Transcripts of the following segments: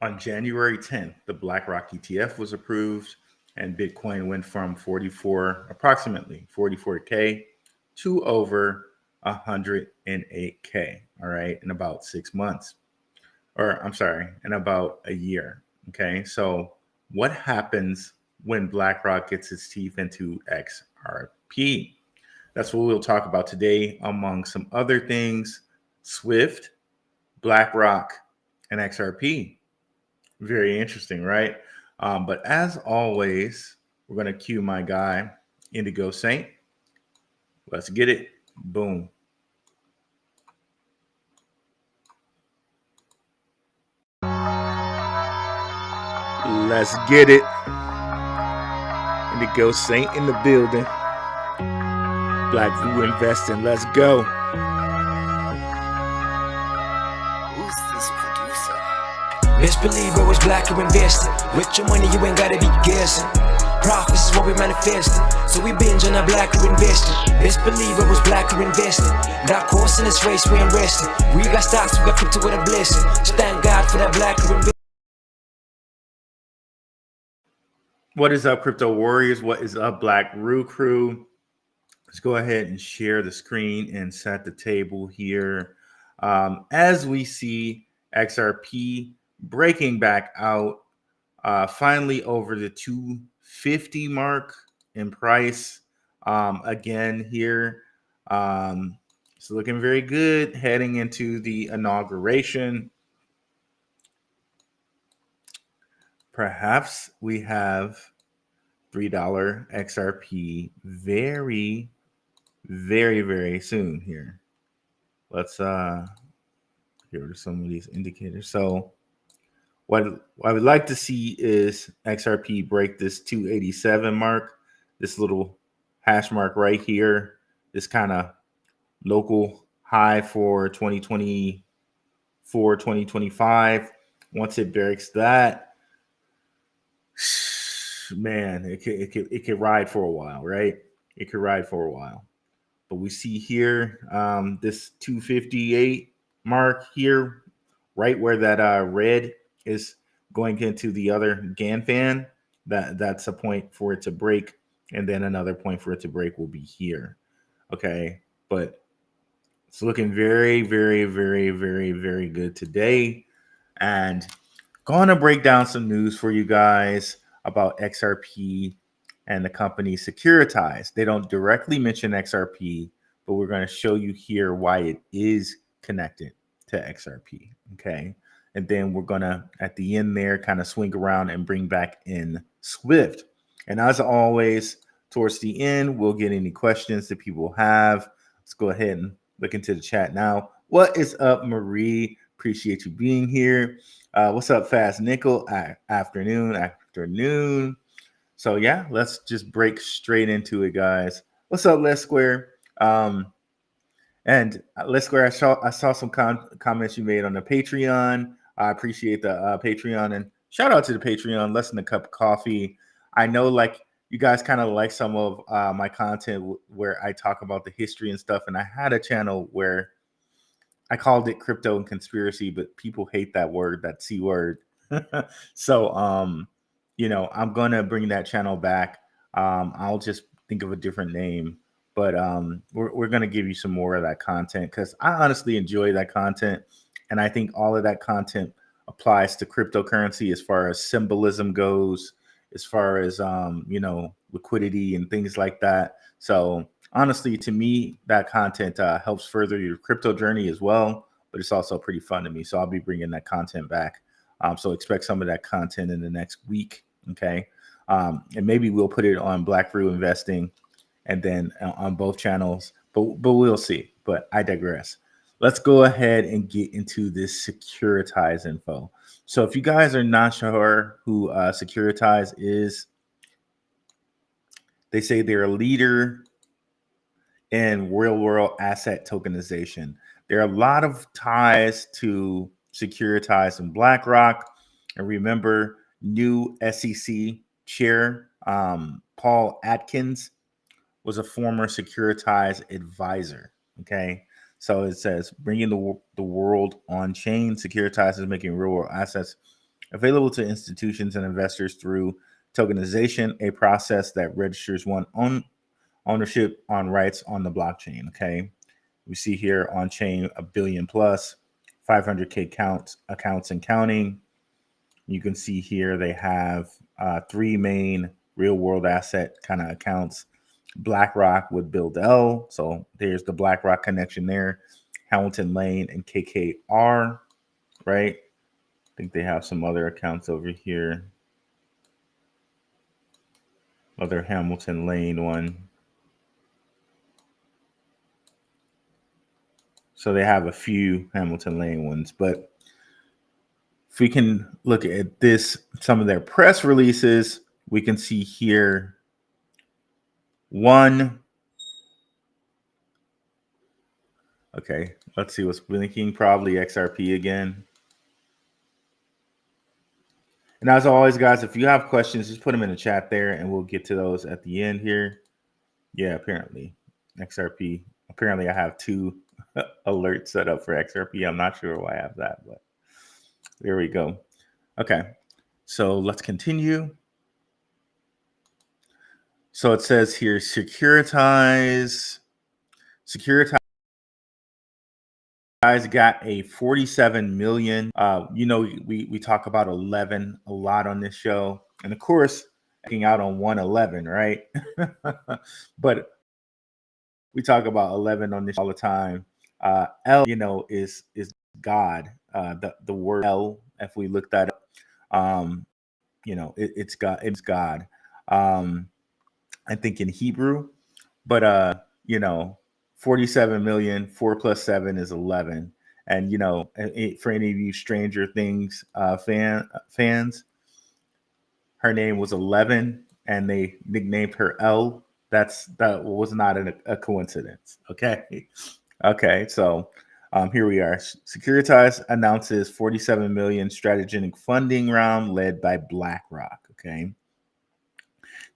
On January 10th, the BlackRock ETF was approved, and Bitcoin went from approximately 44K to over 108K, all right, in about 6 months. Or I'm sorry, in about a year. Okay, so what happens when BlackRock gets its teeth into XRP? That's what we'll talk about today, among some other things: SWIFT, BlackRock, and XRP. Very interesting, right? But as always, we're going to cue my guy, Indigo Saint. Let's get it. Boom. Let's get it. Indigo Saint in the building. Black View Investing. Let's go. Who's this producer? Best believe it was black or invested. With your money, you ain't gotta be guessing. Profits is what we manifested. So we binge on our black or invested. Best believe it was black or invested. Dark horse in this race, we ain't resting. We got stocks, we got crypto with a blessing. So thank God for that black or invested. What is up, crypto warriors? What is up, Black Roo crew? Let's go ahead and share the screen and set the table here. As we see XRP breaking back out, finally over the 250 mark in price. Again here, it's looking very good heading into the inauguration. Perhaps we have $3 XRP very, very, very soon here. Let's here are some of these indicators. So what I would like to see is XRP break this 287 mark, this little hash mark right here, this kind of local high for 2024, 2025. Once it breaks that, man, it could ride for a while, right? It could ride for a while. But we see here this 258 mark here, right where that red is going into the other GAN fan. That's a point for it to break, and then another point for it to break will be here. Okay, but it's looking very, very, very, very, very good today, and going to break down some news for you guys about XRP and the company Securitize. They don't directly mention XRP, but we're going to show you here why it is connected to XRP. Okay. And then we're going to, at the end there, kind of swing around and bring back in SWIFT. And as always, towards the end, we'll get any questions that people have. Let's go ahead and look into the chat now. What is up, Marie? Appreciate you being here. What's up, Fast Nickel? Afternoon. So yeah, let's just break straight into it, guys. What's up, Les Square? And Les Square, I saw some comments you made on the Patreon. I appreciate the Patreon, and shout out to the Patreon. Less than a cup of coffee. I know, like, you guys kind of like some of my content where I talk about the history and stuff. And I had a channel where I called it Crypto and Conspiracy, but people hate that word, that C word. So, you know, I'm going to bring that channel back. I'll just think of a different name, but we're going to give you some more of that content because I honestly enjoy that content. And I think all of that content applies to cryptocurrency as far as symbolism goes, as far as, you know, liquidity and things like that. So honestly, to me, that content helps further your crypto journey as well, but it's also pretty fun to me. So I'll be bringing that content back. So expect some of that content in the next week. Okay. And maybe we'll put it on Black View Investing and then on both channels, but we'll see. But I digress. Let's go ahead and get into this Securitize info. So if you guys are not sure who Securitize is, they say they're a leader in real-world asset tokenization. There are a lot of ties to Securitize and BlackRock. And remember, new SEC chair, Paul Atkins, was a former Securitize advisor. Okay. So it says bringing the world on chain. Securitize is making real world assets available to institutions and investors through tokenization, a process that registers one ownership on rights on the blockchain. Okay, we see here on chain 1 billion plus, 500K accounts and counting. You can see here they have 3 main real world asset kind of accounts. BlackRock with Build L, so there's the BlackRock connection there. Hamilton Lane and KKR, right? I think they have some other accounts over here. Other Hamilton Lane one. So they have a few Hamilton Lane ones, but if we can look at this, some of their press releases, we can see here one. Okay, let's see what's blinking. Probably XRP again. And as always, guys, if you have questions, just put them in the chat there and we'll get to those at the end here. Yeah, apparently XRP. Apparently I have 2 alerts set up for XRP. I'm not sure why I have that, but there we go. Okay, so let's continue. So it says here, Securitize got a 47 million. You know, we talk about 11 a lot on this show, and of course, checking out on 111, right? But we talk about 11 on this all the time. L, you know, is God. The word L, if we look that up, you know, it's God. It's God. I think in Hebrew, but you know, 47 million, 4 plus 7 is 11. And, you know, for any of you Stranger Things fans, her name was 11 and they nicknamed her L. That was not a coincidence. Okay. Okay. So here we are. Securitize announces 47 million strategic funding round led by BlackRock. Okay.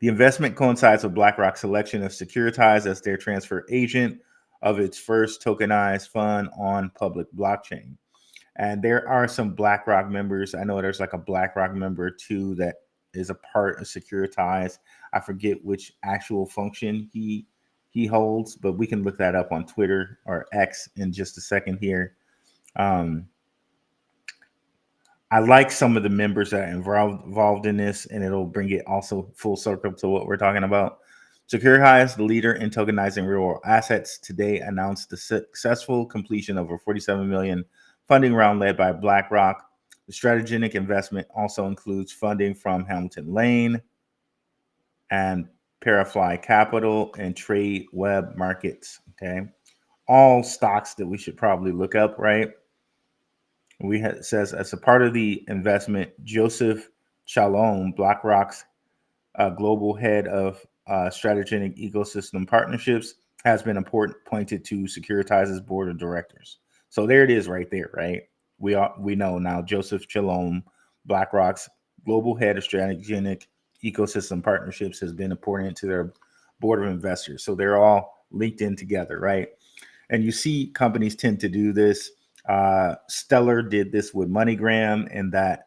The investment coincides with BlackRock's selection of Securitize as their transfer agent of its first tokenized fund on public blockchain. And there are some BlackRock members. I know there's like a BlackRock member too that is a part of Securitize. I forget which actual function he holds, but we can look that up on Twitter or X in just a second here. I like some of the members that are involved in this, and it'll bring it also full circle to what we're talking about. Securitize, the leader in tokenizing real-world assets, today announced the successful completion of a 47 million funding round led by BlackRock. The strategic investment also includes funding from Hamilton Lane and Parafly Capital and Trade Web Markets. Okay, all stocks that we should probably look up, right? It says, as a part of the investment, Joseph Chalom, BlackRock's global head of strategic ecosystem partnerships, has been appointed to Securitize's board of directors. So there it is right there, right? We know now Joseph Chalom, BlackRock's global head of strategic ecosystem partnerships, has been appointed to their board of investors. So they're all linked in together, right? And you see companies tend to do this. Stellar did this with MoneyGram, and that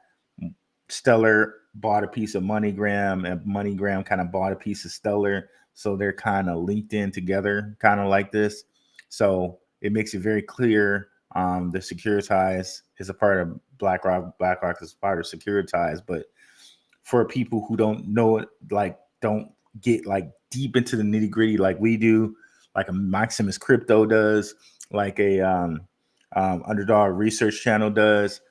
Stellar bought a piece of MoneyGram, and MoneyGram kind of bought a piece of Stellar. So they're kind of linked in together, kind of like this. So it makes it very clear the Securitize is a part of BlackRock. BlackRock is part of Securitize. But for people who don't know it, like don't get like deep into the nitty gritty like we do, like a Maximus Crypto does, like a Underdog Research Channel does,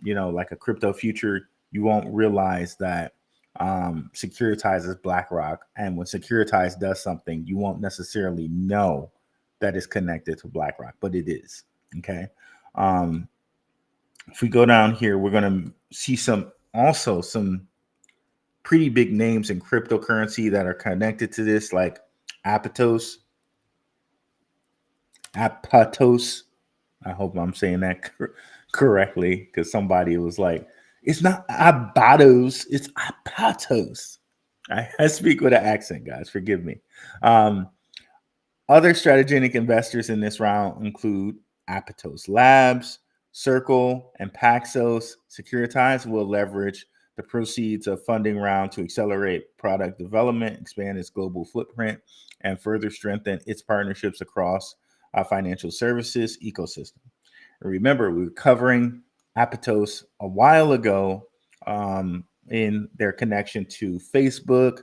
you know, like a Crypto Future, you won't realize that Securitize is BlackRock. And when Securitize does something, you won't necessarily know that it's connected to BlackRock, but it is. Okay. If we go down here, we're going to see some pretty big names in cryptocurrency that are connected to this, like Aptos. I hope I'm saying that correctly, because somebody was like, it's not Abatos, it's Apatos. I speak with an accent, guys. Forgive me. Other strategic investors in this round include Apatos Labs, Circle and Paxos Securitize will leverage the proceeds of funding round to accelerate product development, expand its global footprint, and further strengthen its partnerships across our financial services ecosystem. And remember, we were covering Aptos a while ago in their connection to Facebook,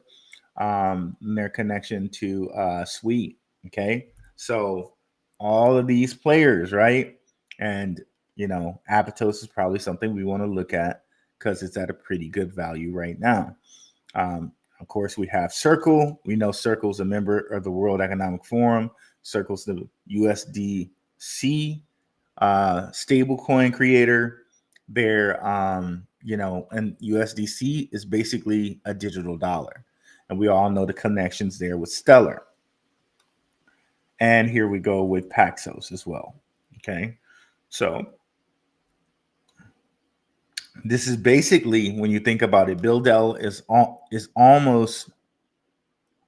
and their connection to Suite. Okay, so all of these players, right? And Aptos is probably something we want to look at because it's at a pretty good value right now. Of course, we have Circle. We know Circle's a member of the World Economic Forum. Circle's the USDC stablecoin creator. They're and USDC is basically a digital dollar, and we all know the connections there with Stellar. And here we go with Paxos as well. Okay, so this is basically, when you think about it, BuildL is almost,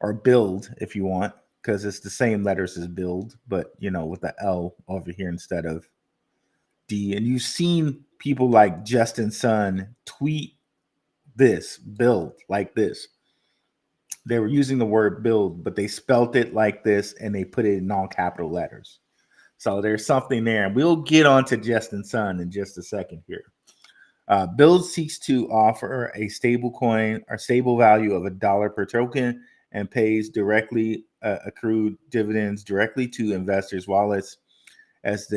or build if you want, because it's the same letters as build, but with the L over here instead of D. And you've seen people like Justin Sun tweet this, build, like this. They were using the word build, but they spelt it like this and they put it in all capital letters. So there's something there. And we'll get on to Justin Sun in just a second here. Build seeks to offer a stable coin or stable value of $1 per token and pays directly accrued dividends directly to investors' wallets as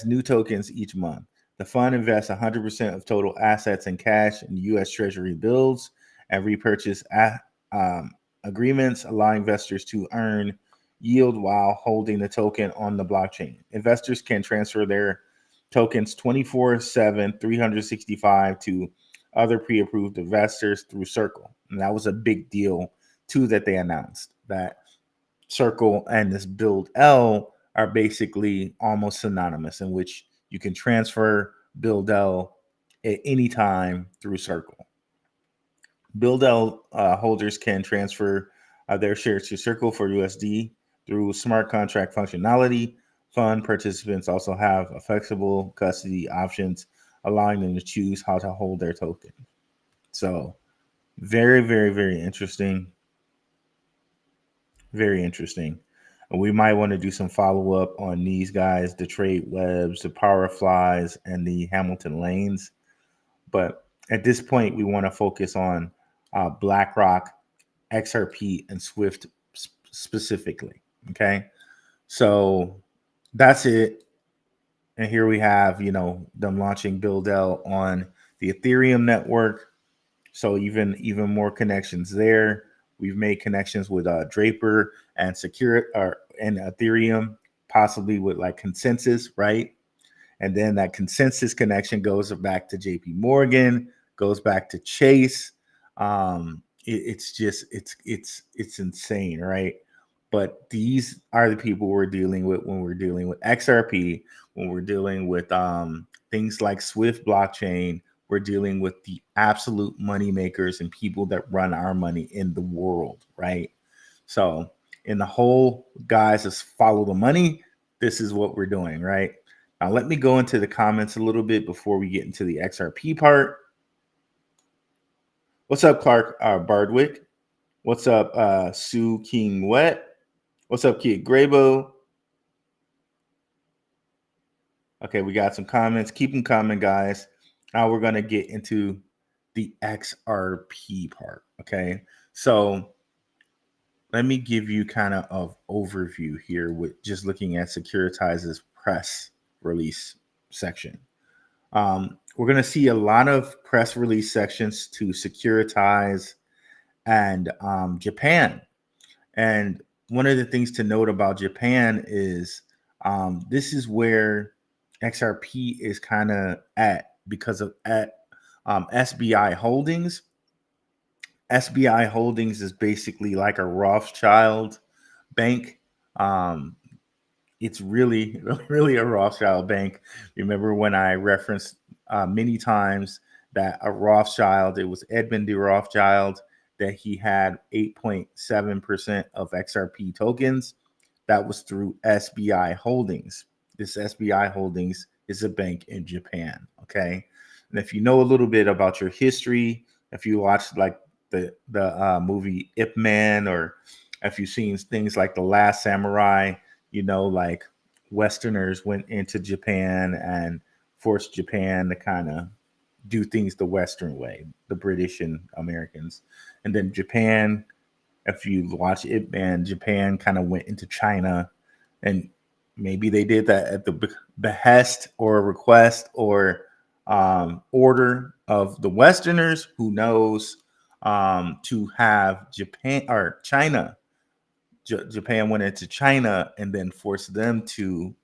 new tokens each month. The fund invests 100% of total assets in cash in U.S. Treasury bills and repurchase agreements, allowing investors to earn yield while holding the token on the blockchain. Investors can transfer their tokens 24/7, 365 to other pre-approved investors through Circle. And that was a big deal too, that they announced that Circle and this BuildL are basically almost synonymous, in which you can transfer BuildL at any time through Circle. BuildL holders can transfer their shares to Circle for USD through smart contract functionality. Fund participants also have a flexible custody options, allowing them to choose how to hold their token. So very, very, very interesting. Very interesting. And we might want to do some follow-up on these guys, the Trade Webs, the Powerflies, and the Hamilton Lanes. But at this point, we want to focus on BlackRock, XRP, and SWFT specifically. Okay. So that's it. And here we have, them launching BuildL on the Ethereum network. So even more connections there. We've made connections with Draper and and Ethereum, possibly with like Consensus, right? And then that Consensus connection goes back to JP Morgan, goes back to Chase. It's insane, right? But these are the people we're dealing with when we're dealing with XRP, when we're dealing with things like Swift blockchain. We're dealing with the absolute money makers and people that run our money in the world, right? So in the whole guise of follow the money, this is what we're doing, right? Now let me go into the comments a little bit before we get into the XRP part. What's up, Clark Bardwick? What's up, Sue King Wet? What's up, Kid Graybo? Okay, we got some comments. Keep them coming, guys. Now we're going to get into the XRP part, okay? So let me give you kind of an overview here with just looking at Securitize's press release section. We're going to see a lot of press release sections to Securitize and Japan. And one of the things to note about Japan is this is where XRP is kind of at, because of SBI Holdings. SBI Holdings is basically like a Rothschild bank. It's really, really a Rothschild bank. Remember when I referenced many times that a Rothschild, it was Edmund de Rothschild, that he had 8.7% of XRP tokens. That was through SBI Holdings. This SBI Holdings is a bank in Japan. Okay, and if you know a little bit about your history, if you watched like the movie Ip Man, or if you've seen things like The Last Samurai, you know, like Westerners went into Japan and forced Japan to kind of do things the Western way, the British and Americans. And then Japan, if you watch it, man, Japan kind of went into China, and maybe they did that at the behest or request or order of the Westerners, who knows, to have Japan or China. Japan went into China and then forced them to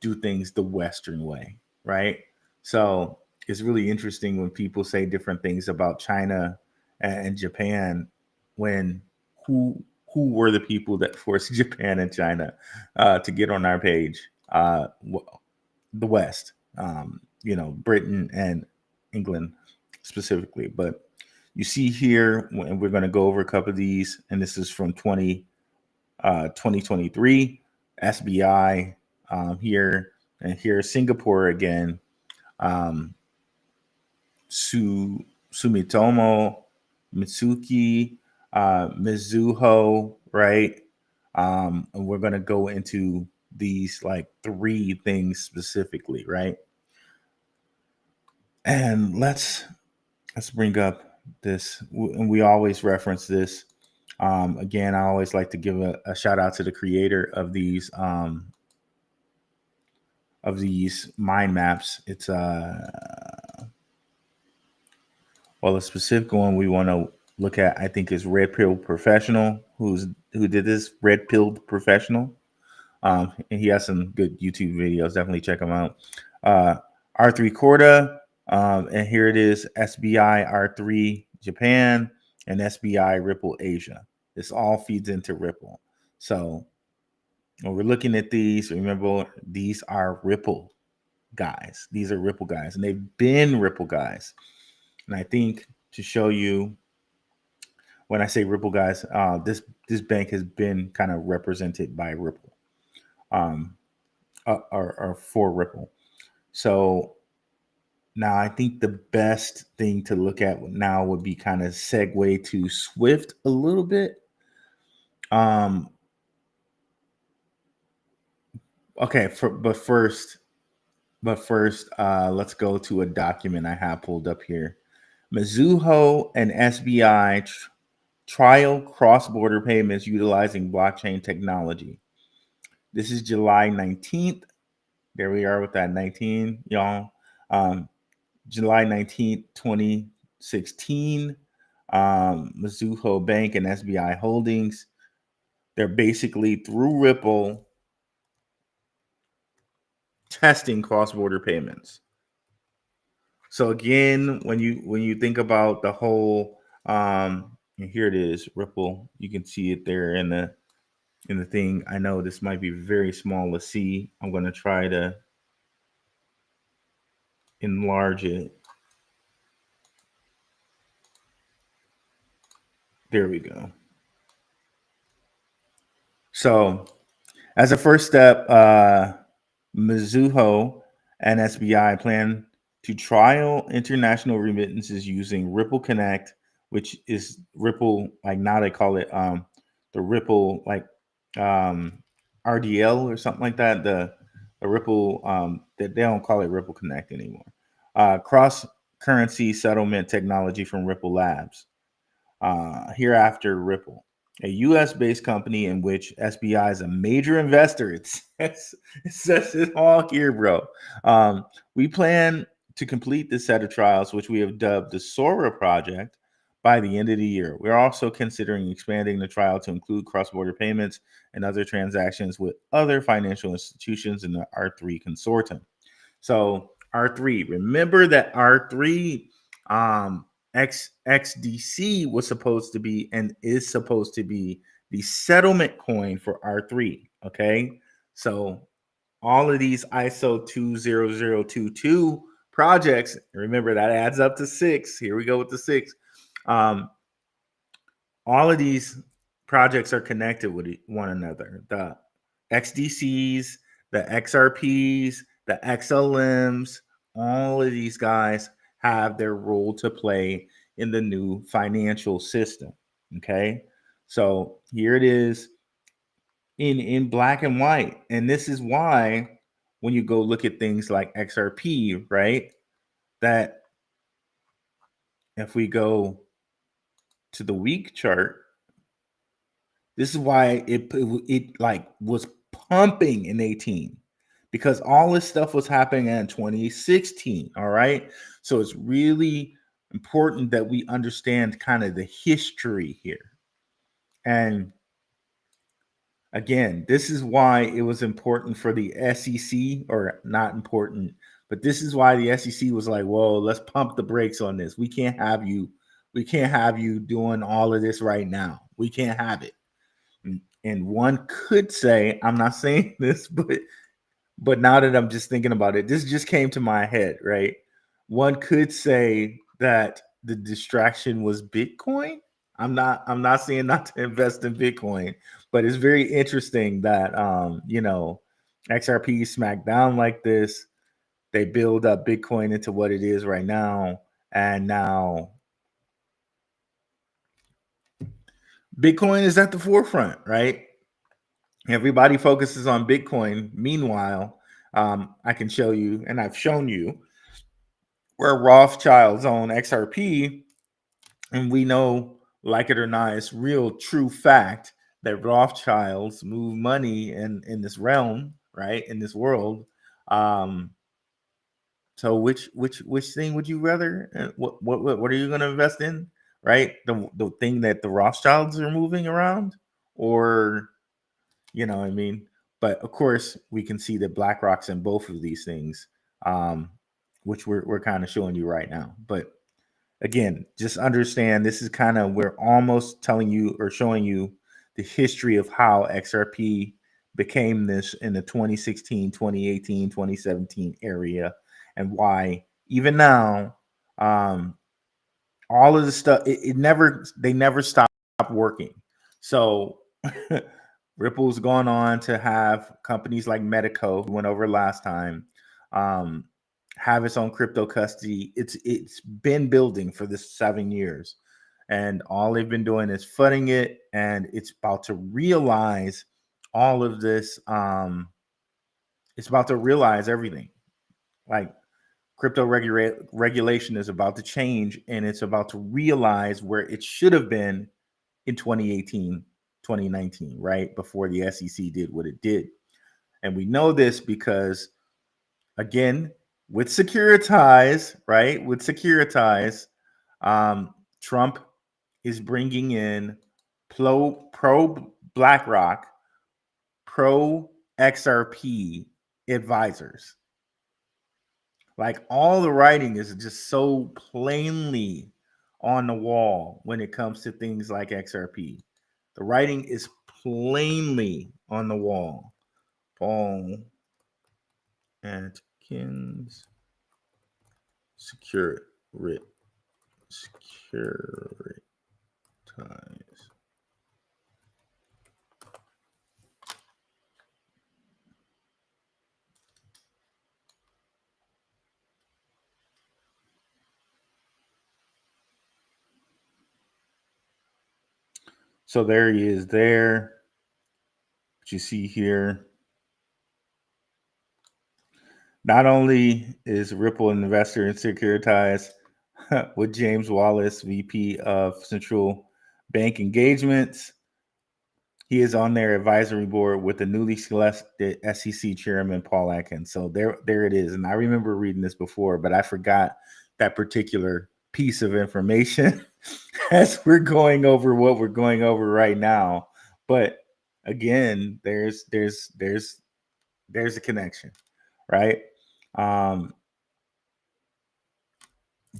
do things the Western way, right? So it's really interesting when people say different things about China and Japan, when who were the people that forced Japan and China to get on our page? The West, you know, Britain and England specifically. But you see here, and we're going to go over a couple of these, and this is from 2023, SBI here, and here Singapore again, Sumitomo, Mitsuki, Mizuho, right? And we're going to go into these like three things specifically, right? And let's bring up this, and we always reference this. Again, I always like to give a shout out to the creator of these mind maps. It's well, a specific one we want to look at, I think, is Red Pill Professional, who did this. Red Pilled Professional. And he has some good YouTube videos. Definitely check him out. R3 Corda, and here it is, SBI R3 Japan and SBI Ripple Asia. This all feeds into Ripple. So when we're looking at these, remember, these are Ripple guys. These are Ripple guys, and they've been Ripple guys. And I think to show you, when I say Ripple guys, this bank has been kind of represented by Ripple, or for Ripple. So now I think the best thing to look at now would be kind of segue to Swift a little bit. Okay, but first, let's go to a document I have pulled up here. Mizuho and SBI trial cross-border payments utilizing blockchain technology. This is July 19th. There we are with that 19, y'all. July 19th, 2016. Mizuho Bank and SBI Holdings. They're basically through Ripple testing cross-border payments. So again, when you think about the whole, and here it is, Ripple. You can see it there in the thing. I know this might be very small to see. I'm going to try to enlarge it. There we go. So as a first step, Mizuho and SBI plan to trial international remittances using Ripple Connect, which is Ripple, like now they call it the Ripple, like RDL or something like that. The Ripple, that they don't call it Ripple Connect anymore. Cross currency settlement technology from Ripple Labs. Hereafter Ripple, a U.S.-based company in which SBI is a major investor. It says it all here, bro. We plan to complete this set of trials, which we have dubbed the Sora project, by the end of the year. We're also considering expanding the trial to include cross-border payments and other transactions with other financial institutions in the R3 consortium. So R3, remember that R3 XDC was supposed to be and is supposed to be the settlement coin for R3. Okay, so all of these ISO 20022 projects, remember that adds up to 6. Here we go with the 6. All of these projects are connected with one another. The XDCs, the XRPs, the XLMs, all of these guys have their role to play in the new financial system. Okay. So here it is in black and white. And this is why when you go look at things like XRP, right? That if we go to the week chart, this is why it like was pumping in 18 because all this stuff was happening in 2016. All right. So it's really important that we understand kind of the history here. And again, this is why it was important for the SEC, or not important, but this is why the SEC was like, whoa, let's pump the brakes on this. We can't have you doing all of this right now. We can't have it. And one could say, I'm not saying this, but now that I'm just thinking about it, this just came to my head, right? One could say that the distraction was Bitcoin. I'm not saying not to invest in Bitcoin, but it's very interesting that XRP smacked down like this. They build up Bitcoin into what it is right now, and now Bitcoin is at the forefront, right? Everybody focuses on Bitcoin. Meanwhile, I can show you, and I've shown you, where Rothschilds own XRP, and we know, like it or not, it's real true fact that Rothschilds move money in this realm, right? In this world. So which thing would you rather? What are you going to invest in? Right, the thing that the Rothschilds are moving around, or you know what I mean? But of course, we can see that BlackRock's in both of these things, which we're kind of showing you right now. But again, just understand this is kind of, we're almost telling you or showing you the history of how XRP became this in the 2016, 2018, 2017 area, and why even now, all of the stuff, they never stopped working. So Ripple's gone on to have companies like Metapath, went over last time, have its own crypto custody. It's been building for this 7 years, and all they've been doing is funding it, and it's about to realize all of this. It's about to realize everything. Like crypto regulation is about to change, and it's about to realize where it should have been in 2018, 2019, right before the SEC did what it did. And we know this because, again, with Securitize, right? With Securitize, Trump is bringing in pro BlackRock, pro XRP advisors. Like all the writing is just so plainly on the wall when it comes to things like XRP. The writing is plainly on the wall. Paul Atkins, Securitize. So there he is there. What you see here. Not only is Ripple an investor in Securitize with James Wallace, VP of Central Bank Engagements, he is on their advisory board with the newly selected SEC chairman, Paul Atkins. So there it is. And I remember reading this before, but I forgot that particular piece of information as we're going over what we're going over right now. But again, there's a connection, right?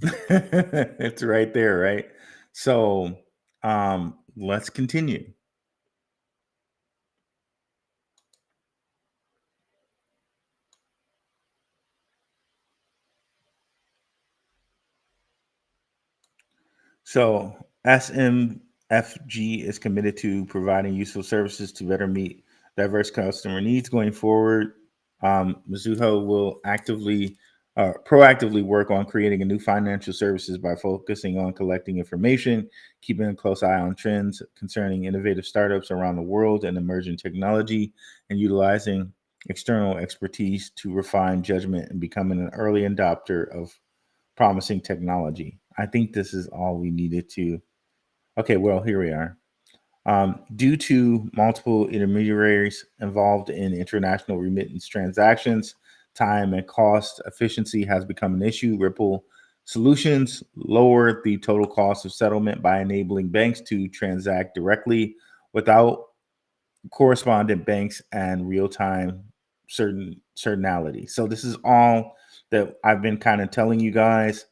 It's right there, right? So let's continue. So SMFG is committed to providing useful services to better meet diverse customer needs going forward. Mizuho will proactively work on creating a new financial services by focusing on collecting information, keeping a close eye on trends concerning innovative startups around the world and emerging technology, and utilizing external expertise to refine judgment and becoming an early adopter of promising technology. I think this is all we needed to. Okay, well, here we are. Due to multiple intermediaries involved in international remittance transactions, time and cost efficiency has become an issue. Ripple Solutions lowered the total cost of settlement by enabling banks to transact directly without correspondent banks and real-time certainty. So this is all that I've been kind of telling you guys.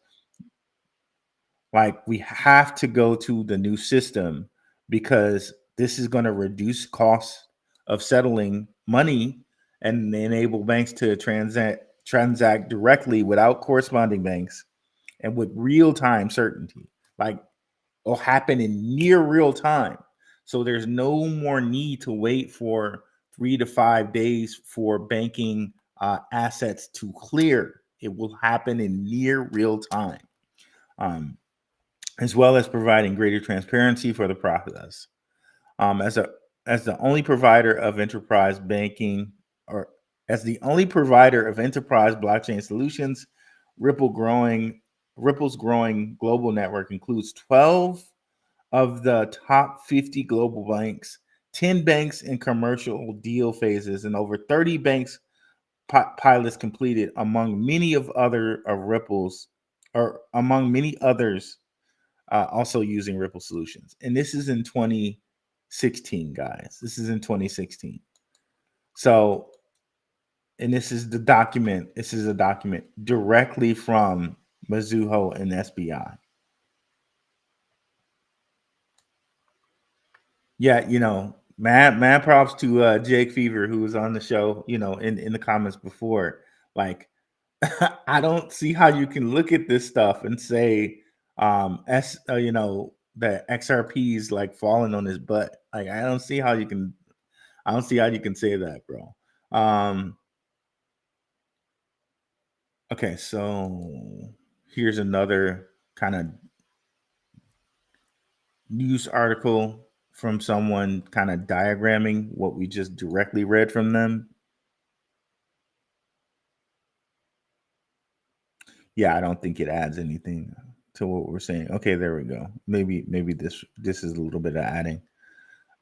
Like, we have to go to the new system because this is going to reduce costs of settling money and enable banks to transact directly without corresponding banks and with real-time certainty. Like, it'll happen in near real time. So there's no more need to wait for 3 to 5 days for banking assets to clear. It will happen in near real time. As well as providing greater transparency for the process. As the only provider of enterprise banking, or as the only provider of enterprise blockchain solutions, Ripple's growing global network includes 12 of the top 50 global banks, 10 banks in commercial deal phases, and over 30 banks pilots completed, among many others also using Ripple Solutions. And this is in 2016, guys. This is in 2016. So, and this is the document. This is a document directly from Mizuho and SBI. Yeah, mad props to Jake Fever, who was on the show, in the comments before. Like, I don't see how you can look at this stuff and say, that XRP is like falling on his butt. Like, I don't see how you can say that, bro. Okay, so here's another kind of news article from someone kind of diagramming what we just directly read from them. Yeah, I don't think it adds anything to what we're saying. Okay, there we go. Maybe this is a little bit of adding.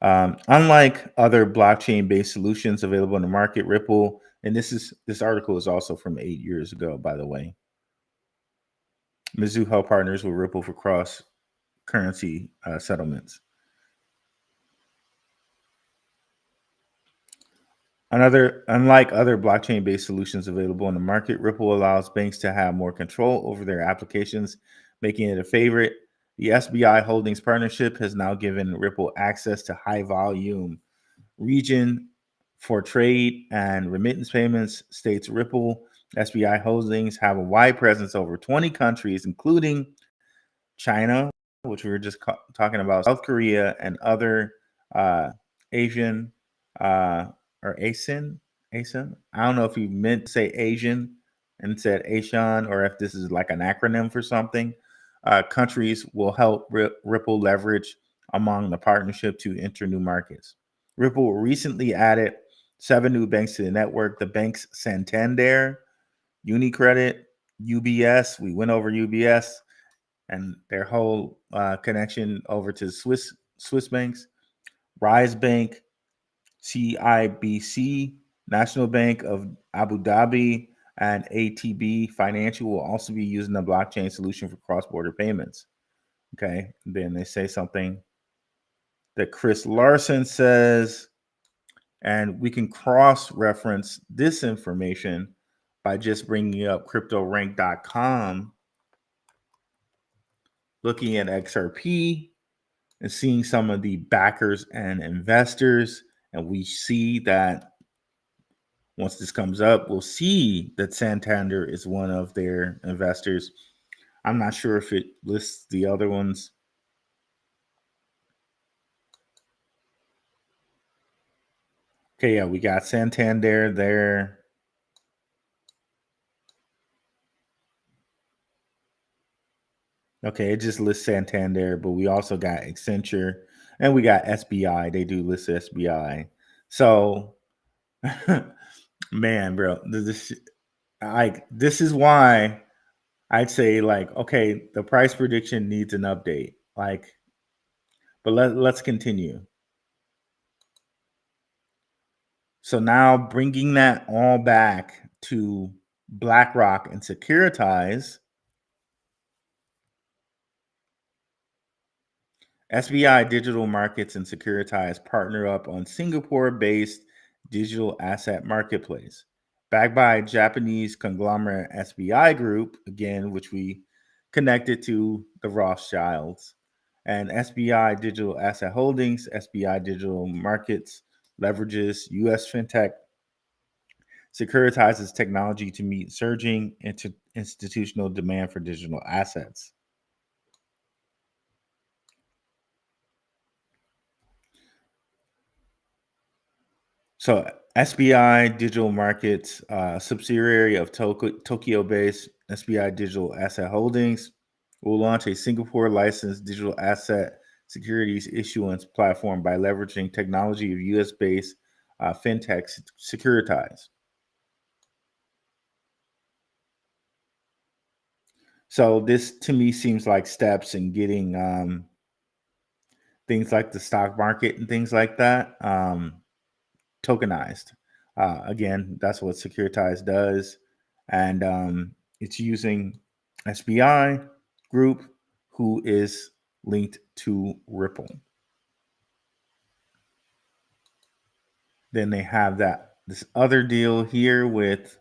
Unlike other blockchain-based solutions available in the market, Ripple, and this article is also from 8 years ago, by the way. Mizuho partners with Ripple for cross-currency settlements. Unlike other blockchain-based solutions available in the market, Ripple allows banks to have more control over their applications, making it a favorite. The SBI Holdings partnership has now given Ripple access to high-volume region for trade and remittance payments. States Ripple SBI Holdings have a wide presence over 20 countries, including China, which we were just talking about, South Korea, and other Asian or ASIN. I don't know if you meant to say Asian and said Asian, or if this is like an acronym for something. Countries will help Ripple leverage among the partnership to enter new markets. Ripple recently added 7 new banks to the network. The banks Santander, UniCredit, UBS. We went over UBS and their whole connection over to Swiss banks. Rise Bank, CIBC, National Bank of Abu Dhabi, and ATB Financial will also be using the blockchain solution for cross-border payments. Okay, then they say something that Chris Larson says, and we can cross-reference this information by just bringing up CryptoRank.com, looking at XRP, and seeing some of the backers and investors. And we see that once this comes up, we'll see that Santander is one of their investors. I'm not sure if it lists the other ones. Okay, yeah, we got Santander there. Okay, it just lists Santander, but we also got Accenture and we got SBI. They do list SBI. So, man, bro, this is why I'd say like, okay, the price prediction needs an update. Like, but let's continue. So now bringing that all back to BlackRock and Securitize, SBI Digital Markets and Securitize partner up on Singapore-based digital asset marketplace, backed by Japanese conglomerate SBI Group, again, which we connected to the Rothschilds, and SBI Digital Asset Holdings. SBI Digital Markets leverages U.S. fintech securitizes technology to meet surging institutional demand for digital assets. So SBI Digital Markets, subsidiary of Tokyo-based SBI Digital Asset Holdings, will launch a Singapore licensed digital asset securities issuance platform by leveraging technology of US-based fintech Securitize. So this to me seems like steps in getting things like the stock market and things like that tokenized. Again, that's what Securitize does, and it's using SBI Group, who is linked to Ripple. Then they have this other deal here with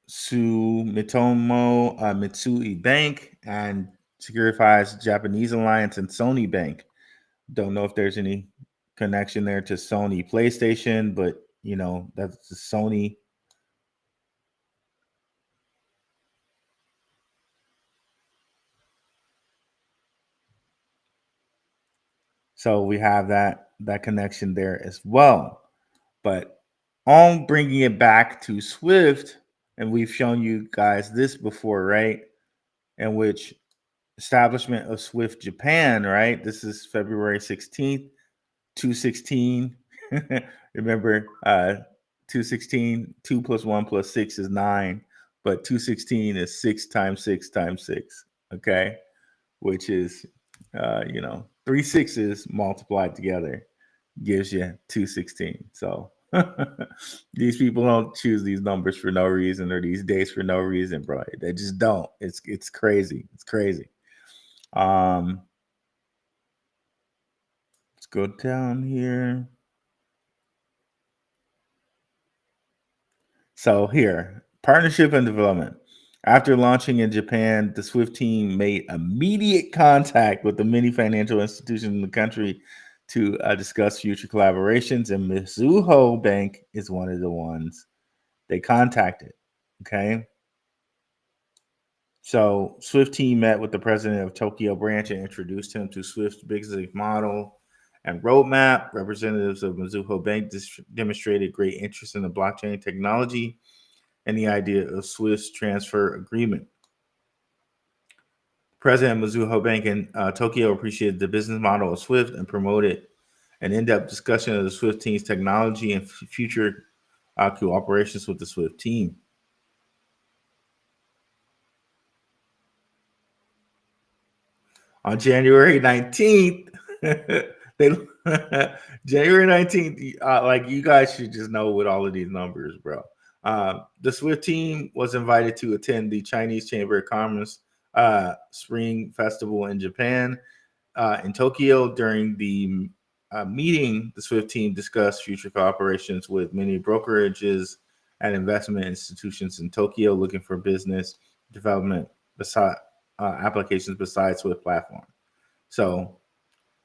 Sumitomo Mitsui Bank and Securitize Japanese Alliance and Sony Bank. Don't know if there's any connection there to Sony PlayStation, but you know, that's the Sony. So we have that connection there as well. But on bringing it back to Swift, and we've shown you guys this before, right? In which establishment of Swift Japan, right? This is February 16th, 216. Remember, 216, 2 plus 1 plus 6 is 9, but 216 is 6 times 6 times 6, okay? Which is, 3 sixes multiplied together gives you 216. So these people don't choose these numbers for no reason or these dates for no reason, bro. They just don't. It's crazy. It's crazy. Let's go down here. So here, partnership and development. After launching in Japan, the Swift team made immediate contact with the many financial institutions in the country to discuss future collaborations, and Mizuho Bank is one of the ones they contacted. Okay. So Swift team met with the president of Tokyo branch and introduced him to Swift's business model and roadmap. Representatives of Mizuho Bank demonstrated great interest in the blockchain technology and the idea of Swift's transfer agreement. President of Mizuho Bank in Tokyo appreciated the business model of Swift and promoted an in-depth discussion of the Swift team's technology and future cooperations with the Swift team. On January 19th, they January 19th, like you guys should just know with all of these numbers, bro. The Swift team was invited to attend the Chinese Chamber of Commerce Spring Festival in Japan, in Tokyo. During the meeting, the Swift team discussed future cooperations with many brokerages and investment institutions in Tokyo looking for business development applications besides Swift platform. So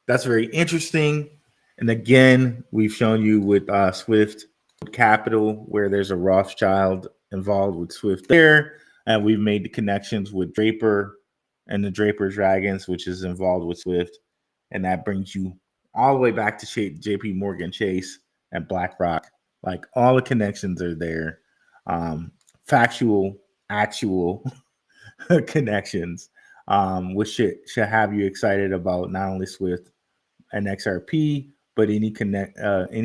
that's very interesting. And again, we've shown you with Swift Capital, where there's a Rothschild involved with Swift there. And we've made the connections with Draper and the Draper Dragons, which is involved with Swift. And that brings you all the way back to JP Morgan Chase and BlackRock. Like all the connections are there. Factual, actual connections, which should have you excited about not only Swift and XRP, but any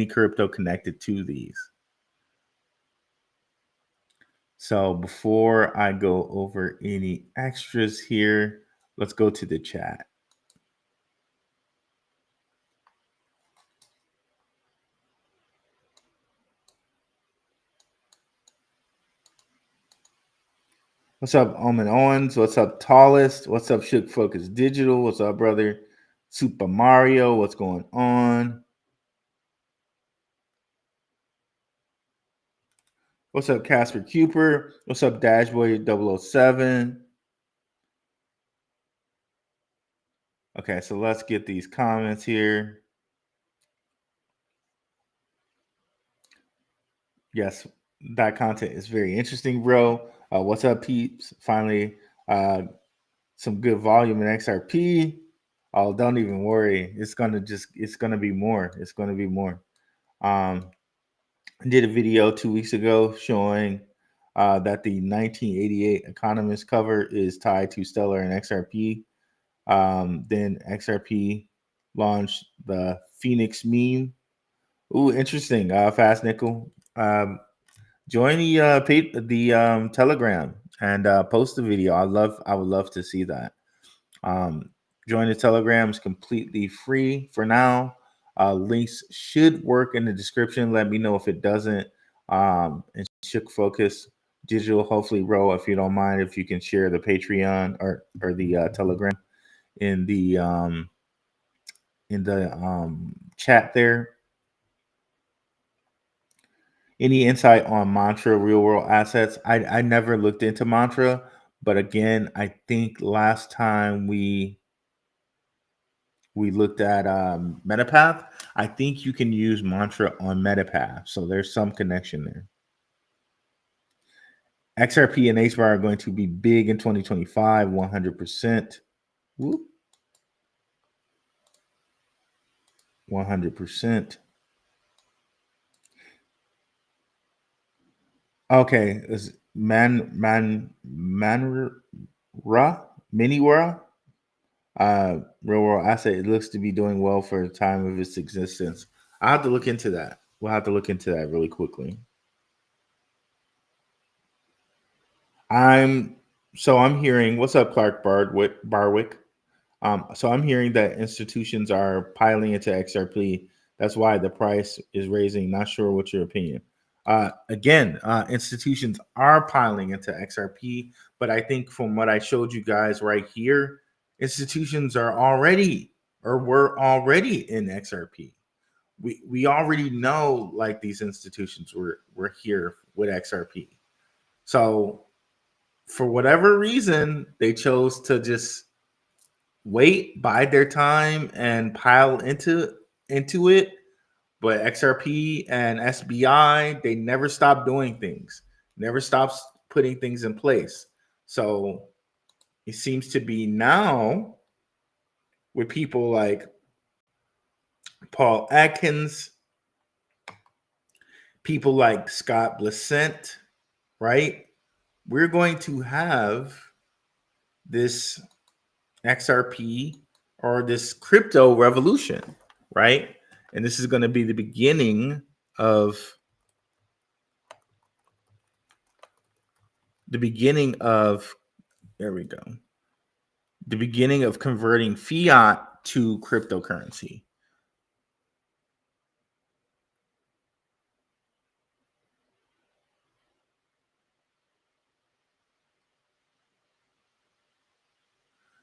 crypto connected to these. So before I go over any extras here, let's go to the chat. What's up, Omen Owens? What's up, Tallest? What's up, Shook Focus Digital? What's up, brother? Super Mario, what's going on? What's up, Casper Cooper? What's up, Dashboy 007? Okay, so let's get these comments here. Yes, that content is very interesting, bro. What's up, peeps? Finally, some good volume in XRP. Oh, don't even worry. It's gonna be more. It's gonna be more. I did a video 2 weeks ago showing that the 1988 Economist cover is tied to Stellar and XRP. Then XRP launched the Phoenix meme. Ooh, interesting. Fast Nickel. Join the Telegram and post the video. I would love to see that. Join the Telegram is completely free for now. Links should work in the description. Let me know if it doesn't. And Shook Focus Digital, hopefully, Ro, if you don't mind, if you can share the Patreon or the Telegram in the chat there. Any insight on Mantra real world assets? I never looked into Mantra, but again, I think last time we looked at Metapath, I think you can use Mantra on Metapath, so there's some connection there. XRP and HBAR are going to be big in 2025, 100%. Whoop. 100%. Okay, is Miniwara real world asset. It looks to be doing well for the time of its existence. I'll have to look into that. We'll have to look into that really quickly. I'm hearing, what's up, Clark Barwick? So I'm hearing that institutions are piling into XRP. That's why the price is raising. Not sure what's your opinion. Again, institutions are piling into XRP, but I think from what I showed you guys right here, institutions are already or were already in XRP. We already know like these institutions were here with XRP. So for whatever reason, they chose to just wait, bide their time, and pile into it. But XRP and SBI, they never stop doing things, never stops putting things in place. So it seems to be now with people like Paul Atkins, people like Scott Bessent, right? We're going to have this XRP or this crypto revolution, right? And this is going to be the beginning of there we go. The beginning of converting fiat to cryptocurrency.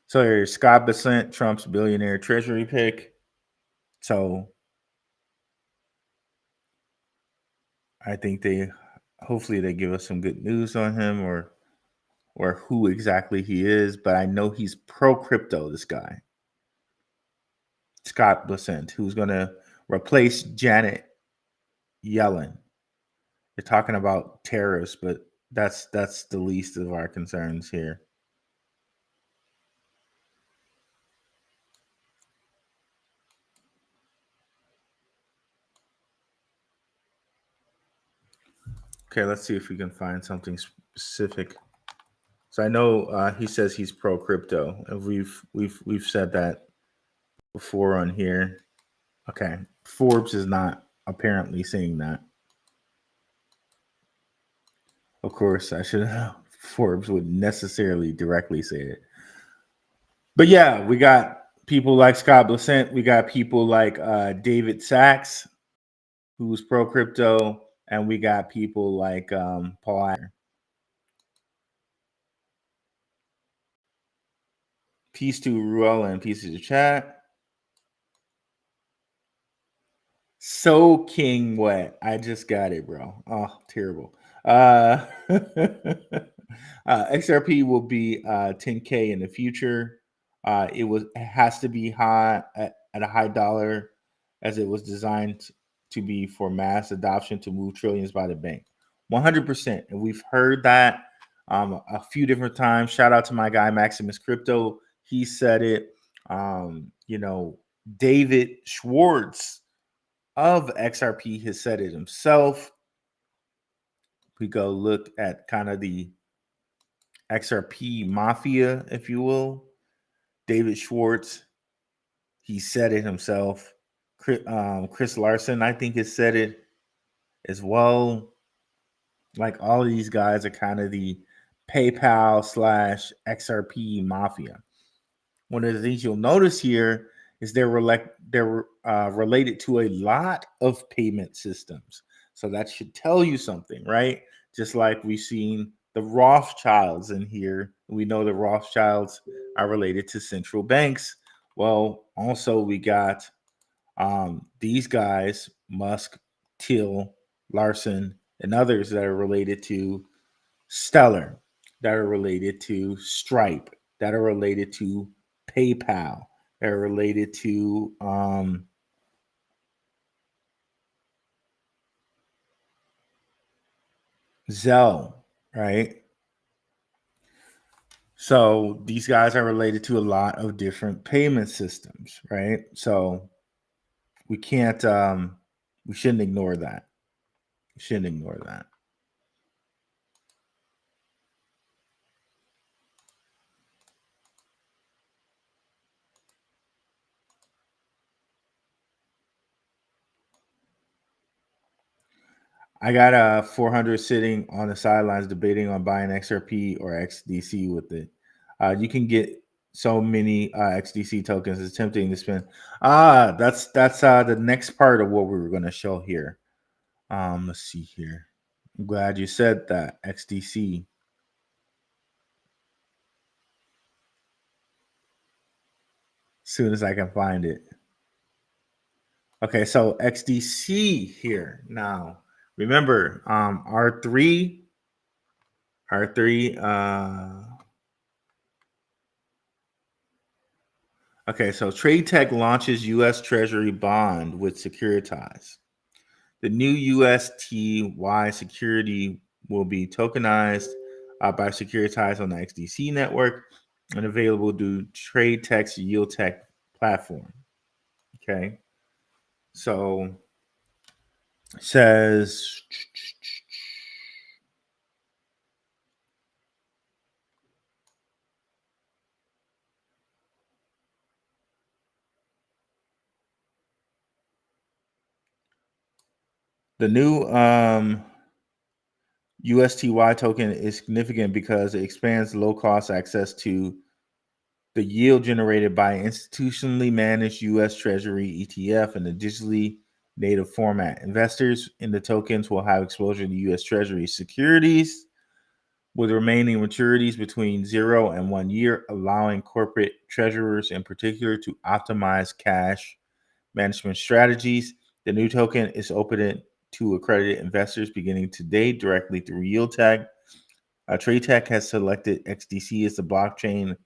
So here's Scott Bessent, Trump's billionaire treasury pick. So I think hopefully they give us some good news on him or who exactly he is, but I know he's pro crypto, this guy. Scott Bessent, who's going to replace Janet Yellen. They're talking about tariffs, but that's the least of our concerns here. Okay, let's see if we can find something specific. So I know he says he's pro crypto, and we've said that before on here. Okay, Forbes is not apparently saying that. Of course, I should Forbes would necessarily directly say it. But yeah, we got people like Scott Bessent. We got people like David Sachs, who's pro crypto, and we got people like Paul Iyer. Peace to Ruel and peace to the chat. So King Wet. I just got it, bro. Oh, terrible. XRP will be 10K in the future. It has to be high at a high dollar, as it was designed to be for mass adoption to move trillions by the bank. 100%. And we've heard that a few different times. Shout out to my guy Maximus Crypto. He said it. David Schwartz of XRP has said it himself. We go look at kind of the XRP mafia, if you will. David Schwartz, he said it himself. Chris Larson, I think, has said it as well. Like, all of these guys are kind of the PayPal / XRP mafia. One of the things you'll notice here is they're related to a lot of payment systems. So that should tell you something, right? Just like we've seen the Rothschilds in here. We know the Rothschilds are related to central banks. Well, also we got these guys, Musk, Thiel, Larson, and others that are related to Stellar, that are related to Stripe, that are related to PayPal, that are related to Zelle, right? So these guys are related to a lot of different payment systems, right? So we can't, we shouldn't ignore that. We shouldn't ignore that. I got 400 sitting on the sidelines debating on buying XRP or XDC with it. You can get so many XDC tokens. It's tempting to spend. That's the next part of what we were going to show here. Let's see here. I'm glad you said that. XDC. As soon as I can find it. Okay, so XDC here now. Remember, R3. Okay, so TradeTech launches U.S. Treasury bond with Securitize. The new USTY security will be tokenized by Securitize on the XDC network and available through TradeTech's YieldTech platform. Okay, so it says the new USTY token is significant because it expands low-cost access to the yield generated by institutionally managed U.S. Treasury ETF in a digitally native format. Investors in the tokens will have exposure to U.S. Treasury securities with remaining maturities between 0 and 1 year, allowing corporate treasurers in particular to optimize cash management strategies. The new token is open to accredited investors beginning today directly through YieldTech. TradeTech has selected XDC as the blockchain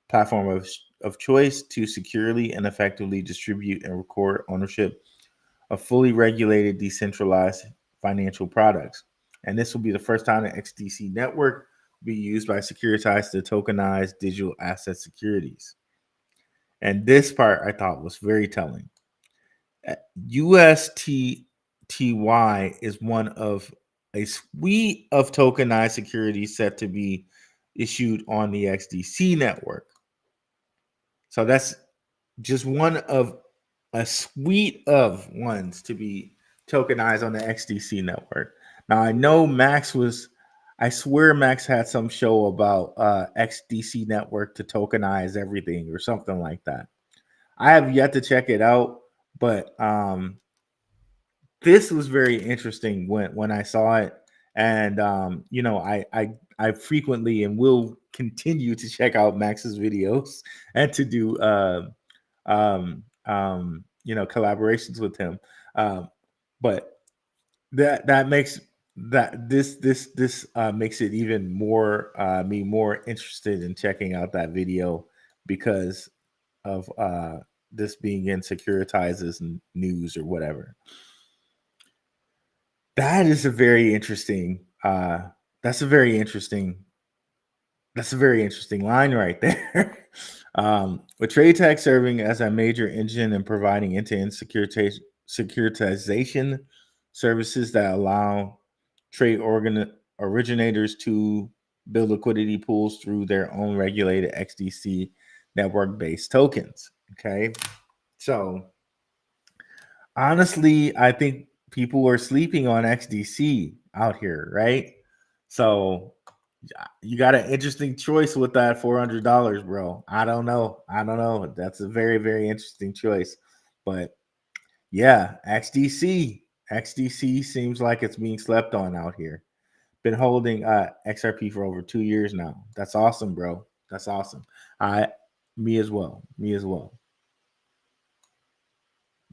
platform of choice to securely and effectively distribute and record ownership of fully regulated decentralized financial products. And this will be the first time the XDC network will be used by Securitize to tokenize digital asset securities. And this part I thought was very telling. USTY is one of a suite of tokenized securities set to be issued on the XDC network. So that's just one of a suite of ones to be tokenized on the XDC network. Now I know I swear Max had some show about XDC network to tokenize everything or something like that. I have yet to check it out, but this was very interesting when I saw it, and I frequently and will continue to check out Max's videos and to do collaborations with him. But that makes this makes it even more me more interested in checking out that video because of this being in Securitizes news or whatever. That is a very interesting. That's a very interesting line right there. With trade tech serving as a major engine and providing end-to-end securitization services that allow trade originators to build liquidity pools through their own regulated XDC network-based tokens. Okay, so honestly, I think people are sleeping on XDC out here, right? So you got an interesting choice with that $400, bro. I don't know. That's a very, very interesting choice. But yeah, XDC seems like it's being slept on out here. Been holding XRP for over 2 years now. That's awesome, bro. That's awesome. Me as well.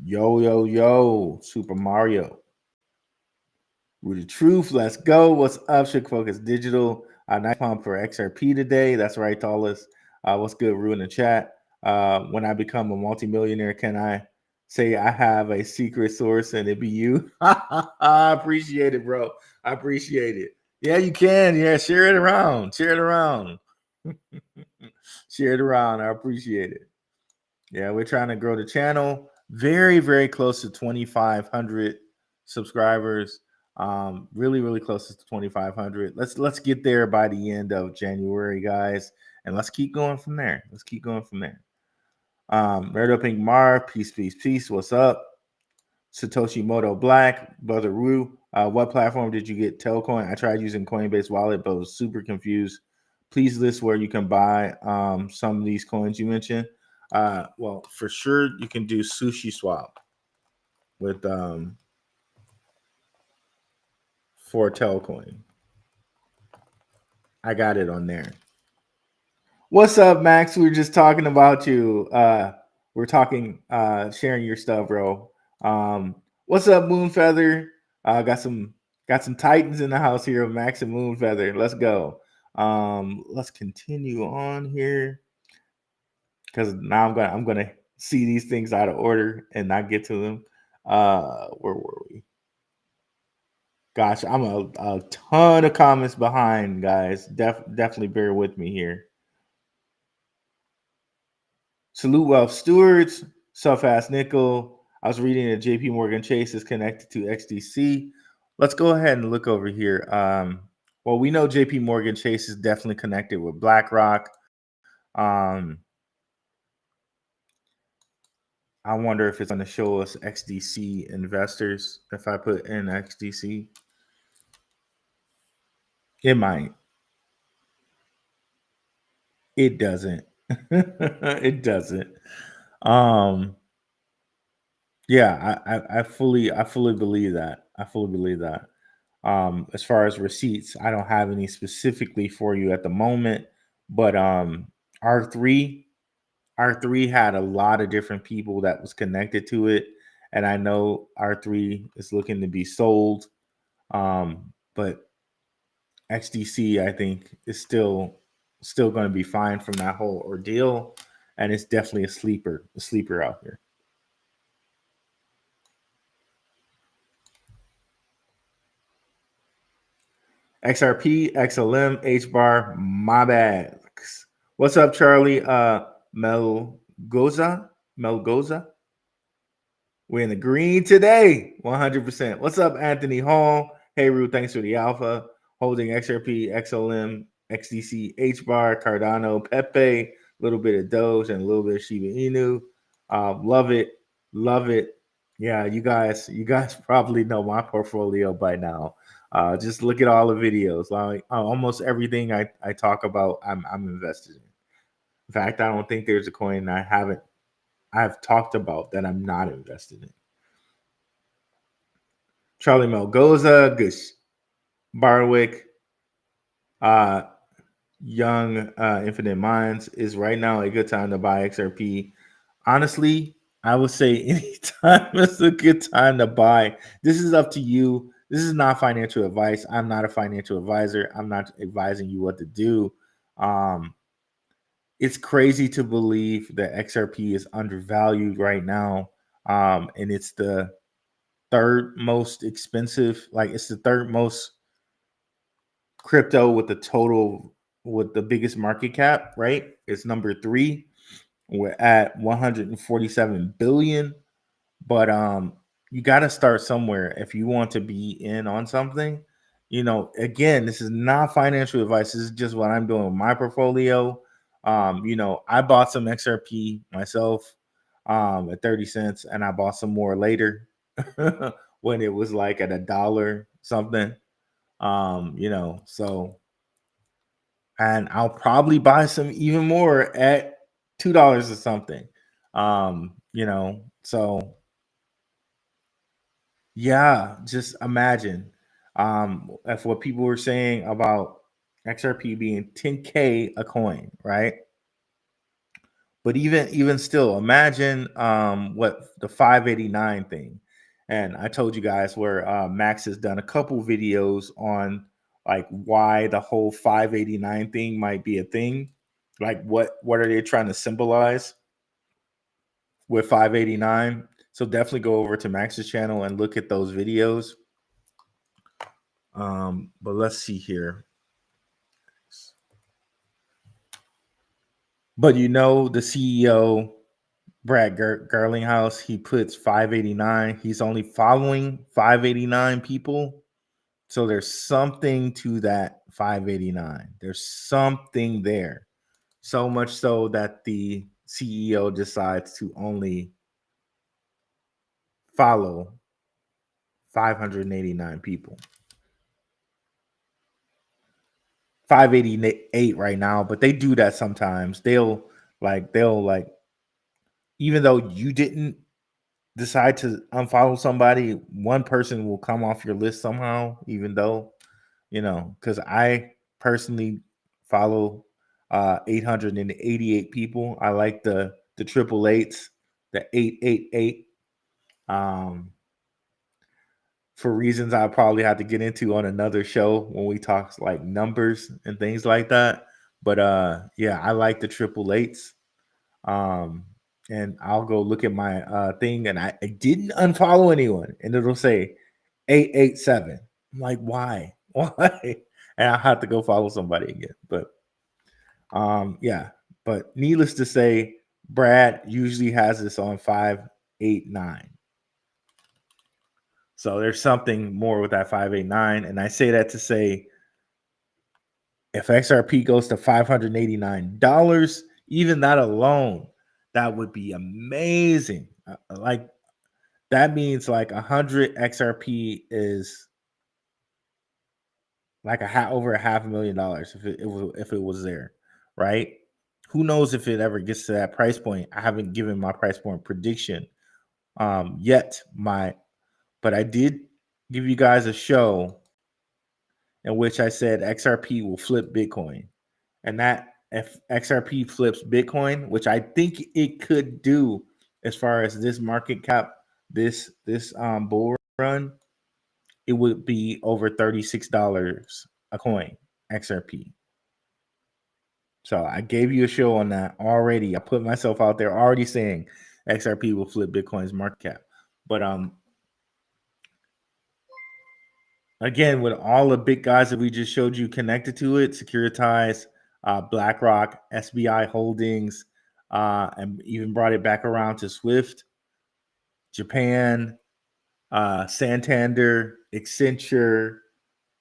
Yo, Super Mario. With the truth, let's go. What's up, Shook Focus Digital? Nice pump for XRP today. That's right, Tallest. What's good, Ru in the chat? When I become a multimillionaire, can I say I have a secret source and it be you? I appreciate it, bro. I appreciate it. Yeah, you can. Yeah, share it around. Share it around. I appreciate it. Yeah, we're trying to grow the channel. Very, very close to 2,500 subscribers. Really close to 2,500. Let's get there by the end of January, guys, and let's keep going from there. Red Up Pink Mar, peace. What's up? Satoshi Moto Black, Brother Ru. What platform did you get Telcoin? I tried using Coinbase Wallet, but was super confused. Please list where you can buy some of these coins you mentioned. Well, for sure you can do Sushi Swap with for Telcoin. I got it on there. What's up, Max? We were just talking about you. We're talking sharing your stuff, bro. What's up, Moonfeather? Got some Titans in the house here of Max and Moonfeather. Let's go. Let's continue on here because now I'm gonna see these things out of order and not get to them. Where were we? Gosh, I'm a ton of comments behind, guys. Definitely bear with me here. Salute Wealth Stewards, Suffast Nickel. I was reading that JP Morgan Chase is connected to XDC. Let's go ahead and look over here. Well, we know JP Morgan Chase is definitely connected with BlackRock. I wonder if it's going to show us XDC investors if I put in XDC. It might. It doesn't. It doesn't. Yeah, I fully believe that. As far as receipts, I don't have any specifically for you at the moment, but R3 had a lot of different people that was connected to it, and I know R3 is looking to be sold, but XDC I think is still going to be fine from that whole ordeal, and it's definitely a sleeper out here. XRP, XLM, HBAR, my bad. What's up, Charlie? Melgoza? We're in the green today, 100%. What's up, Anthony Hall? Hey, Ru, thanks for the alpha. Holding XRP, XLM, XDC, HBAR, Cardano, Pepe, a little bit of Doge, and a little bit of Shiba Inu. Love it. Love it. Yeah, you guys probably know my portfolio by now. Just look at all the videos. Like almost everything I talk about, I'm invested in. In fact, I don't think there's a coin I've talked about that I'm not invested in. Charlie Melgoza, Gush Barwick, Young Infinite Minds, is right now a good time to buy XRP? Honestly, I would say anytime is a good time to buy. This is up to you. This is not financial advice. I'm not a financial advisor. I'm not advising you what to do. It's crazy to believe that XRP is undervalued right now. And it's the third most expensive, like it's the third most crypto with the biggest market cap, right? It's number 3. We're at 147 billion. But you got to start somewhere if you want to be in on something. Again, this is not financial advice. This is just what I'm doing with my portfolio. I bought some XRP myself at 30 cents, and I bought some more later when it was like at $1 something. So, and I'll probably buy some even more at $2 or something. So yeah, just imagine if what people were saying about XRP being 10K a coin, right? But even still, imagine what the 589 thing. And I told you guys where Max has done a couple videos on like why the whole 589 thing might be a thing. Like what are they trying to symbolize with 589? So definitely go over to Max's channel and look at those videos. But let's see here. But the CEO, Brad Garlinghouse, he puts 589. He's only following 589 people. So there's something to that 589. There's something there. So much so that the CEO decides to only follow 589 people. 588 right now, but they do that sometimes. They'll even though you didn't decide to unfollow somebody, one person will come off your list somehow, even though, because I personally follow 888 people. I like the triple eights, the 888. For reasons I probably have to get into on another show when we talk like numbers and things like that. But yeah, I like the triple eights. And I'll go look at my thing, and I didn't unfollow anyone, and it'll say 887. I'm like, why? Why? And I have to go follow somebody again. But yeah. But needless to say, Brad usually has this on 589. So there's something more with that 589. And I say that to say, if XRP goes to $589, even that alone, that would be amazing. Like that means like 100 XRP is like over $500,000 if it was there, right? Who knows if it ever gets to that price point? I haven't given my price point prediction yet. But I did give you guys a show in which I said XRP will flip Bitcoin, and that if XRP flips Bitcoin, which I think it could do as far as this market cap, this bull run, it would be over $36 a coin, XRP. So I gave you a show on that already. I put myself out there already saying XRP will flip Bitcoin's market cap. But again, with all the big guys that we just showed you connected to it, Securitize, BlackRock, SBI Holdings, and even brought it back around to SWFT, Japan, Santander, Accenture,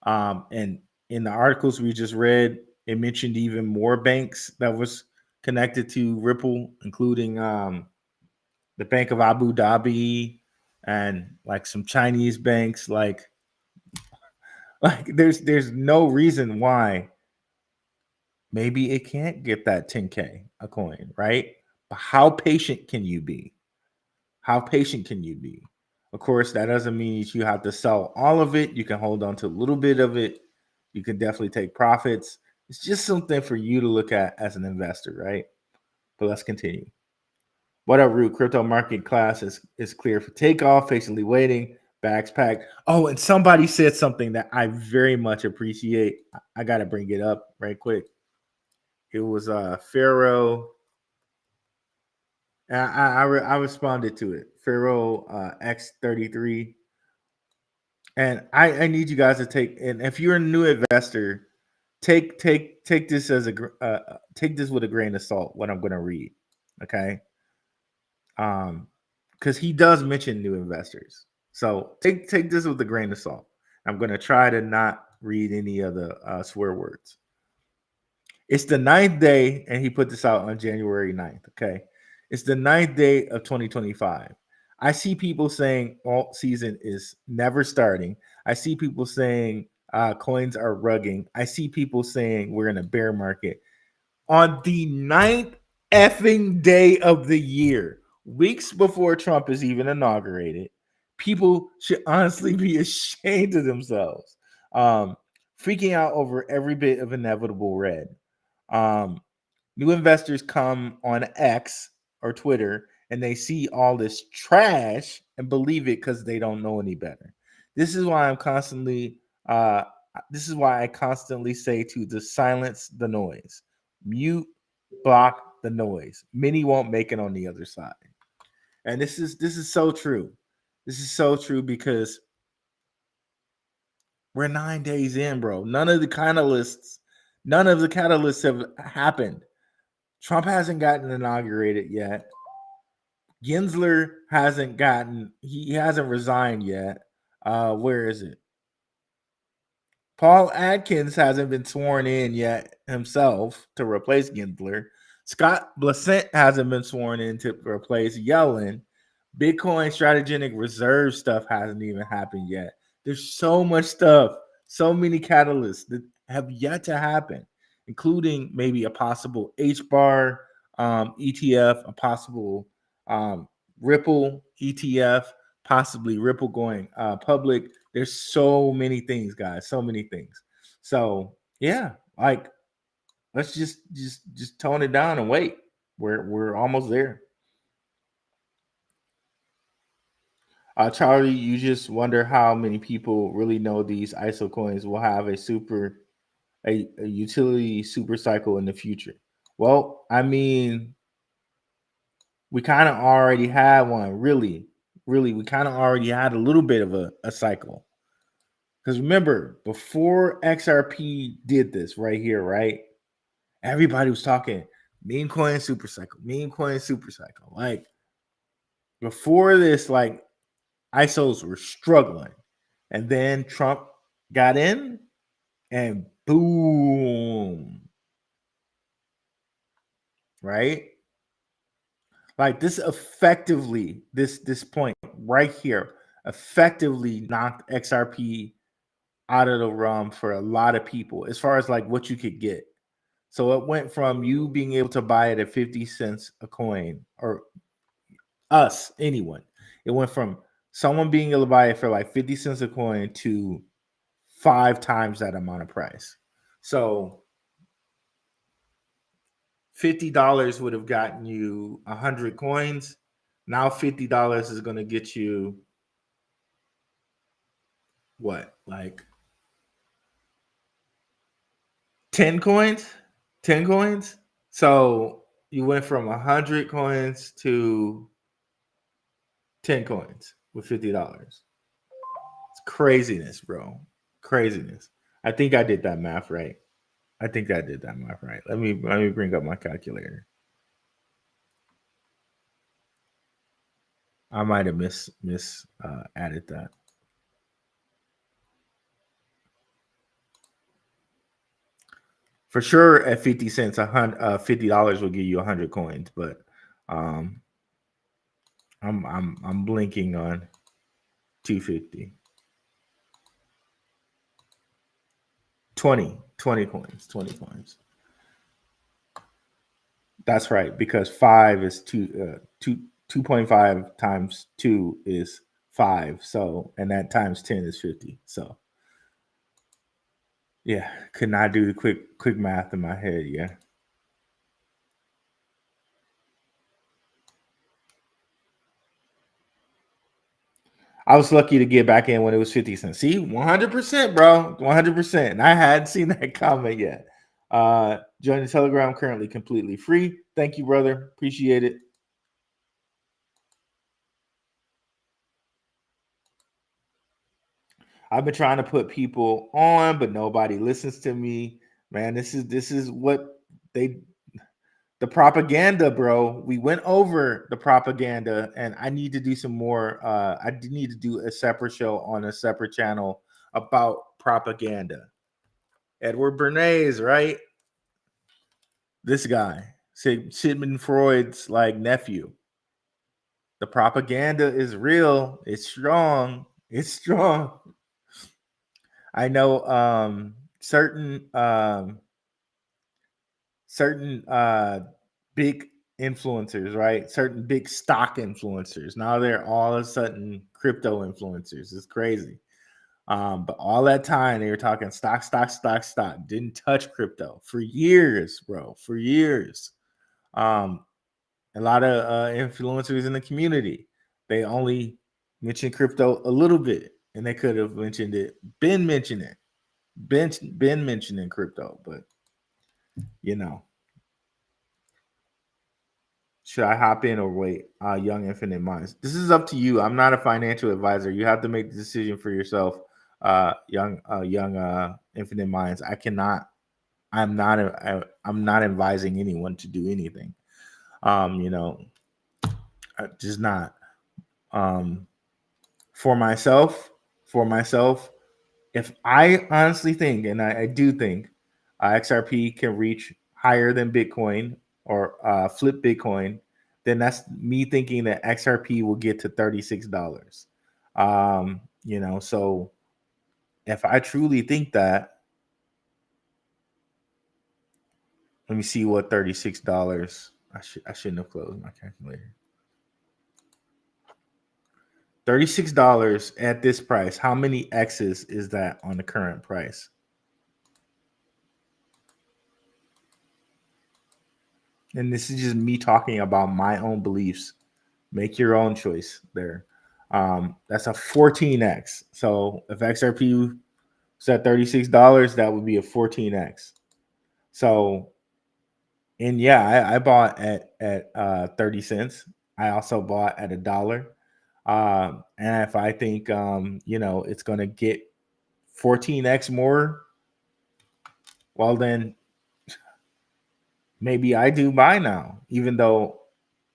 And in the articles we just read, it mentioned even more banks that was connected to Ripple, including the Bank of Abu Dhabi and like some Chinese banks. Like there's no reason why maybe it can't get that 10K a coin, right? But how patient can you be? How patient can you be? Of course, that doesn't mean you have to sell all of it. You can hold on to a little bit of it. You can definitely take profits. It's just something for you to look at as an investor, right? But let's continue. What up, Root? Crypto market class is clear for takeoff, patiently waiting, bags packed. Oh, and somebody said something that I very much appreciate. I got to bring it up right quick. It was Pharaoh. I responded to it. Pharaoh X33. And I need you guys to take, and if you're a new investor, take this as take this with a grain of salt, what I'm going to read. Okay. Because he does mention new investors. So take this with a grain of salt. I'm going to try to not read any of the swear words. It's the 9th day, and he put this out on January 9th. Okay. It's the 9th day of 2025. I see people saying alt season is never starting. I see people saying coins are rugging. I see people saying we're in a bear market. On the 9th effing day of the year, weeks before Trump is even inaugurated, people should honestly be ashamed of themselves. Freaking out over every bit of inevitable red. New investors come on X or Twitter and they see all this trash and believe it because they don't know any better. This is why this is why I constantly say to silence the noise, mute, block the noise. Many won't make it on the other side. And this is so true. This is so true because we're 9 days in, bro. None of the catalysts have happened. Trump hasn't gotten inaugurated yet. Gensler he hasn't resigned yet. Where is it? Paul Atkins hasn't been sworn in yet himself to replace Gensler. Scott Bessent hasn't been sworn in to replace Yellen. Bitcoin strategic reserve stuff hasn't even happened yet. There's so much stuff, so many catalysts that have yet to happen, including maybe a possible HBAR ETF, a possible Ripple ETF, possibly Ripple going public. There's so many things, guys, so many things. So yeah, like let's just tone it down and wait. We're almost there. Charlie, you just wonder how many people really know these ISO coins will have a utility super cycle in the future. Well, I mean, we kind of already had one, really. We kind of already had a little bit of a cycle. Because remember, before XRP did this right here, right? Everybody was talking meme coin super cycle, meme coin super cycle. Like before this, like ISOs were struggling. And then Trump got in and boom. Right? Like this effectively, this point right here effectively knocked XRP out of the realm for a lot of people as far as like what you could get. So it went from you being able to buy it at 50 cents a coin, or anyone. It went from someone being able to buy it for like 50 cents a coin to 5 times that amount of price. So $50 would have gotten you 100 coins. Now $50 is going to get you what? Like 10 coins? 10 coins? So you went from 100 coins to 10 coins with $50. It's craziness, bro. Craziness. I think I did that math right. Let me bring up my calculator. I might have added that. For sure, at 50 cents, $50 will give you 100 coins. But I'm blinking on 250. 20 coins, 20 coins. That's right, because 5 is 2.5 times 2 is 5. So, and that times 10 is 50. So, yeah, could not do the quick math in my head. Yeah. I was lucky to get back in when it was 50 cents. See, 100%, bro. 100%. And I hadn't seen that comment yet. Join the Telegram, currently completely free. Thank you, brother. Appreciate it. I've been trying to put people on, but nobody listens to me. Man, this is what the propaganda, bro. We went over the propaganda, and I need to do some more. I need to do a separate show on a separate channel about propaganda. Edward Bernays, right? This guy, Sigmund Freud's like nephew. The propaganda is real. It's strong. It's strong. I know certain big influencers, right? Certain big stock influencers. Now they're all of a sudden crypto influencers. It's crazy. But all that time they were talking stock. Didn't touch crypto for years, bro. For years. A lot of influencers in the community, they only mentioned crypto a little bit, and they could have mentioned it, been mentioning crypto, but you know. Should I hop in or wait? Young Infinite Minds. This is up to you. I'm not a financial advisor. You have to make the decision for yourself. Young Infinite Minds. I cannot. I'm not advising anyone to do anything. Just not. For myself, if I honestly think, and I do think, XRP can reach higher than Bitcoin or flip Bitcoin, then that's me thinking that XRP will get to $36. So if I truly think that, let me see what $36. I shouldn't have closed my calculator. $36 at this price. How many X's is that on the current price? And this is just me talking about my own beliefs. Make your own choice there. That's a 14x. So if XRP was at $36, that would be a 14x. So, and yeah, I bought at 30 cents. I also bought at $1. And if I think it's going to get 14x more, well then maybe I do buy now, even though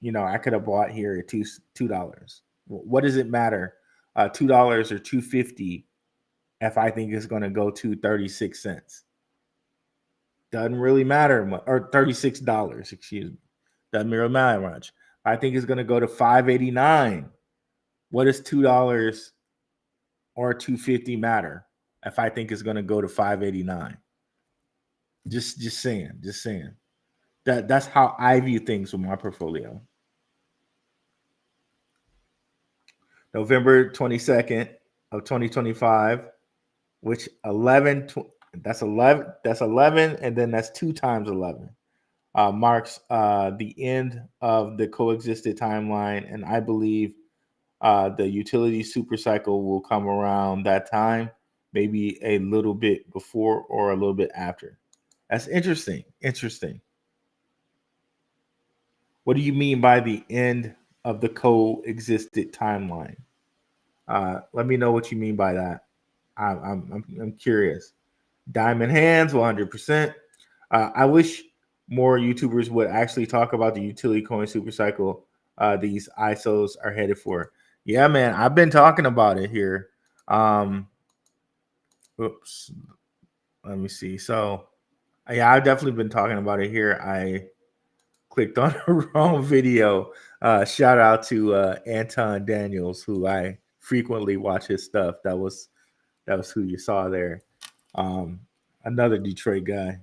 I could have bought here at $2. What does it matter? $2 or $2.50 if I think it's going to go to 36 cents. Doesn't really matter much, or $36, excuse me. Doesn't really matter much. I think it's going to go to $5.89. What does $2 or $2.50 matter if I think it's going to go to $5.89? Just saying. That's how I view things with my portfolio. November 22nd of 2025, which 11, that's 11, and then that's 2 times 11, marks the end of the coexisted timeline, and I believe the utility super cycle will come around that time, maybe a little bit before or a little bit after. That's interesting. What do you mean by the end of the coexisted timeline? Let me know what you mean by that. I'm curious. Diamond hands, 100%. I wish more YouTubers would actually talk about the utility coin super cycle these ISOs are headed for. Yeah, man, I've been talking about it here. Oops. Let me see. So Yeah, I've definitely been talking about it here. I clicked on the wrong video. Shout out to Anton Daniels, who I frequently watch his stuff. That was who you saw there. Another Detroit guy.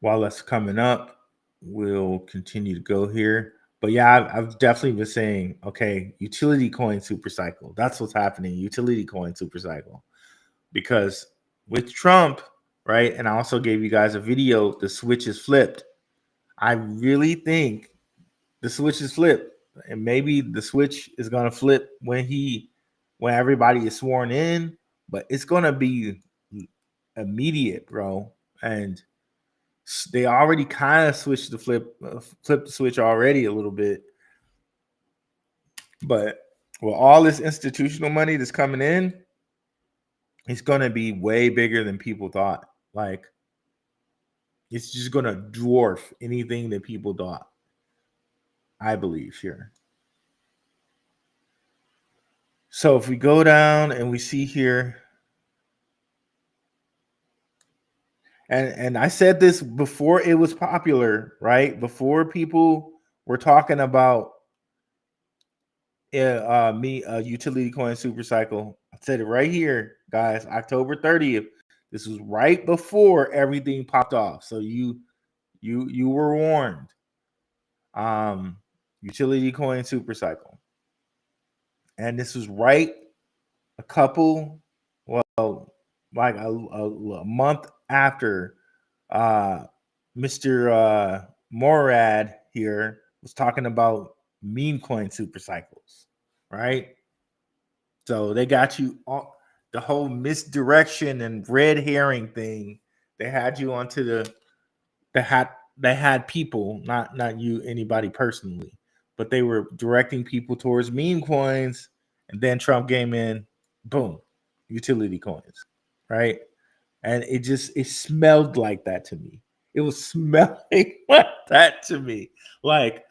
While that's coming up, we'll continue to go here. But yeah, I've definitely been saying, okay, utility coin super cycle. That's what's happening. Utility coin super cycle. Because with Trump, right? And I also gave you guys a video, the switch is flipped. I really think the switch is flipped. And maybe the switch is gonna flip when everybody is sworn in, but it's gonna be immediate, bro. And they already kind of switched the flip the switch already a little bit. But with all this institutional money that's coming in, it's gonna be way bigger than people thought. Like, it's just gonna dwarf anything that people thought. I believe here. So if we go down and we see here, and I said this before it was popular, right? Before people were talking about utility coin super cycle. I said it right here, guys. October 30th. This was right before everything popped off. So you were warned. Utility coin super cycle. And this was right a couple, well, like a month after Mr. Morad here was talking about meme coin super cycles, right? So they got you on the whole misdirection and red herring thing. They had you onto they had people, not you, anybody personally, but they were directing people towards meme coins, and then Trump came in, boom, utility coins, right? And it smelled like that to me. It was smelling like that to me. Like,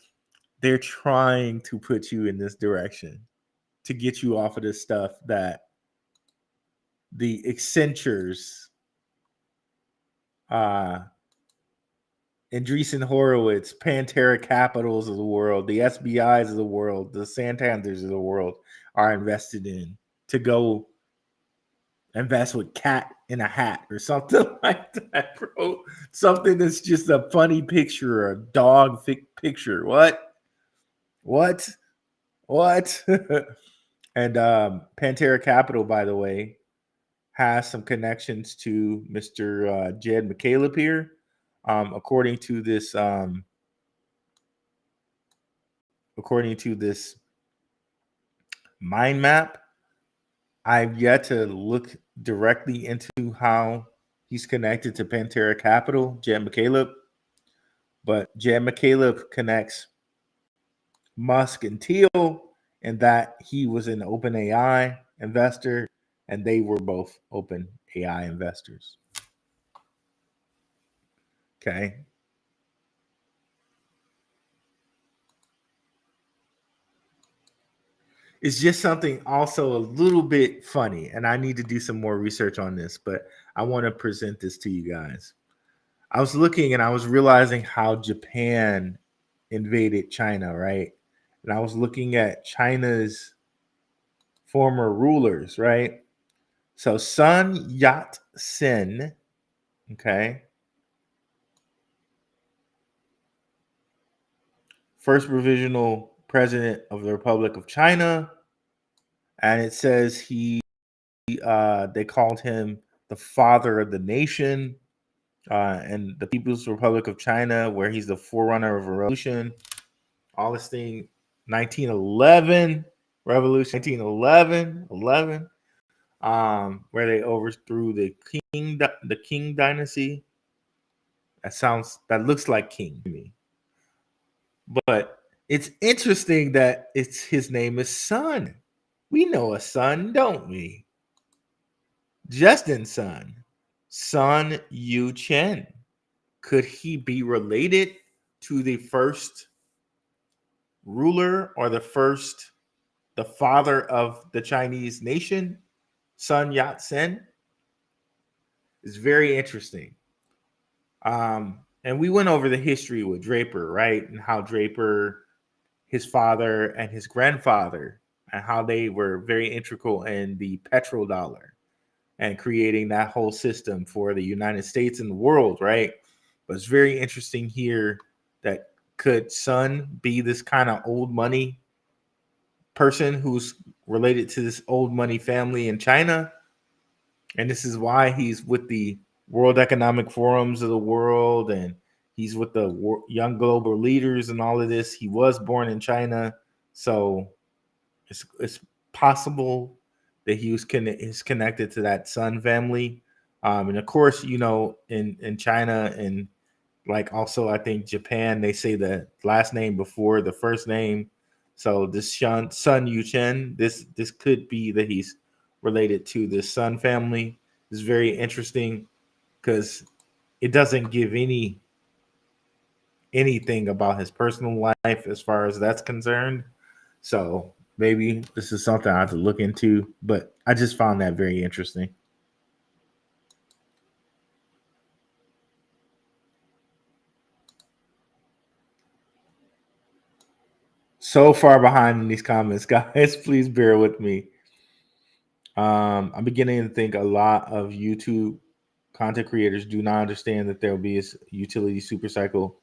they're trying to put you in this direction to get you off of this stuff that the Accentures, Andreessen Horowitz, Pantera Capitals of the world, the SBIs of the world, the Santanders of the world are invested in to go invest with cat in a hat or something like that, bro. Something that's just a funny picture, a dog picture. What? And Pantera Capital, by the way, has some connections to Mr. Jed McCaleb here. According to this mind map, I've yet to look directly into how he's connected to Pantera Capital, Jed McCaleb, but Jed McCaleb connects Musk and Thiel, and that he was an OpenAI investor, and they were both OpenAI investors. Okay. It's just something also a little bit funny, and I need to do some more research on this, but I want to present this to you guys. I was looking and I was realizing how Japan invaded China, right? And I was looking at China's former rulers, right? So Sun Yat-sen, okay, first provisional president of the Republic of China, and it says they called him the father of the nation, and the People's Republic of China, where he's the forerunner of a revolution. All this thing, 1911 revolution, 1911, where they overthrew the Qing dynasty. That looks like king to me. But it's interesting that his name is Sun. We know a Sun, don't we? Justin Sun Yu Chen. Could he be related to the first ruler or the first the father of the Chinese nation, Sun Yat-sen, is very interesting. And we went over the history with Draper, right? And how Draper, his father and his grandfather, and how they were very integral in the petrodollar and creating that whole system for the United States and the world, right? But it's very interesting here that could Sun be this kind of old money person who's related to this old money family in China? And this is why he's with the World Economic Forums of the world, and he's with the young global leaders and all of this. He was born in China, so it's possible that he was is connected to that Sun family. And of course, you know, in China and like also I think Japan, they say the last name before the first name. So this Sun Yu-chen, this could be that he's related to the Sun family. Is very interesting because it doesn't give anything about his personal life as far as that's concerned. So maybe this is something I have to look into, but I just found that very interesting. So far behind in these comments, guys. Please bear with me. I'm beginning to think a lot of YouTube content creators do not understand that there will be a utility super cycle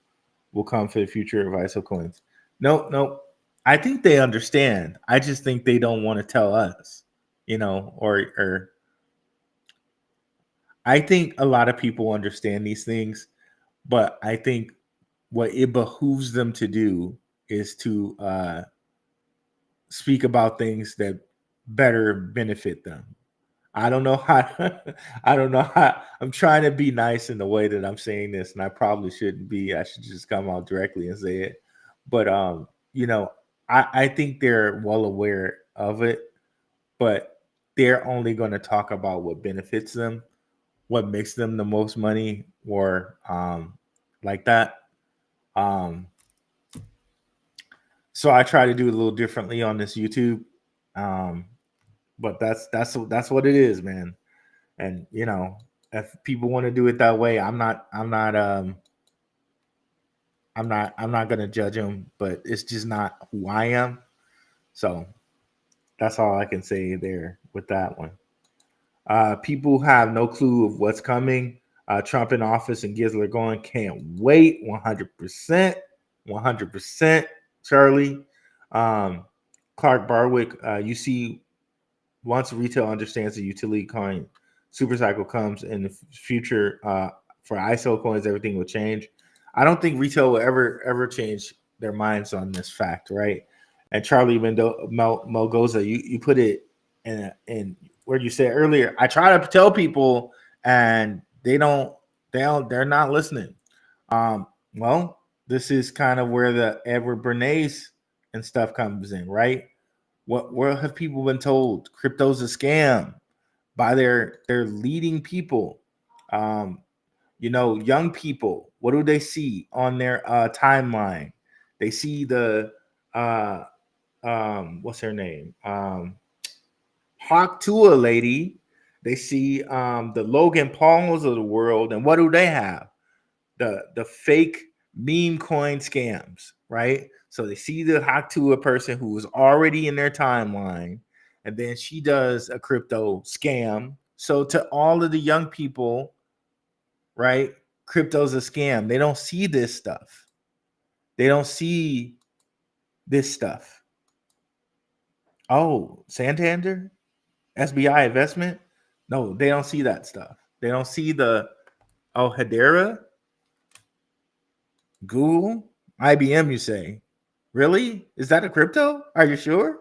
will come for the future of ISO coins. No. I think they understand. I just think they don't want to tell us, you know, or I think a lot of people understand these things, but I think what it behooves them to do is to speak about things that better benefit them. I don't know how. I don't know how. I'm trying to be nice in the way that I'm saying this, and I probably shouldn't be. I should just come out directly and say it. But you know, I think they're well aware of it, but they're only going to talk about what benefits them, what makes them the most money, or like that. Um, so I try to do it a little differently on this YouTube, um, but that's what it is, man. And you know, if people want to do it that way, I'm not gonna judge them, but it's just not who I am. So that's all I can say there with that one. People have no clue of what's coming. Trump in office and Gizler going, can't wait. 100%, 100%. Charlie, Clark Barwick, you see, once retail understands the utility coin super cycle comes in the future for ISO coins, everything will change. I don't think retail will ever change their minds on this fact, right? And Charlie Melgoza, you put it in where you said earlier. I try to tell people, and they're not listening. Well, this is kind of where the Edward Bernays and stuff comes in, right? What have people been told? Crypto's a scam by their leading people. You know, young people. What do they see on their timeline? They see the what's her name? Hawk Tua lady. They see the Logan Pauls of the world, and what do they have? The fake meme coin scams, right? So they see the Hawk Tua person who was already in their timeline, and then she does a crypto scam. So to all of the young people, right, crypto's a scam. They don't see this stuff. They don't see this stuff. Oh, Santander, SBI investment. No, they don't see that stuff. They don't see the Hedera, Google, IBM. You say, really? Is that a crypto? Are you sure?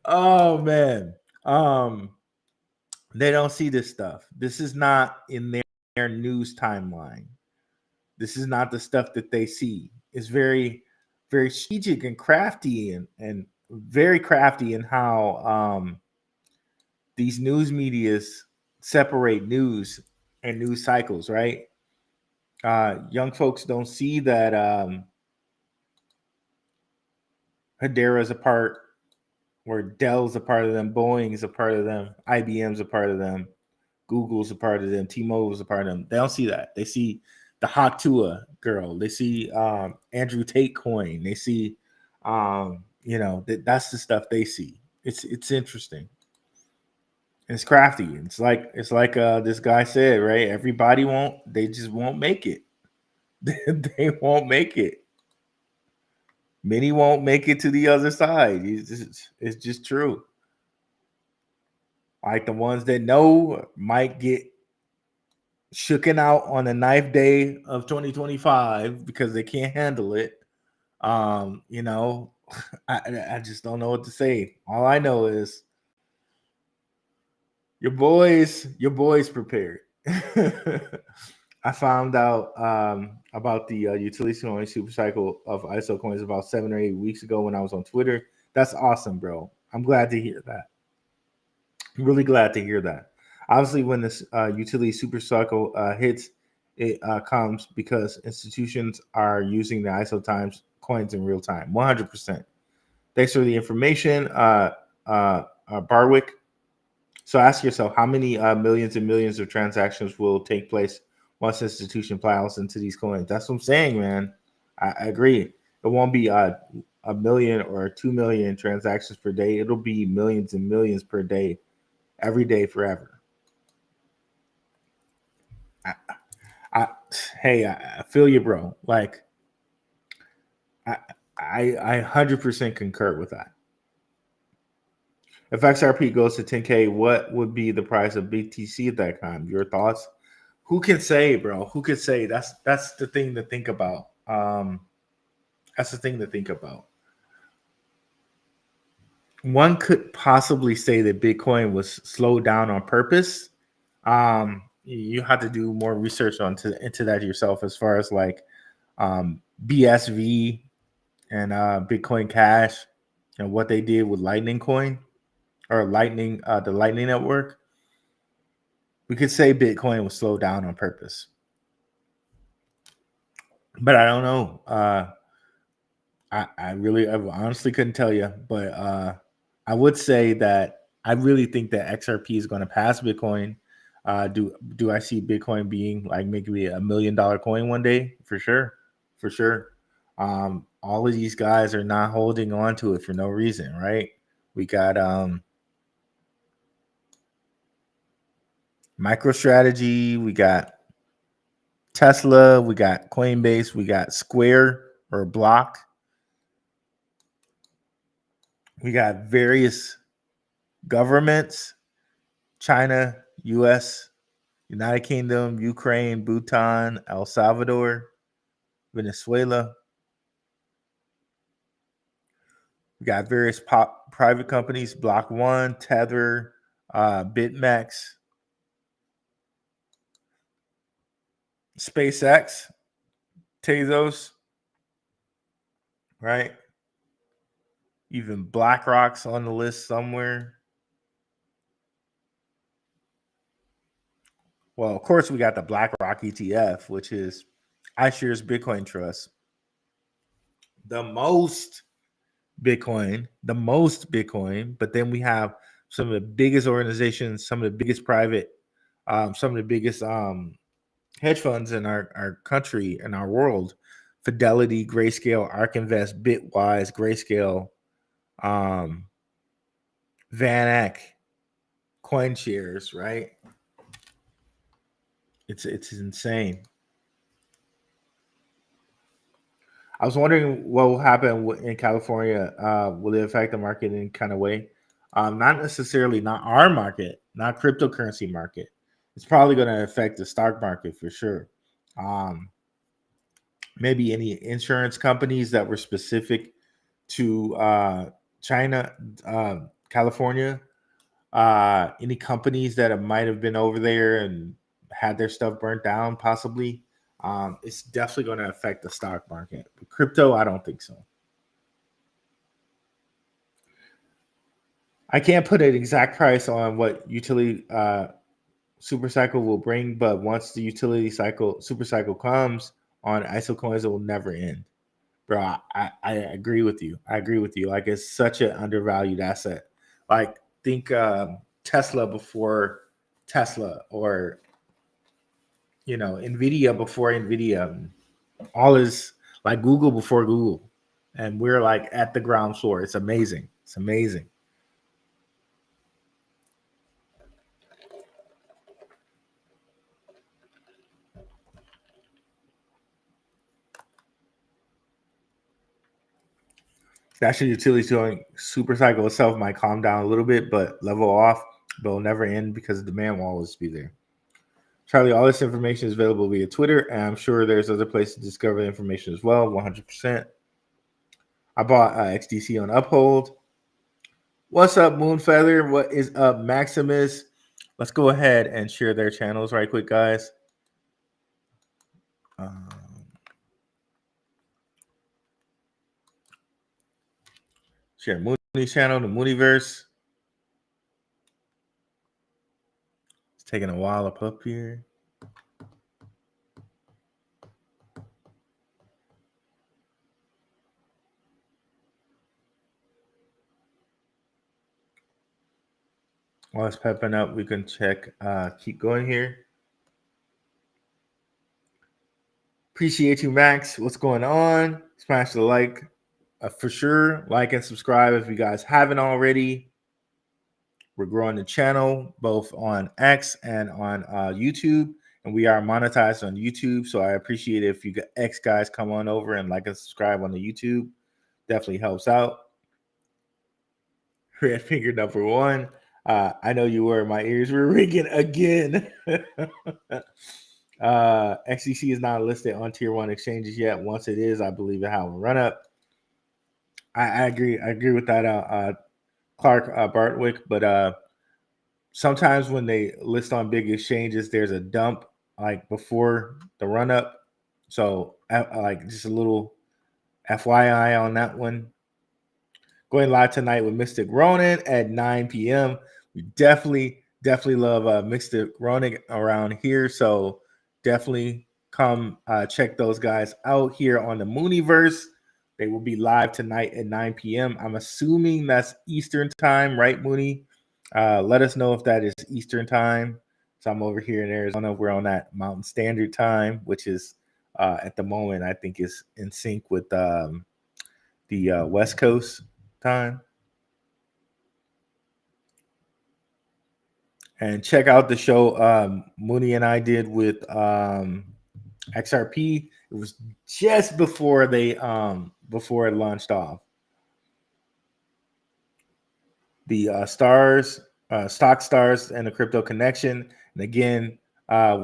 Oh man, they don't see this stuff. This is not in their news timeline. This is not the stuff that they see. It's very, very strategic and crafty and very crafty in how these news medias separate news and news cycles, right? Young folks don't see that Hedera is a part, or Dell's a part of them, Boeing's a part of them, IBM's a part of them, Google's a part of them, T-Mobile's a part of them. They don't see that. They see the Hatua girl. They see Andrew Tate coin. They see, that's the stuff they see. It's interesting. It's crafty. It's like this guy said, right? Everybody won't. They just won't make it. They won't make it. Many won't make it to the other side. It's just true. Like the ones that know might get shooken out on the 9th day of 2025 because they can't handle it. I just don't know what to say. All I know is your boys prepared. I found out about the utility coin super cycle of ISO coins about 7 or 8 weeks ago when I was on Twitter. That's awesome, bro. I'm glad to hear that. I'm really glad to hear that. Obviously, when this utility super cycle hits, it comes because institutions are using the ISO times coins in real time, 100%. Thanks for the information, Barwick. So ask yourself, how many millions and millions of transactions will take place once institution plows into these coins? That's what I'm saying, man. I agree. It won't be a million or 2 million transactions per day. It'll be millions and millions per day, every day, forever. I feel you, bro. Like, I 100% concur with that. If XRP goes to 10K, what would be the price of BTC at that time? Your thoughts? Who can say, bro? Who could say? That's the thing to think about. That's the thing to think about. One could possibly say that Bitcoin was slowed down on purpose. You have to do more research into that yourself, as far as like BSV and Bitcoin Cash and what they did with Lightning Coin or Lightning, the Lightning Network. We could say Bitcoin was slowed down on purpose, but I don't know. I honestly couldn't tell you, but I would say that I really think that XRP is going to pass Bitcoin. Do I see Bitcoin being like maybe $1 million coin one day? For sure. All of these guys are not holding on to it for no reason, right? We got MicroStrategy, we got Tesla, we got Coinbase, we got Square or Block. We got various governments, China, US, United Kingdom, Ukraine, Bhutan, El Salvador, Venezuela. We got various private companies, Block One, Tether, BitMEX, SpaceX, Tezos, right? Even BlackRock's on the list somewhere. Well, of course, we got the BlackRock ETF, which is iShares Bitcoin Trust. The most Bitcoin, but then we have some of the biggest organizations, some of the biggest private, some of the biggest hedge funds in our country and our world. Fidelity, Grayscale, ARK Invest, Bitwise, Grayscale, VanEck, CoinShares, right? It's insane. I was wondering what will happen in California. Will it affect the market in any kind of way? Not necessarily, not our market, not cryptocurrency market. It's probably going to affect the stock market for sure. Maybe any insurance companies that were specific to China, California, any companies that might have been over there and had their stuff burnt down, possibly. It's definitely going to affect the stock market. But crypto, I don't think so. I can't put an exact price on what utility super cycle will bring, but once the utility super cycle comes on ISO coins, it will never end. Bro, I agree with you. I agree with you. Like, it's such an undervalued asset. Like, think Tesla before Tesla, or Nvidia before Nvidia. All is like Google before Google, and we're like at the ground floor. It's amazing. It's amazing. Actually, utility doing super cycle itself might calm down a little bit, but level off, but will never end because the demand will always be there. Charlie, all this information is available via Twitter, and I'm sure there's other places to discover the information as well. 100%. I bought XDC on Uphold. What's up, Moonfeather? What is up, Maximus? Let's go ahead and share their channels right quick, guys. Share Mooney's channel, the Mooneyverse. It's taking a while up here. While it's pepping up, we can check, keep going here. Appreciate you, Max. What's going on? Smash the like for sure. Like and subscribe if you guys haven't already. We're growing the channel both on X and on YouTube, and we are monetized on YouTube. So I appreciate it if you X guys come on over and like and subscribe on the YouTube. Definitely helps out. Red finger number one. I know you were. My ears were ringing again. XDC is not listed on tier 1 exchanges yet. Once it is, I believe it have a run up. I agree. I agree with that, Clark Bartwick. But sometimes when they list on big exchanges, there's a dump like before the run up. So like just a little FYI on that one. Going live tonight with Mystic Ronin at 9 p.m. We definitely love Mystic Ronin around here. So definitely come check those guys out here on the Mooneyverse. They will be live tonight at 9 p.m. I'm assuming that's Eastern time, right, Mooney? Let us know if that is Eastern time. So I'm over here in Arizona. We're on that Mountain Standard Time, which is at the moment, I think is in sync with the West Coast time. And check out the show Mooney and I did with XRP. It was just before they before it launched off. The stock stars and the crypto connection. And again,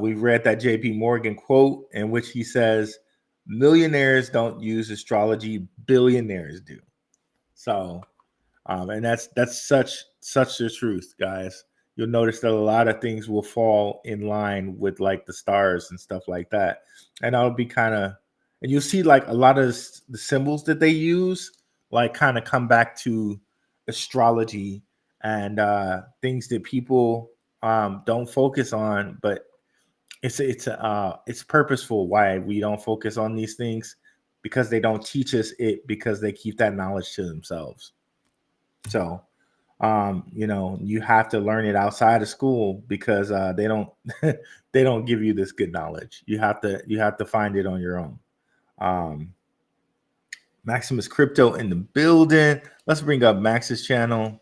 we read that JP Morgan quote in which he says, millionaires don't use astrology, billionaires do. So and that's such the truth, guys. You'll notice that a lot of things will fall in line with like the stars and stuff like that. And that'll be kind of, and you'll see like a lot of the symbols that they use, like kind of come back to astrology and things that people don't focus on, but it's purposeful why we don't focus on these things, because they don't teach us it, because they keep that knowledge to themselves. So you have to learn it outside of school, because they don't they don't give you this good knowledge. You have to find it on your own. Maximus Crypto in the building. Let's bring up Max's channel.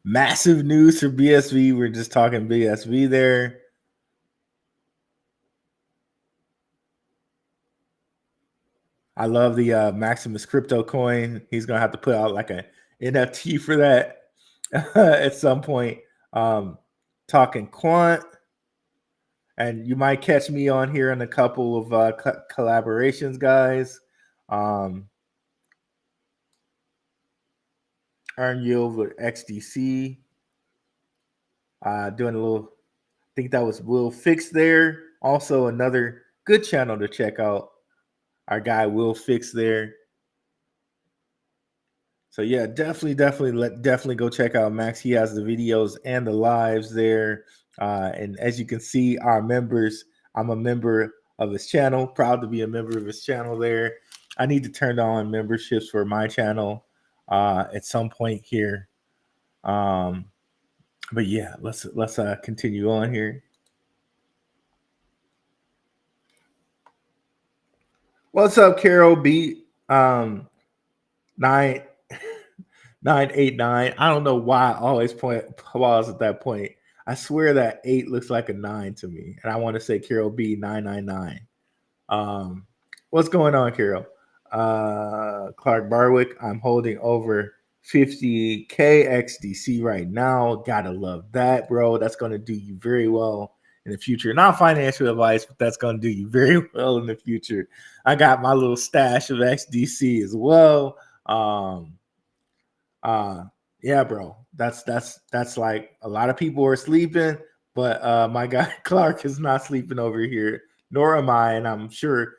Massive news for BSV. We're just talking BSV there. I love the Maximus Crypto coin. He's gonna have to put out like an NFT for that at some point. Talking quant, and you might catch me on here in a couple of collaborations, guys. Earn yield with XDC. Doing a little, I think that was Will Fix there. Also another good channel to check out. Our guy Will Fix there. So yeah, definitely go check out Max. He has the videos and the lives there. And as you can see, our members, I'm a member of his channel, proud to be a member of his channel there. I need to turn on memberships for my channel at some point here. But yeah, let's continue on here. What's up, Carol B? 989. I don't know why I always pause at that point. I swear that 8 looks like a 9 to me, and I want to say Carol B 999. What's going on, Carol? Clark Barwick, I'm holding over 50K XDC right now. Gotta love that, bro. That's gonna do you very well in the future. Not financial advice, but that's gonna do you very well in the future. I got my little stash of XDC as well. Yeah, bro. That's like a lot of people are sleeping, but my guy Clark is not sleeping over here, nor am I, and I'm sure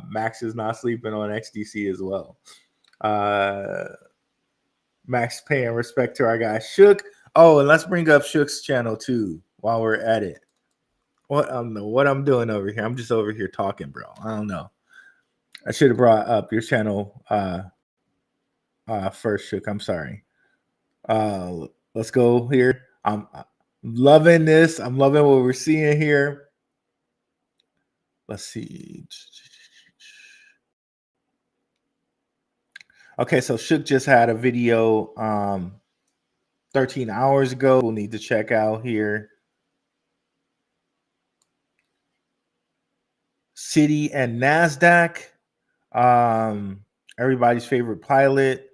Max is not sleeping on XDC as well. Max paying respect to our guy Shook. Oh, and let's bring up Shook's channel too while we're at it. What I don't know what I'm doing over here. I'm just over here talking, bro. I don't know. I should have brought up your channel first, Shook. I'm sorry. Let's go here. I'm loving this. I'm loving what we're seeing here. Let's see. Okay, so Shook just had a video 13 hours ago. We'll need to check out here. Citi and NASDAQ. Everybody's favorite pilot.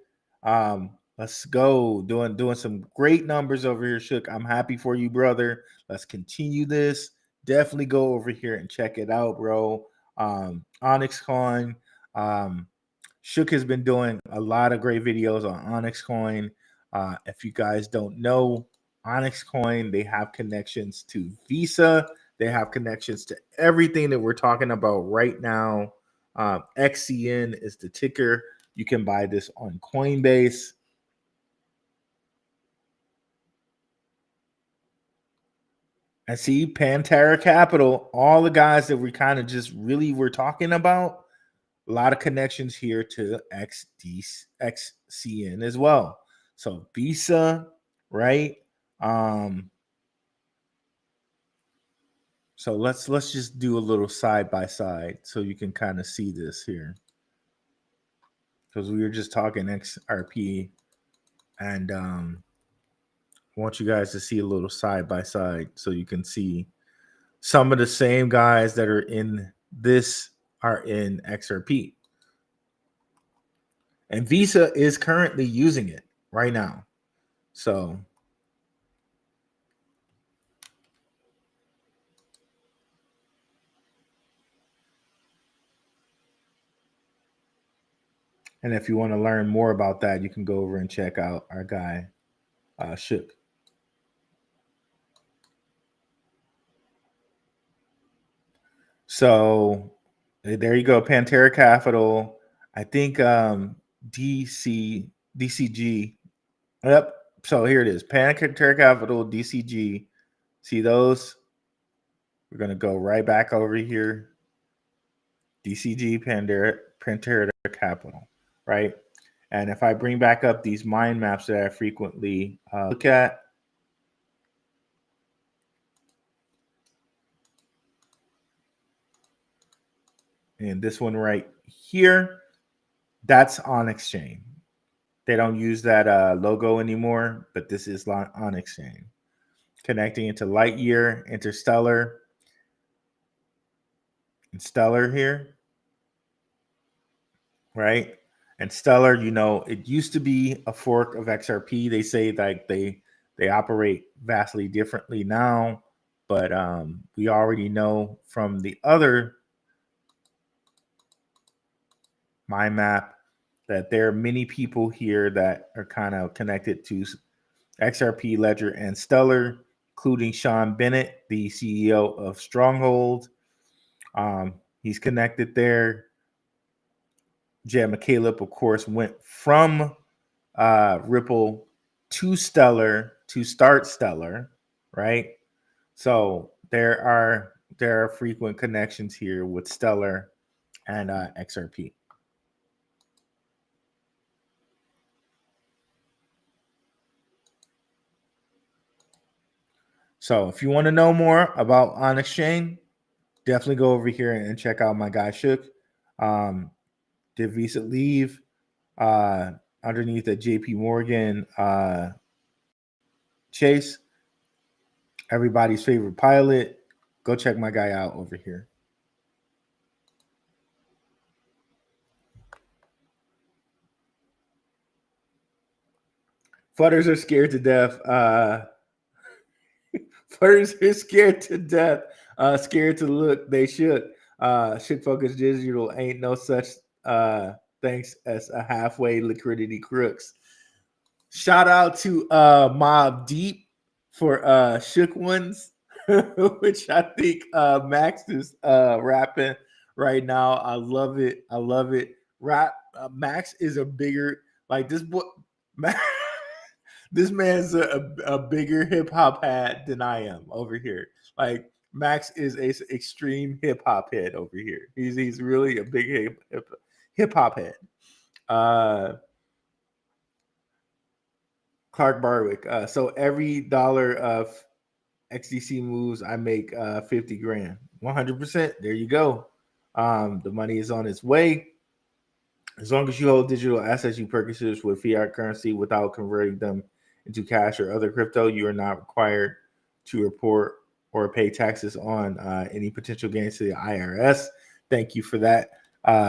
Let's go. Doing some great numbers over here, Shook. I'm happy for you, brother. Let's continue this. Definitely go over here and check it out, bro. Onyx Coin. Shook has been doing a lot of great videos on Onyx Coin. If you guys don't know, Onyx Coin, they have connections to Visa. They have connections to everything that we're talking about right now. XCN is the ticker. You can buy this on Coinbase. And see, Pantera Capital, all the guys that we kind of just really were talking about, a lot of connections here to XCN as well. So Visa, right? So let's just do a little side by side so you can kind of see this here. Because we were just talking XRP, and I want you guys to see a little side by side so you can see some of the same guys that are in this are in XRP. And Visa is currently using it right now. So and if you want to learn more about that, you can go over and check out our guy, Shook. So there you go, Pantera Capital. I think DCG. Yep. So here it is, Pantera Capital, DCG. See those? We're gonna go right back over here. DCG, Pantera Capital, right? And if I bring back up these mind maps that I frequently look at, and this one right here, that's on exchange. They don't use that logo anymore, but this is on exchange. Connecting into Lightyear, Interstellar, and Stellar here, right? And Stellar, you know, it used to be a fork of XRP. They say that they operate vastly differently now, but we already know from the other mind map that there are many people here that are kind of connected to XRP, Ledger, and Stellar, including Sean Bennett, the CEO of Stronghold. He's connected there. Jed McCaleb, of course, went from Ripple to Stellar to start Stellar, right? So there are frequent connections here with Stellar and XRP. So if you want to know more about on exchange, definitely go over here and check out my guy Shook. Did Visa leave underneath the JP Morgan Chase, everybody's favorite pilot. Go check my guy out over here. Flutters are scared to death. Flutters are scared to death. Scared to look. They should. Should focus digital. Ain't no such thanks as a halfway liquidity crooks. Shout out to Mob Deep for Shook Ones, which I think Max is rapping right now. I love it. I love it. Max is a bigger, like this boy. This man's a bigger hip hop head than I am over here. Like Max is a extreme hip hop head over here. He's really a big hip hop head. Clark Barwick. So every dollar of XDC moves, I make 50 grand. 100%. There you go. The money is on its way. As long as you hold digital assets you purchase with fiat currency without converting them into cash or other crypto, you are not required to report or pay taxes on any potential gains to the IRS. Thank you for that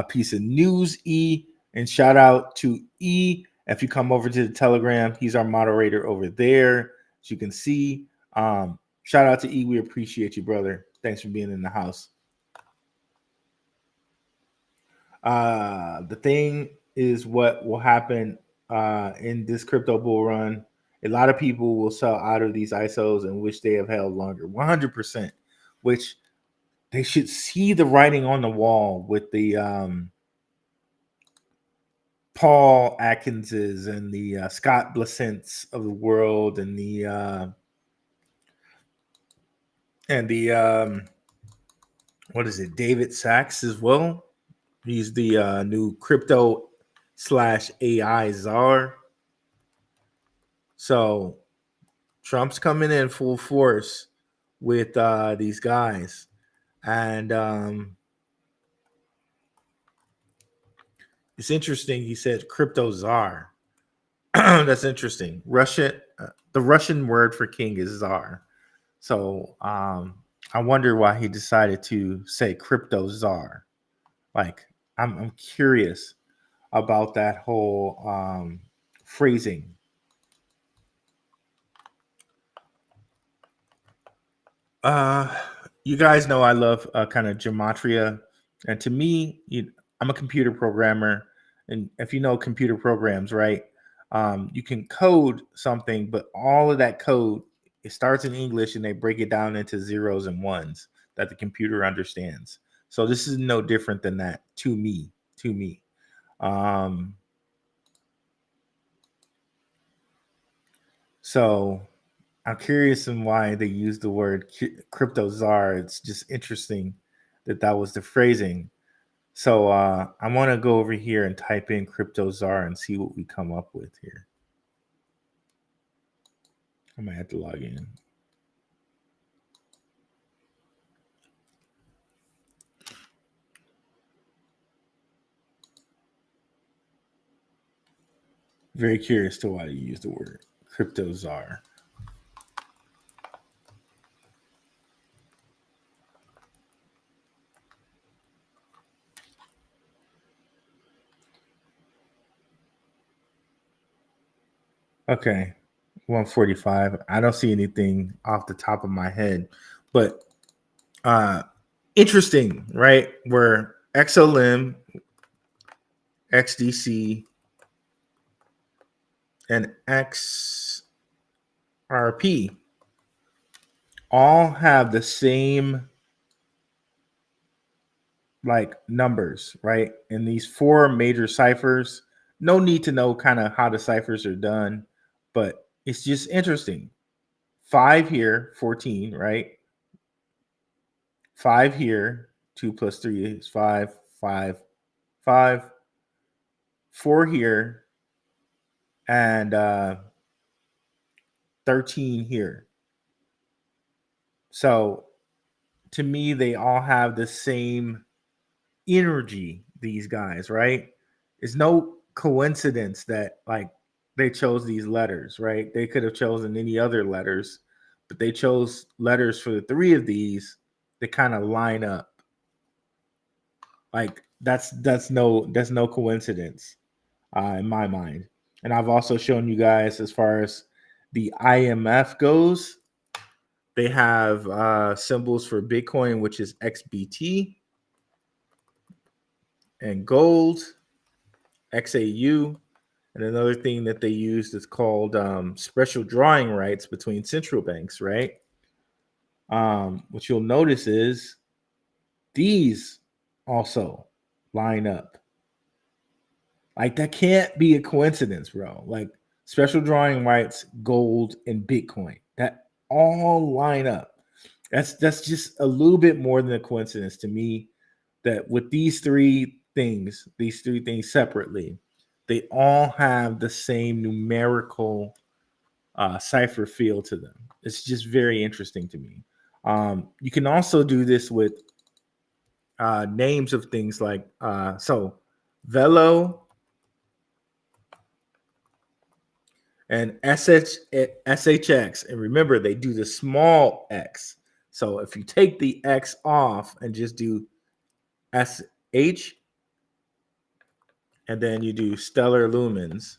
piece of news, E. And shout out to E. If you come over to the Telegram, he's our moderator over there. As you can see, shout out to E. We appreciate you, brother. Thanks for being in the house. The thing is what will happen in this crypto bull run. A lot of people will sell out of these ISOs and wish they have held longer. 100%, which they should see the writing on the wall with the Paul Atkinses and the Scott Blessents of the world and the what is it, David Sachs as well. He's the new crypto / AI czar. So Trump's coming in full force with these guys. And it's interesting. He said crypto czar. That's interesting. The Russian word for king is czar. So I wonder why he decided to say crypto czar. Like, I'm curious about that whole phrasing. You guys know I love kind of gematria, and to me, I'm a computer programmer, and if you know computer programs, right, you can code something, but all of that code, it starts in English and they break it down into zeros and ones that the computer understands. So this is no different than that to me. So I'm curious in why they use the word crypto czar. It's just interesting that was the phrasing. So I want to go over here and type in crypto czar and see what we come up with here. I might have to log in. Very curious to why you use the word crypto czar. Okay, 145. I don't see anything off the top of my head, but interesting, right? Where XLM, XDC, and XRP all have the same like numbers, right? And these four major ciphers, No need to know kind of how the ciphers are done, but it's just interesting. 5 here, 14, right? 5 here, 2 plus 3 is 5, 5, 5. 4 here, and 13 here. So to me, they all have the same energy, these guys, right? It's no coincidence that like they chose these letters, right? They could have chosen any other letters, but they chose letters for the 3 of these that kind of line up. Like that's no coincidence in my mind. And I've also shown you guys as far as the IMF goes, they have symbols for Bitcoin, which is XBT, and gold, XAU. And another thing that they used is called special drawing rights between central banks, right? What you'll notice is these also line up. Like that can't be a coincidence, bro. Like special drawing rights, gold, and Bitcoin. That all line up. That's just a little bit more than a coincidence to me that with these three things separately, they all have the same numerical cipher feel to them. It's just very interesting to me. You can also do this with names of things like so Velo and SHX. And remember, they do the small x. So if you take the x off and just do SH, and then you do stellar lumens,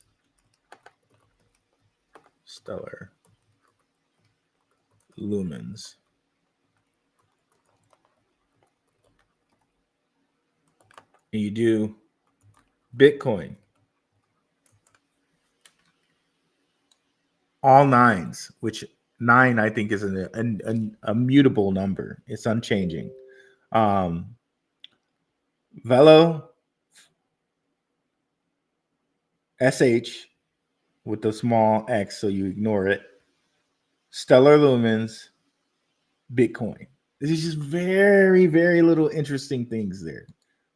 and you do Bitcoin, all nines, which 9 I think is a mutable number. It's unchanging. Velo, SH with the small x, so you ignore it. Stellar lumens, Bitcoin. This is just very, very little interesting things there.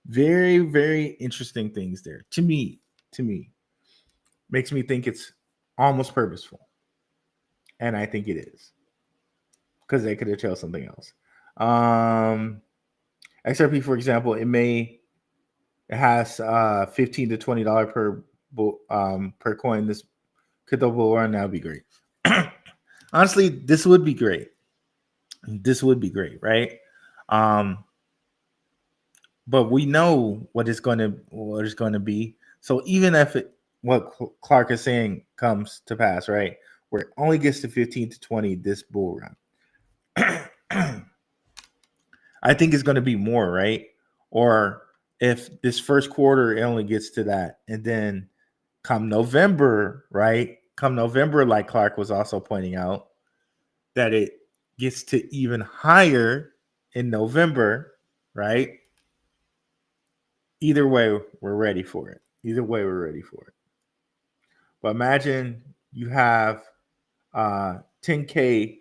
Very, very interesting things there. To me, makes me think it's almost purposeful. And I think it is. Because they could have chose something else. XRP, for example, it has $15 to $20 per coin. This crypto bull run, that would be great. Honestly, this would be great. Right? But we know what it's going to be. So even if what Clark is saying comes to pass, right, where it only gets to 15 to 20 this bull run, I think it's going to be more, right? Or if this first quarter it only gets to that, and then come November, right? Come November, like Clark was also pointing out, that it gets to even higher in November, right? Either way, we're ready for it. But imagine you have 10K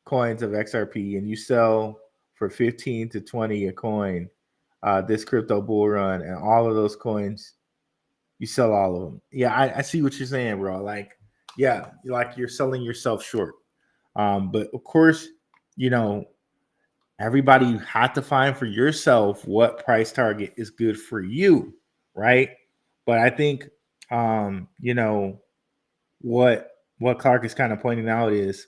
coins of XRP and you sell for 15 to 20 a coin this crypto bull run, and all of those coins, you sell all of them. Yeah, I see what you're saying, bro. Like, yeah, like you're selling yourself short. But of course, everybody, you have to find for yourself what price target is good for you, right? But I think what Clark is kind of pointing out is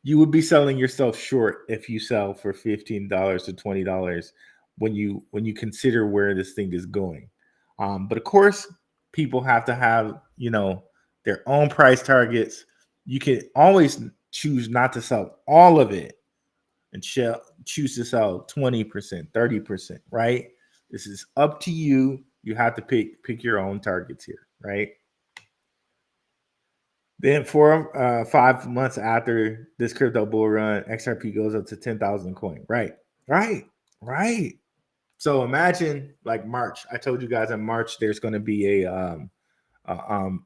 you would be selling yourself short if you sell for $15 to $20 when you consider where this thing is going. But of course, people have to have their own price targets. You can always choose not to sell all of it and choose to sell 20%, 30%, right? This is up to you. You have to pick your own targets here, right? Then 5 months after this crypto bull run, XRP goes up to 10,000 coin. Right. So imagine like March. I told you guys in March there's going to be a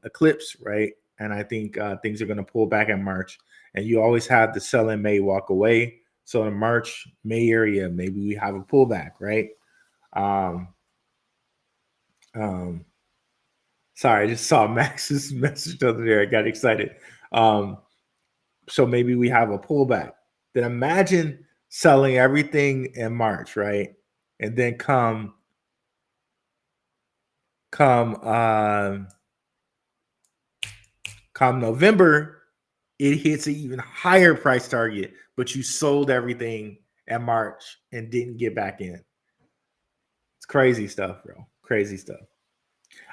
eclipse, right? And I think things are going to pull back in March. And you always have the sell in May, walk away. So in March, May area, maybe we have a pullback, right? Sorry, I just saw Max's message over there. I got excited. So maybe we have a pullback. Then imagine selling everything in March, right? And then come November, it hits an even higher price target, but you sold everything in March and didn't get back in. It's crazy stuff, bro. Crazy stuff.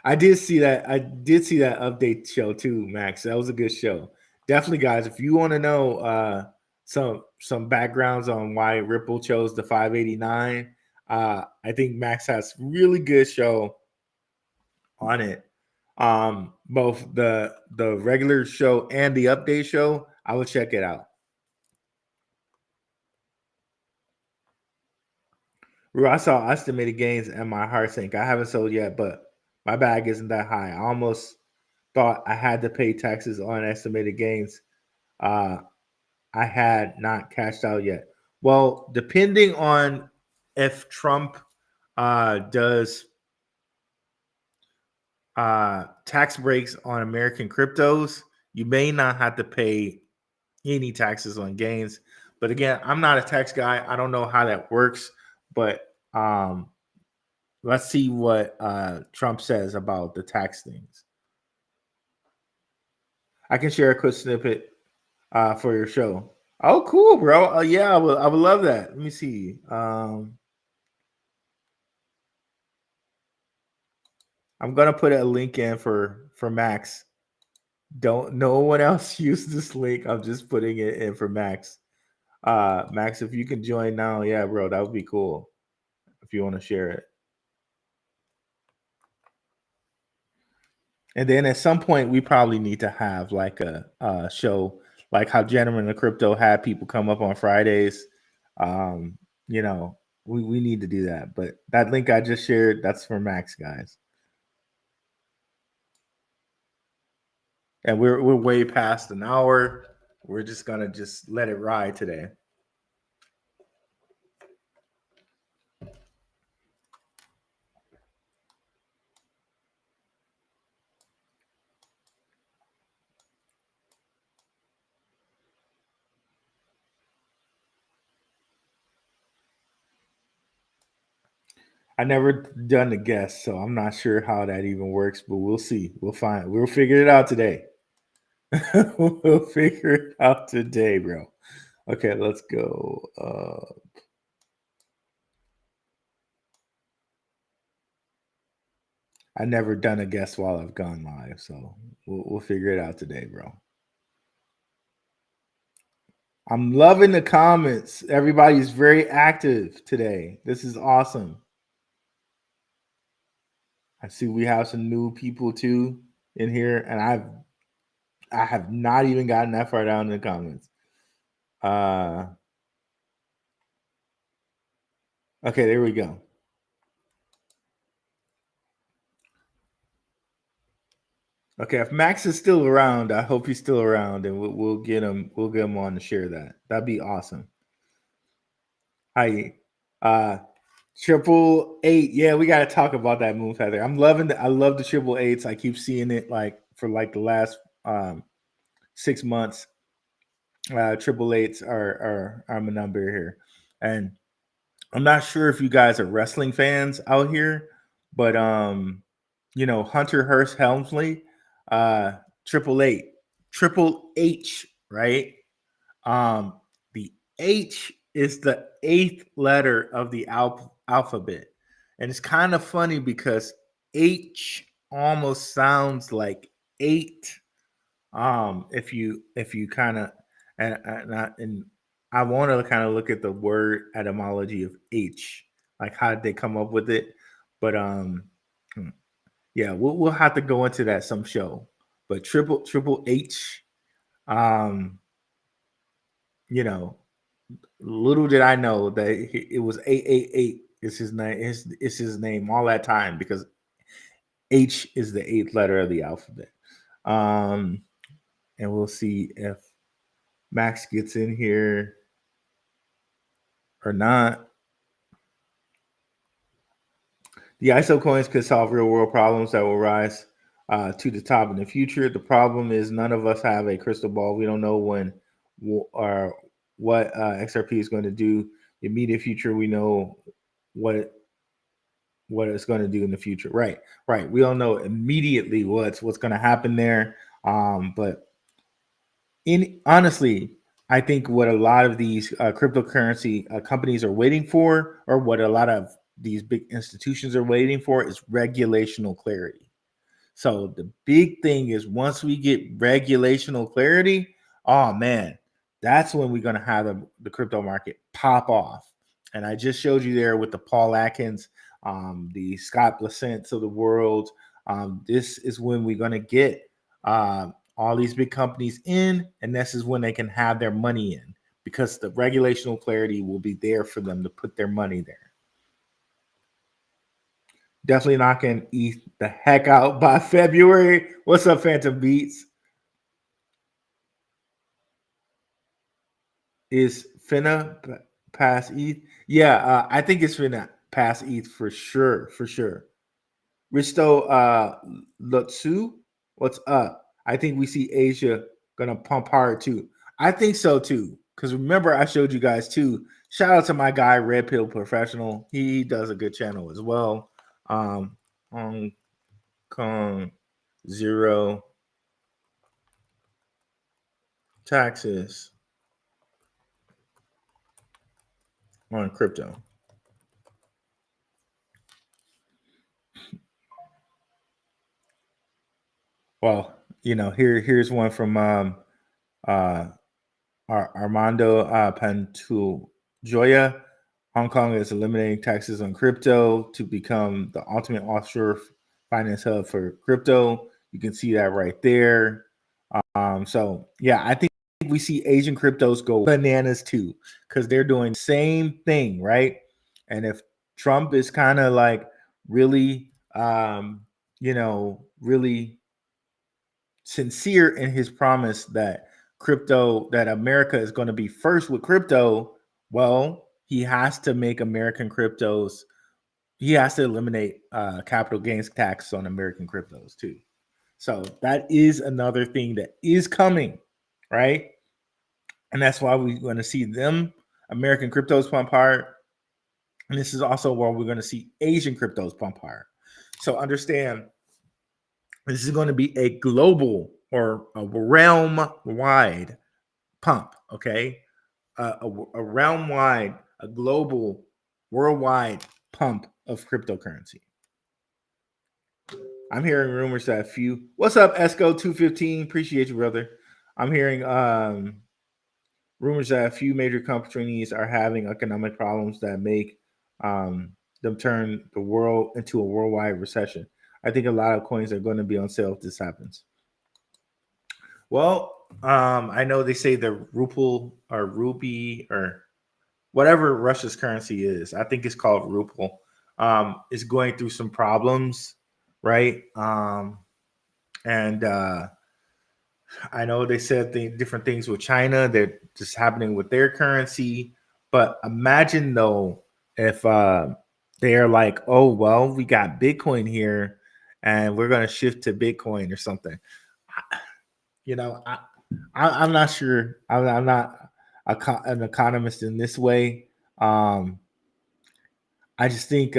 I did see that update show too, Max. That was a good show. Definitely, guys, if you want to know some backgrounds on why Ripple chose the 589, I think Max has really good show on it. Both the regular show and the update show. I will check it out. I saw estimated gains and my heart sink. I haven't sold yet, but my bag isn't that high. I almost thought I had to pay taxes on estimated gains. I had not cashed out yet. Well, depending on if Trump does tax breaks on American cryptos, you may not have to pay any taxes on gains. But again, I'm not a tax guy. I don't know how that works, but let's see what Trump says about the tax things. I can share a quick snippet for your show. Oh, cool, bro. Yeah, I would love that. Let me see. I'm gonna put a link in for Max. No one else use this link. I'm just putting it in for Max. Max, if you can join now, yeah, bro, that would be cool. If you want to share it. And then at some point, we probably need to have like a show, like how Gentlemen of Crypto had people come up on Fridays. You know, we need to do that. But that link I just shared, that's for Max, guys. And we're way past an hour. We're just gonna just let it ride today. I never done the guess, so I'm not sure how that even works, but we'll see. We'll figure it out today. We'll figure it out today, bro. Okay, let's go. I never done a guess while I've gone live, so we'll figure it out today, bro. I'm loving the comments. Everybody's very active today. This is awesome. I see we have some new people too in here, and I have not even gotten that far down in the comments. Okay, there we go. Okay, if Max is still around, I hope he's still around, and we'll get him. We'll get him on to share that. That'd be awesome. Hi, 888. Yeah, we got to talk about that Moon Feather. I love the 888s. I keep seeing it like for like the last 6 months. 888s are my number here, and I'm not sure if you guys are wrestling fans out here, but you know, Hunter Hearst Helmsley, 888, Triple H, right? The H is the 8th letter of the alphabet, and it's kind of funny because H almost sounds like 8. If you kind of and I want to kind of look at the word etymology of H, like how did they come up with it? But yeah, we'll have to go into that some show. But triple H, you know, little did I know that it was 888 It's his name. It's his name all that time because H is the 8th letter of the alphabet. And we'll see if Max gets in here or not. The ISO coins could solve real world problems that will rise to the top in the future. The problem is none of us have a crystal ball. We don't know when or what XRP is going to do. The immediate future, we know what it's going to do in the future. Right. We don't know immediately what's going to happen there. But honestly, I think what a lot of these cryptocurrency companies are waiting for, or what a lot of these big institutions are waiting for, is regulational clarity. So the big thing is once we get regulational clarity, oh man, that's when we're going to have the crypto market pop off. And I just showed you there with the Paul Atkins, the Scott Bessents of the world. This is when we're going to get all these big companies in, and this is when they can have their money in, because the regulational clarity will be there for them to put their money there. Definitely not going to eat the heck out by February. What's up, Phantom Beats? Is finna pass ETH? Yeah, I think it's finna pass ETH for sure. Risto Lutsu, what's up? I think we see Asia gonna pump hard too. I think so too. Because remember, I showed you guys too. Shout out to my guy, Red Pill Professional. He does a good channel as well. Hong Kong zero taxes on crypto. Well, here's one from Armando Pantojoya. Hong Kong is eliminating taxes on crypto to become the ultimate offshore finance hub for crypto. You can see that right there. So yeah, I think we see Asian cryptos go bananas too, because they're doing the same thing, right? And if Trump is kind of like really, really sincere in his promise that America is going to be first with crypto, well, he has to make American cryptos. He has to eliminate capital gains tax on American cryptos too. So that is another thing that is coming, right? And that's why we're going to see them American cryptos pump hard. And this is also where we're going to see Asian cryptos pump hard. So understand, this is going to be a global or a realm-wide pump, okay? A realm-wide, a global, worldwide pump of cryptocurrency. I'm hearing rumors that what's up, Esco215? Appreciate you, brother. I'm hearing rumors that a few major companies are having economic problems that make them turn the world into a worldwide recession. I think a lot of coins are going to be on sale if this happens. Well, I know they say the ruble or rupee or whatever Russia's currency is, I think it's called ruble, is going through some problems, right? And I know they said different things with China that just happening with their currency. But imagine though, if they're like, oh, well, we got Bitcoin here and we're going to shift to Bitcoin or something. I'm not sure. I'm not an economist in this way. I just think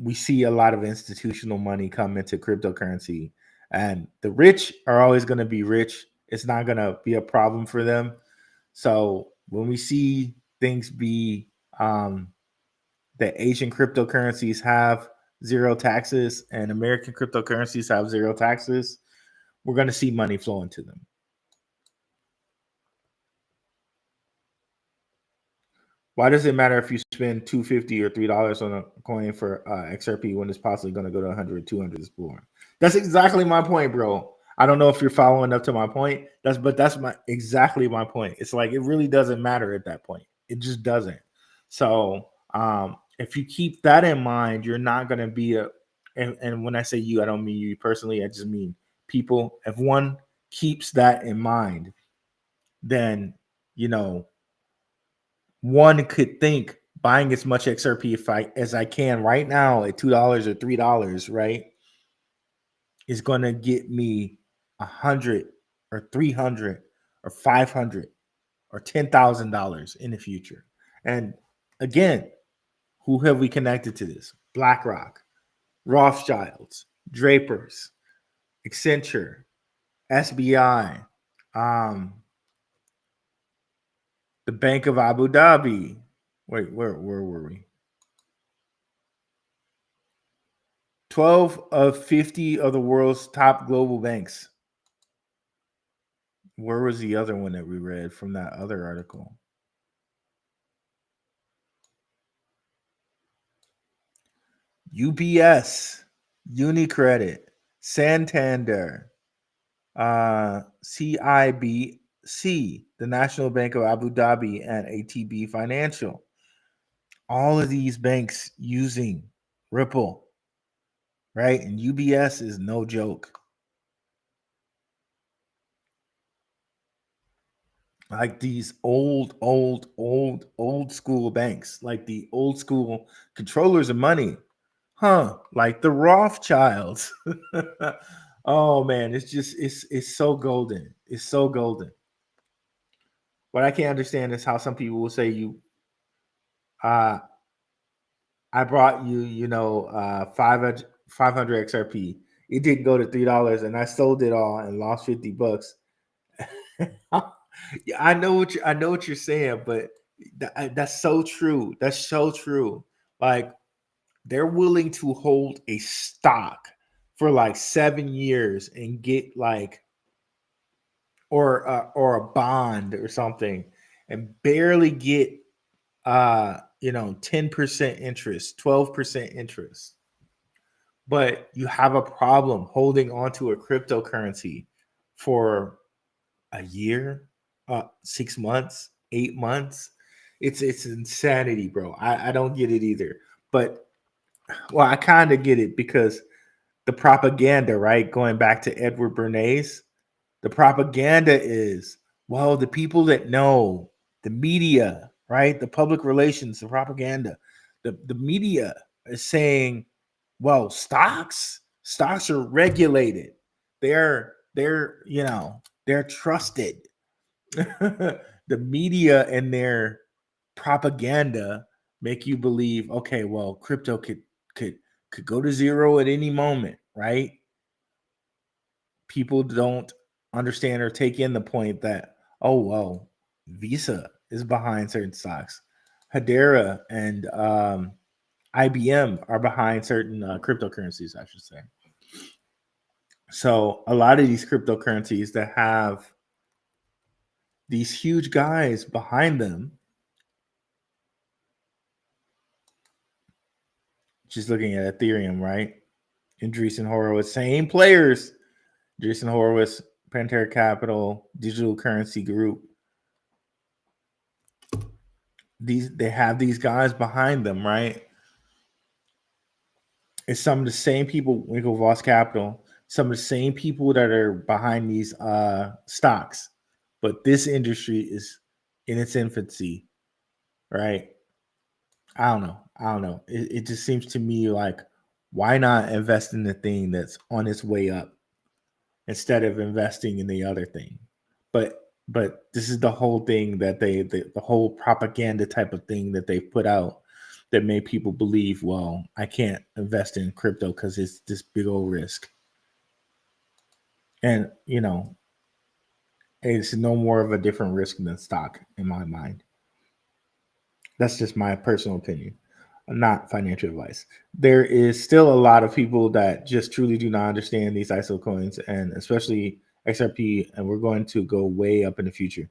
we see a lot of institutional money come into cryptocurrency, and the rich are always going to be rich. It's not going to be a problem for them. So when we see things be that Asian cryptocurrencies have zero taxes and American cryptocurrencies have zero taxes, we're going to see money flowing to them. Why does it matter if you spend $2.50 or $3 on a coin for XRP when it's possibly going to go to 100, 200 is born? That's exactly my point, bro. I don't know if you're following up to my point. That's exactly my point. It's like it really doesn't matter at that point. It just doesn't. So if you keep that in mind, you're not going to be and when I say you, I don't mean you personally. I just mean people. If one keeps that in mind, then, one could think buying as much XRP as I can right now at $2 or $3, right, is going to get me 100 or 300 or 500 or $10,000 in the future. And again, who have we connected to this? BlackRock, Rothschilds, Drapers, Accenture, SBI, the Bank of Abu Dhabi. Wait, where were we? 12 of 50 of the world's top global banks. Where was the other one that we read from that other article? UBS, UniCredit, Santander, CIBC, the National Bank of Abu Dhabi, and ATB Financial. All of these banks using Ripple, right? And UBS is no joke. Like these old school banks, like the old school controllers of money, like the Rothschilds. Oh man, it's so golden. It's so golden. What I can't understand is how some people will say I brought you, 500 XRP. It didn't go to $3, and I sold it all and lost $50. I know what you're saying, but that's so true. That's so true. Like, they're willing to hold a stock for like 7 years and get like, or a bond or something, and barely get 10% interest, 12% interest. But you have a problem holding onto a cryptocurrency for a year, 6 months, 8 months. It's insanity, bro. I don't get it either. But I kind of get it, because the propaganda, right? Going back to Edward Bernays, the propaganda is, well, the people that know, the media, right? The public relations, the propaganda, the media is saying, well, stocks are regulated. They're trusted. The media and their propaganda make you believe, okay, well, crypto could go to zero at any moment, right? People don't understand or take in the point that, oh, well, Visa is behind certain stocks. Hedera and IBM are behind certain cryptocurrencies, I should say. So a lot of these cryptocurrencies that have these huge guys behind them, just looking at Ethereum, right? Andreessen Horowitz, same players. Andreessen Horowitz, Pantera Capital, Digital Currency Group. They have these guys behind them, right? It's some of the same people, Winklevoss Capital, some of the same people that are behind these stocks. But this industry is in its infancy, right? I don't know. It just seems to me like, why not invest in the thing that's on its way up instead of investing in the other thing? But this is the whole thing that the whole propaganda type of thing that they put out that made people believe, well, I can't invest in crypto because it's this big old risk. And, it's no more of a different risk than stock in my mind. That's just my personal opinion, not financial advice. There is still a lot of people that just truly do not understand these ISO coins, and especially XRP, and we're going to go way up in the future.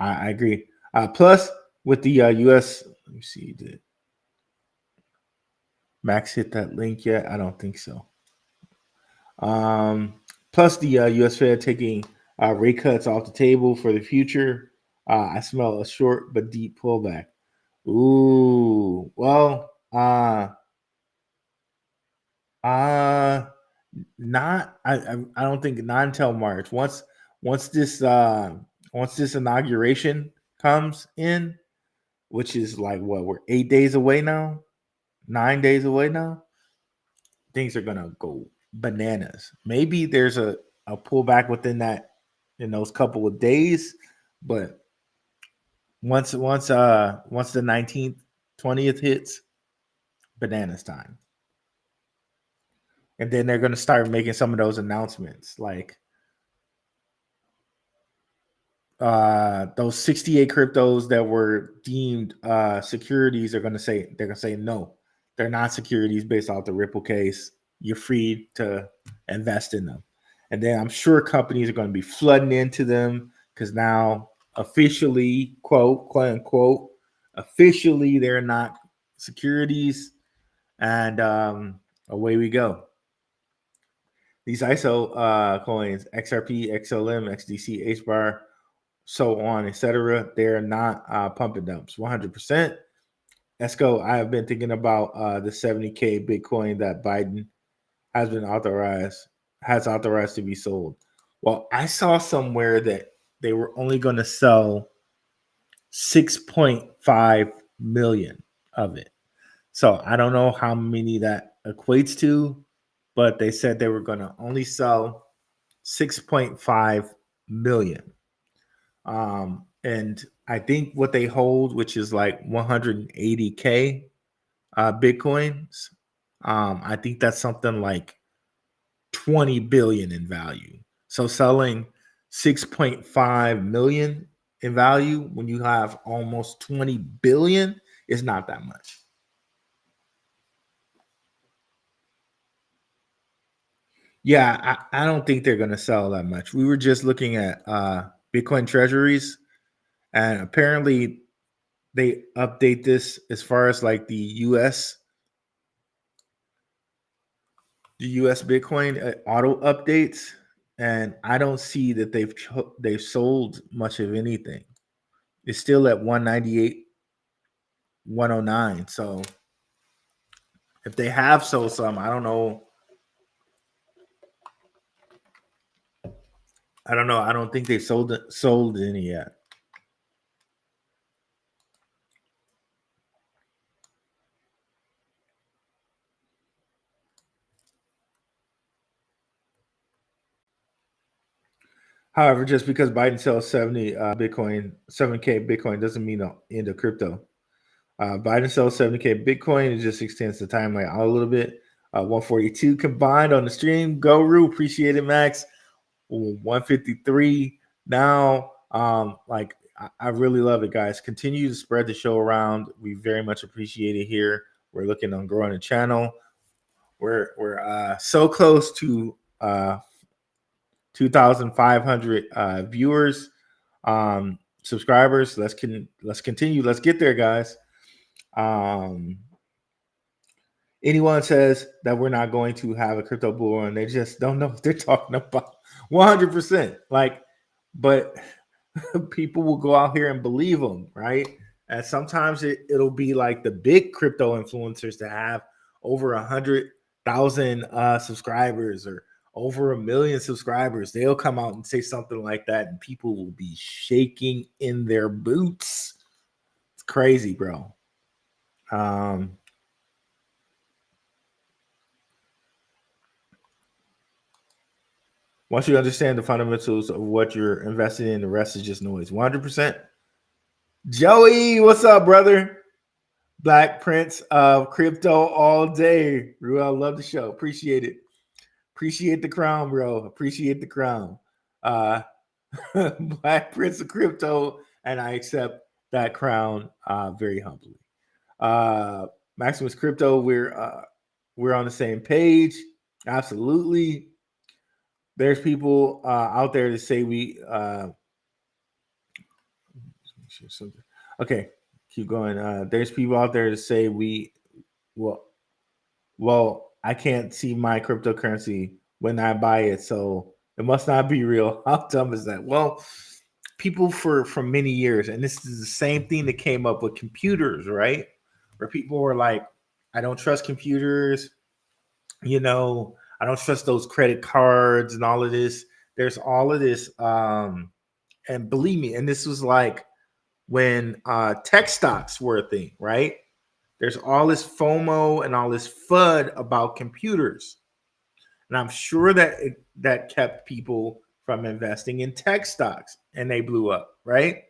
I agree. Plus, with the US, let me see, did Max hit that link yet? I don't think so. Plus, the US Fed taking rate cuts off the table for the future. I smell a short but deep pullback. Ooh, well, not. I don't think not until March. Once this inauguration comes in, which is like what we're 8 days away now, 9 days away now. Things are gonna go bananas. Maybe there's a pullback within that in those couple of days, but once the 19th, 20th hits, bananas time. And then they're gonna start making some of those announcements, like those 68 cryptos that were deemed securities are gonna say no, they're not securities based off the Ripple case. You're free to invest in them. And then I'm sure companies are going to be flooding into them because now officially, quote unquote, officially they're not securities. And away we go. These ISO coins, XRP, XLM, XDC, HBAR, so on, etc., they're not pump and dumps. 100%. Esco, I have been thinking about the 70K Bitcoin that Biden has authorized to be sold. Well, I saw somewhere that they were only going to sell 6.5 million of it. So I don't know how many that equates to, but they said they were going to only sell 6.5 million. And I think what they hold, which is like 180K Bitcoins, I think that's something like 20 billion in value. So selling 6.5 million in value when you have almost 20 billion is not that much. Yeah, I don't think they're going to sell that much. We were just looking at Bitcoin treasuries, and apparently they update this as far as like the US Bitcoin auto updates, and I don't see that they've sold much of anything. It's still at 198, 109. So if they have sold some, I don't know. I don't think they've sold any yet. However, just because Biden sells 70 Bitcoin, 7K Bitcoin doesn't mean the end of crypto. Biden sells 70K Bitcoin. It just extends the timeline out a little bit. 142 combined on the stream. Go Roo, appreciate it, Max. 153 now. I really love it, guys. Continue to spread the show around. We very much appreciate it here. We're looking on growing the channel. We're so close to 2,500 viewers, subscribers. Let's continue. Let's get there, guys. Anyone says that we're not going to have a crypto bull run, they just don't know what they're talking about. 100%. But people will go out here and believe them, right? And sometimes it'll be like the big crypto influencers that have over 100,000 subscribers or over 1 million subscribers. They'll come out and say something like that, and people will be shaking in their boots. It's crazy, bro. Once you understand the fundamentals of what you're investing in, the rest is just noise. 100%. Joey, what's up, brother? Black Prince of Crypto all day. Ruel, love the show. Appreciate it. Appreciate the crown, bro. Appreciate the crown. Black Prince of Crypto, and I accept that crown very humbly. Maximus Crypto, we're on the same page. Absolutely. There's people out there to say we okay, keep going. There's people out there to say well, I can't see my cryptocurrency when I buy it, so it must not be real. How dumb is that? Well, people for many years, and this is the same thing that came up with computers, right? Where people were like, I don't trust computers, I don't trust those credit cards and all of this. There's all of this, and believe me, and this was like when tech stocks were a thing, right? There's all this FOMO and all this FUD about computers. And I'm sure that kept people from investing in tech stocks, and they blew up, right?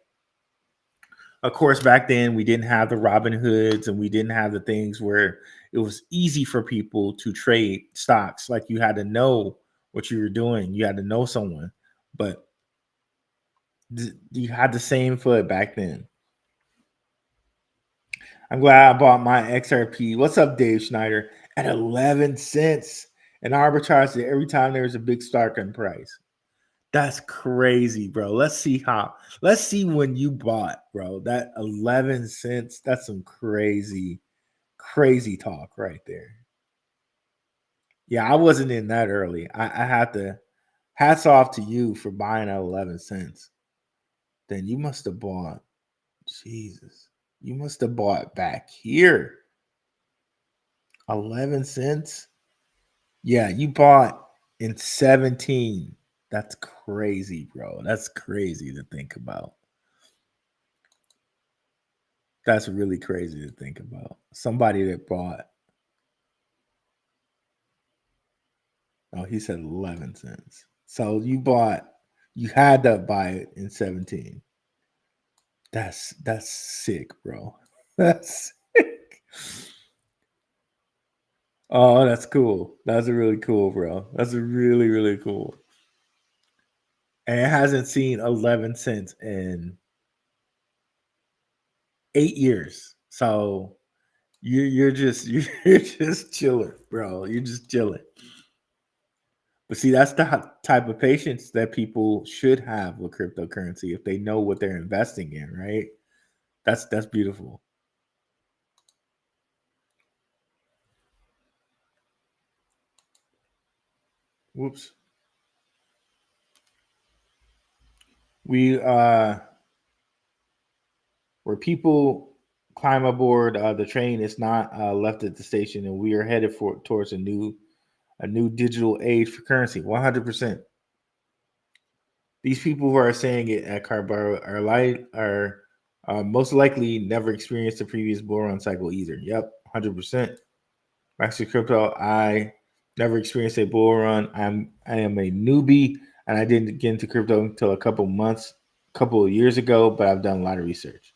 Of course, back then we didn't have the Robin Hoods, and we didn't have the things where it was easy for people to trade stocks. Like, you had to know what you were doing. You had to know someone, but you had the same FUD back then. I'm glad I bought my XRP. What's up, Dave Schneider? At 11 cents. And arbitrage it every time there's a big stock in price. That's crazy, bro. Let's see when you bought, bro. That 11 cents, that's some crazy talk right there. Yeah, I wasn't in that early. I had to, hats off to you for buying at 11 cents. Then you must have bought, Jesus. You must have bought back here. 11 cents? Yeah, you bought in 17. That's crazy, bro. That's crazy to think about. That's really crazy to think about. Somebody that bought. Oh, he said 11 cents. So you had to buy it in 17. That's sick, bro. That's sick. Oh, that's cool. That's really cool, bro. That's really, really cool. And it hasn't seen 11 cents in 8 years. So you're just chilling, bro. You're just chilling. But see, that's the type of patience that people should have with cryptocurrency if they know what they're investing in, right? That's beautiful. Whoops. Where people climb aboard the train, it's not left at the station, and we are headed towards a new digital age for currency. 100%. These people who are saying it at Carbaro are most likely never experienced the previous bull run cycle either. Yep, 100%. Master Crypto, I never experienced a bull run. I am a newbie, and I didn't get into crypto until a couple of years ago, but I've done a lot of research.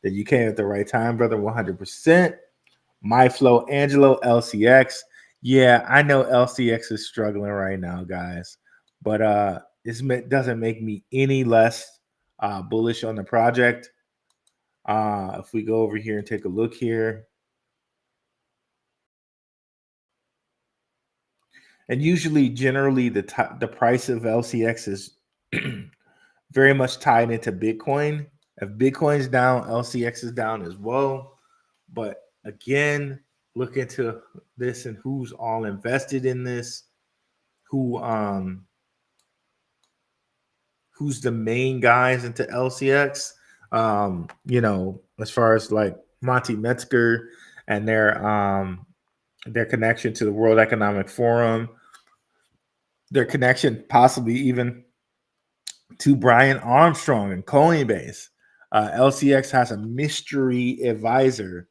That you came at the right time, brother, 100%. MyFlow, Angelo, LCX. Yeah, I know LCX is struggling right now, guys, but this doesn't make me any less bullish on the project. If we go over here and take a look here, and generally, the price of LCX is very much tied into Bitcoin. If Bitcoin's down, LCX is down as well. But again, look into this and who's all invested in this, who's the main guys into LCX. As far as like Monty Metzger and their connection to the World Economic Forum, their connection possibly even to Brian Armstrong and Coinbase. LCX has a mystery advisor,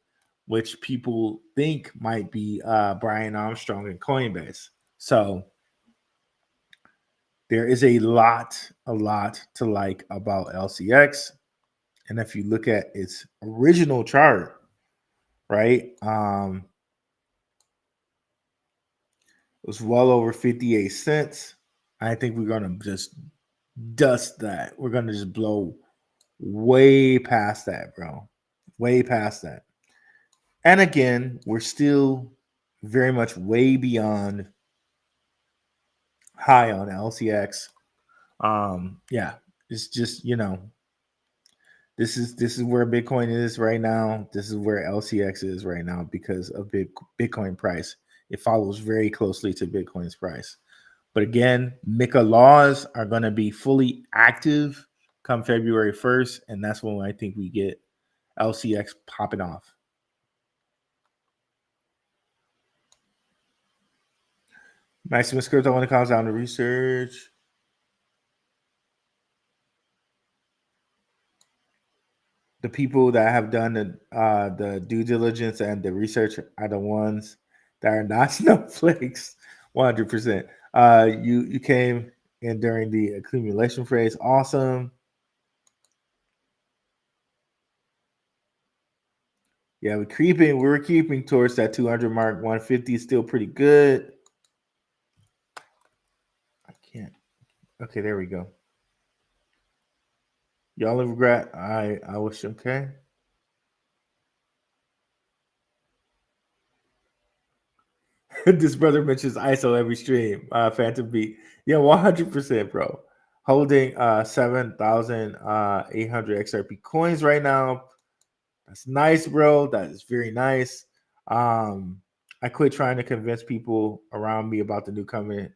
which people think might be Brian Armstrong and Coinbase. So there is a lot to like about LCX. And if you look at its original chart, right, it was well over 58 cents. I think we're going to just dust that. We're going to just blow way past that, bro. Way past that. And again, we're still very much way beyond high on LCX. Yeah, it's just, this is where Bitcoin is right now. This is where LCX is right now because of Bitcoin price. It follows very closely to Bitcoin's price. But again, MiCA laws are going to be fully active come February 1st, and that's when I think we get LCX popping off. Maximus Crypto when it comes down to research. The people that have done the due diligence and the research are the ones that are not snowflakes. 100%. You came in during the accumulation phase. Awesome. Yeah, we were keeping towards that 200 mark. 150 is still pretty good. I can't. Okay, there we go. Y'all have regret. I wish. Okay. This brother mentions ISO every stream. Phantom Beat. Yeah, 100%, bro. Holding 7,800 XRP coins right now. That's nice, bro. That is very nice. I quit trying to convince people around me about the new coming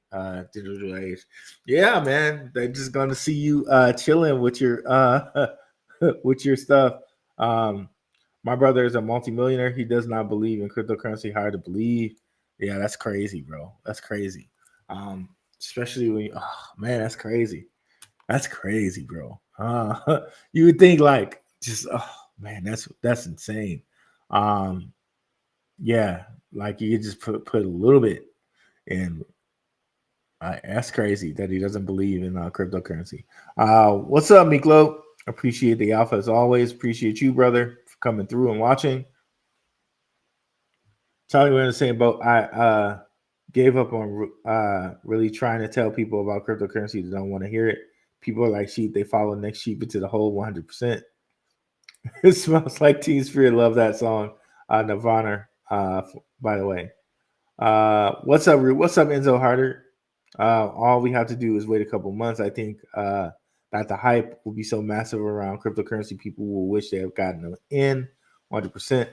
digital age. Yeah, man. They're just gonna see you chilling with your with your stuff. My brother is a multimillionaire. He does not believe in cryptocurrency. Hard to believe. Yeah, that's crazy, bro. That's crazy. Especially when man, that's crazy. That's crazy, bro. You would think like just man, that's insane. Yeah, like you could just put a little bit in. That's crazy that he doesn't believe in cryptocurrency. What's up, Miklo? Appreciate the alpha as always. Appreciate you, brother, for coming through and watching. Charlie, we're in the same boat. I gave up on really trying to tell people about cryptocurrency that don't want to hear it. People are like sheep; they follow next sheep into the hole 100%. It smells like Teen Spirit. Love that song, Nirvana. By the way, what's up? What's up, Enzo Harder? All we have to do is wait a couple months. I think that the hype will be so massive around cryptocurrency, people will wish they have gotten in 100%.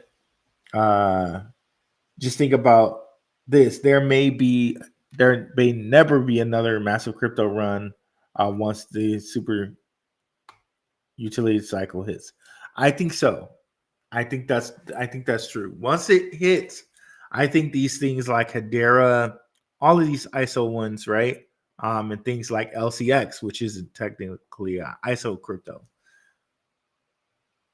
Just think about this. There may never be another massive crypto run once the super utility cycle hits. I think so. I think that's true. Once it hits, I think these things like Hedera, all of these ISO ones, right? And things like LCX, which isn't technically a ISO crypto,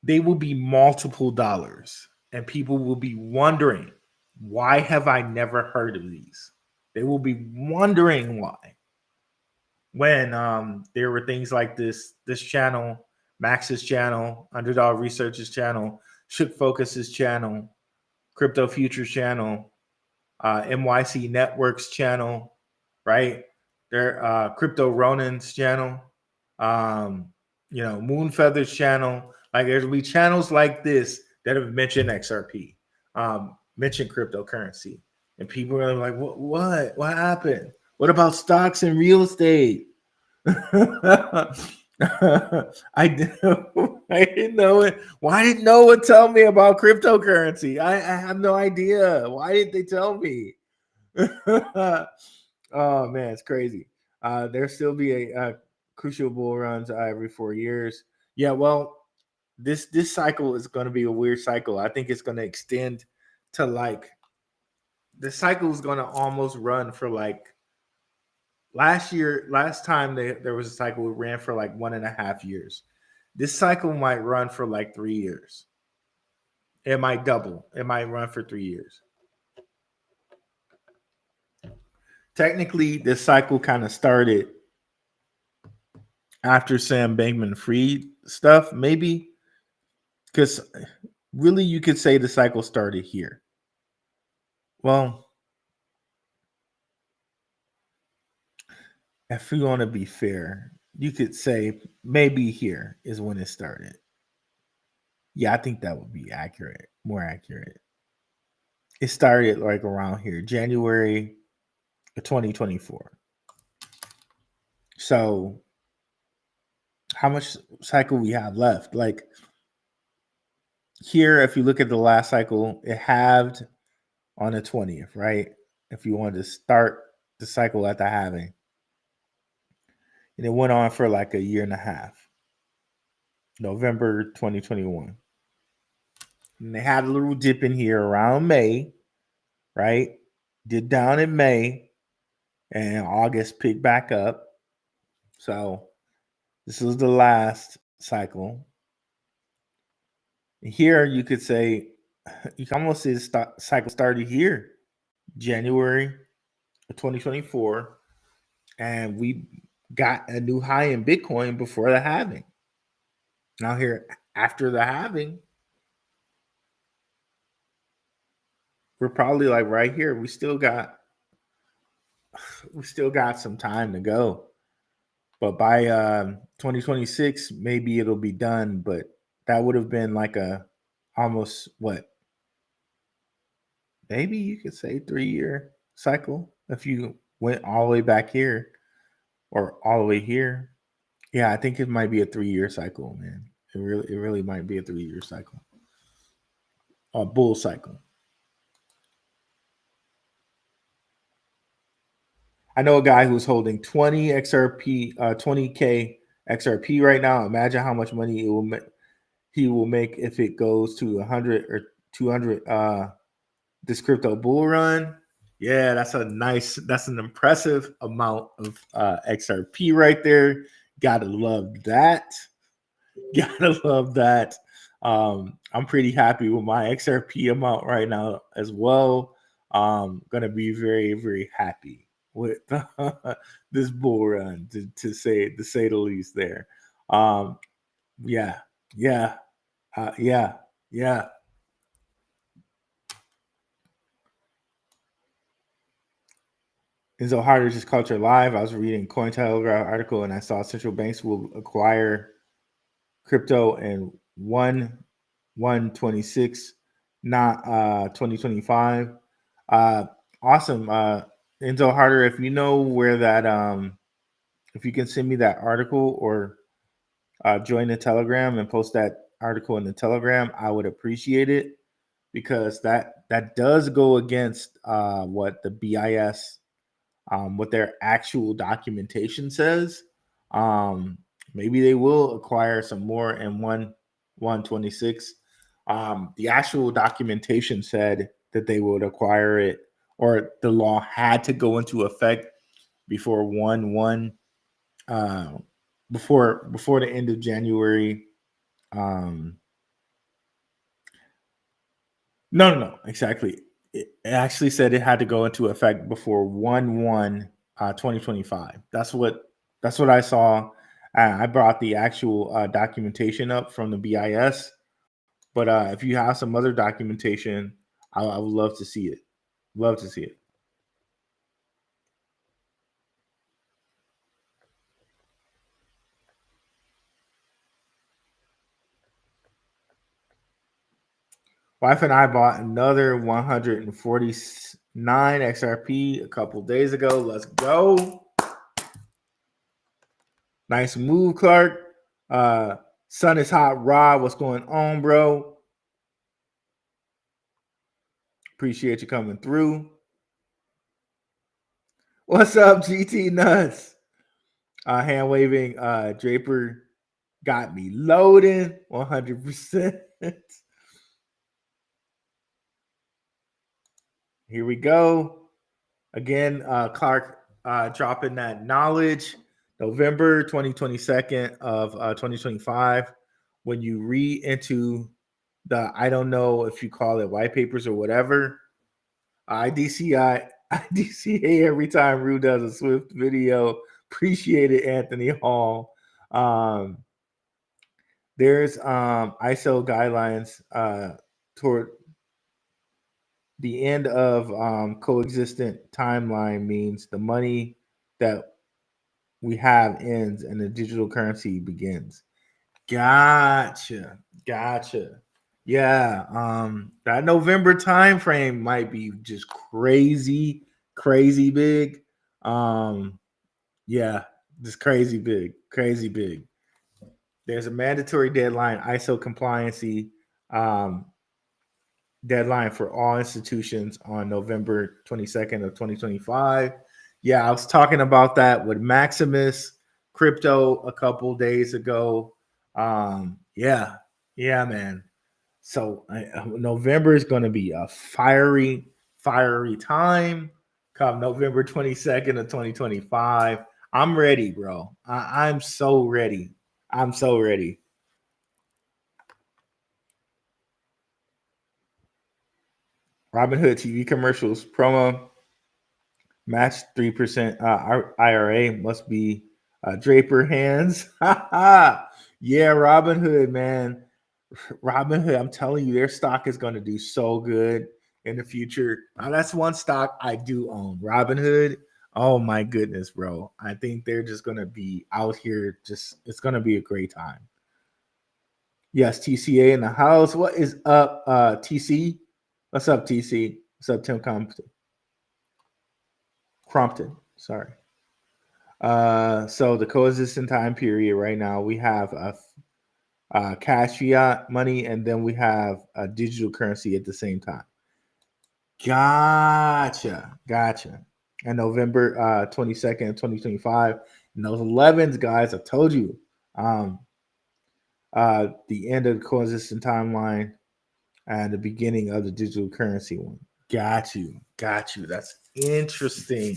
they will be multiple dollars, and people will be wondering, why have I never heard of these? They will be wondering why. When there were things like this channel, Max's channel, Underdog Research's channel, Shook Focus's channel, Crypto Futures channel, MYC Networks channel, right? Their Crypto Ronin's channel, Moonfeather's channel. Like there'll be channels like this that have mentioned XRP, mentioned cryptocurrency, and people are like, What happened? What about stocks and real estate? I didn't know it. Why didn't no one tell me about cryptocurrency? I have no idea. Why didn't they tell me? Oh man, it's crazy. There'll still be a crucial bull runs every 4 years. Yeah, well, this cycle is going to be a weird cycle. I think it's going to extend to like the cycle is going to almost run for like last time there was a cycle, it ran for like 1.5 years. This cycle might run for like 3 years. It might double. It might run for 3 years. Technically, this cycle kind of started after Sam Bankman-Fried stuff, maybe. Because really, you could say the cycle started here. Well, if you want to be fair, you could say maybe here is when it started. Yeah, I think that would be accurate, more accurate. It started like around here, January 2024. So how much cycle we have left? Like here, if you look at the last cycle, it halved on the 20th, right? If you wanted to start the cycle at the halving. And it went on for like 1.5 years. November 2021. And they had a little dip in here around May, right? Did down in May, and August picked back up. So this was the last cycle. Here you could say, you can almost say the cycle started here, January of 2024, and we got a new high in Bitcoin before the halving. Now here, after the halving, we're probably like right here. We still got some time to go. But by 2026, maybe it'll be done. But that would have been like almost what? Maybe you could say 3-year cycle if you went all the way back here or all the way here. Yeah, I think it might be a 3-year cycle, man. It really might be a 3-year cycle. A bull cycle. I know a guy who's holding 20 XRP, 20K XRP right now. Imagine how much money he will make if it goes to 100 or 200 this crypto bull run. Yeah, that's an impressive amount of XRP right there. Gotta love that. Gotta love that. I'm pretty happy with my XRP amount right now as well. Gonna be very, very happy with this bull run to say the least there. Yeah. Enzo Harder just caught your live. I was reading Cointelegraph article and I saw central banks will acquire crypto in 1/1/26, not 2025. Awesome. Enzo Harder, if you know where that if you can send me that article or join the Telegram and post that article in the Telegram, I would appreciate it, because that does go against what the BIS, what their actual documentation says. Maybe they will acquire some more in 1/1/26. The actual documentation said that they would acquire it, or the law had to go into effect before 1/1, before the end of January. No, exactly. It actually said it had to go into effect before 1/1/2025. That's what I saw. I brought the actual documentation up from the BIS, but if you have some other documentation, I would love to see it. Love to see it. Wife and I bought another 149 XRP a couple days ago. Let's go. Nice move, Clark. Sun is hot. Rob, what's going on, bro? Appreciate you coming through. What's up, GT Nuts? Hand waving. Draper got me loading 100%. Here we go. Again, Clark dropping that knowledge. November 2022 of 2025. When you read into the, I don't know if you call it white papers or whatever, IDCA every time Rue does a Swift video. Appreciate it, Anthony Hall. There's ISO guidelines toward the end of coexistent timeline means the money that we have ends and the digital currency begins. Gotcha. Yeah. That November time frame might be just crazy big. Yeah, just crazy big. There's a mandatory deadline, ISO compliancy deadline for all institutions on November 22nd of 2025. Yeah, I was talking about that with Maximus Crypto a couple days ago. Yeah, man. So November is going to be a fiery time. Come November 22nd of 2025. I'm ready, bro. I'm so ready. I'm so ready. Robinhood TV commercials promo match 3% IRA must be Draper hands. Yeah, Robinhood, man. Robinhood, I'm telling you, their stock is going to do so good in the future. That's one stock I do own. Robinhood. Oh my goodness, bro. I think they're just going to be out here. It's going to be a great time. Yes, TCA in the house. What is up, TC? What's up, TC? What's up, Tim Crompton? Sorry. So the coexistent time period right now, we have cash fiat money, and then we have a digital currency at the same time. Gotcha. And November 22nd, 2025. And those 11s, guys, I told you. The end of the coexistent timeline and the beginning of the digital currency one. Got you. That's interesting.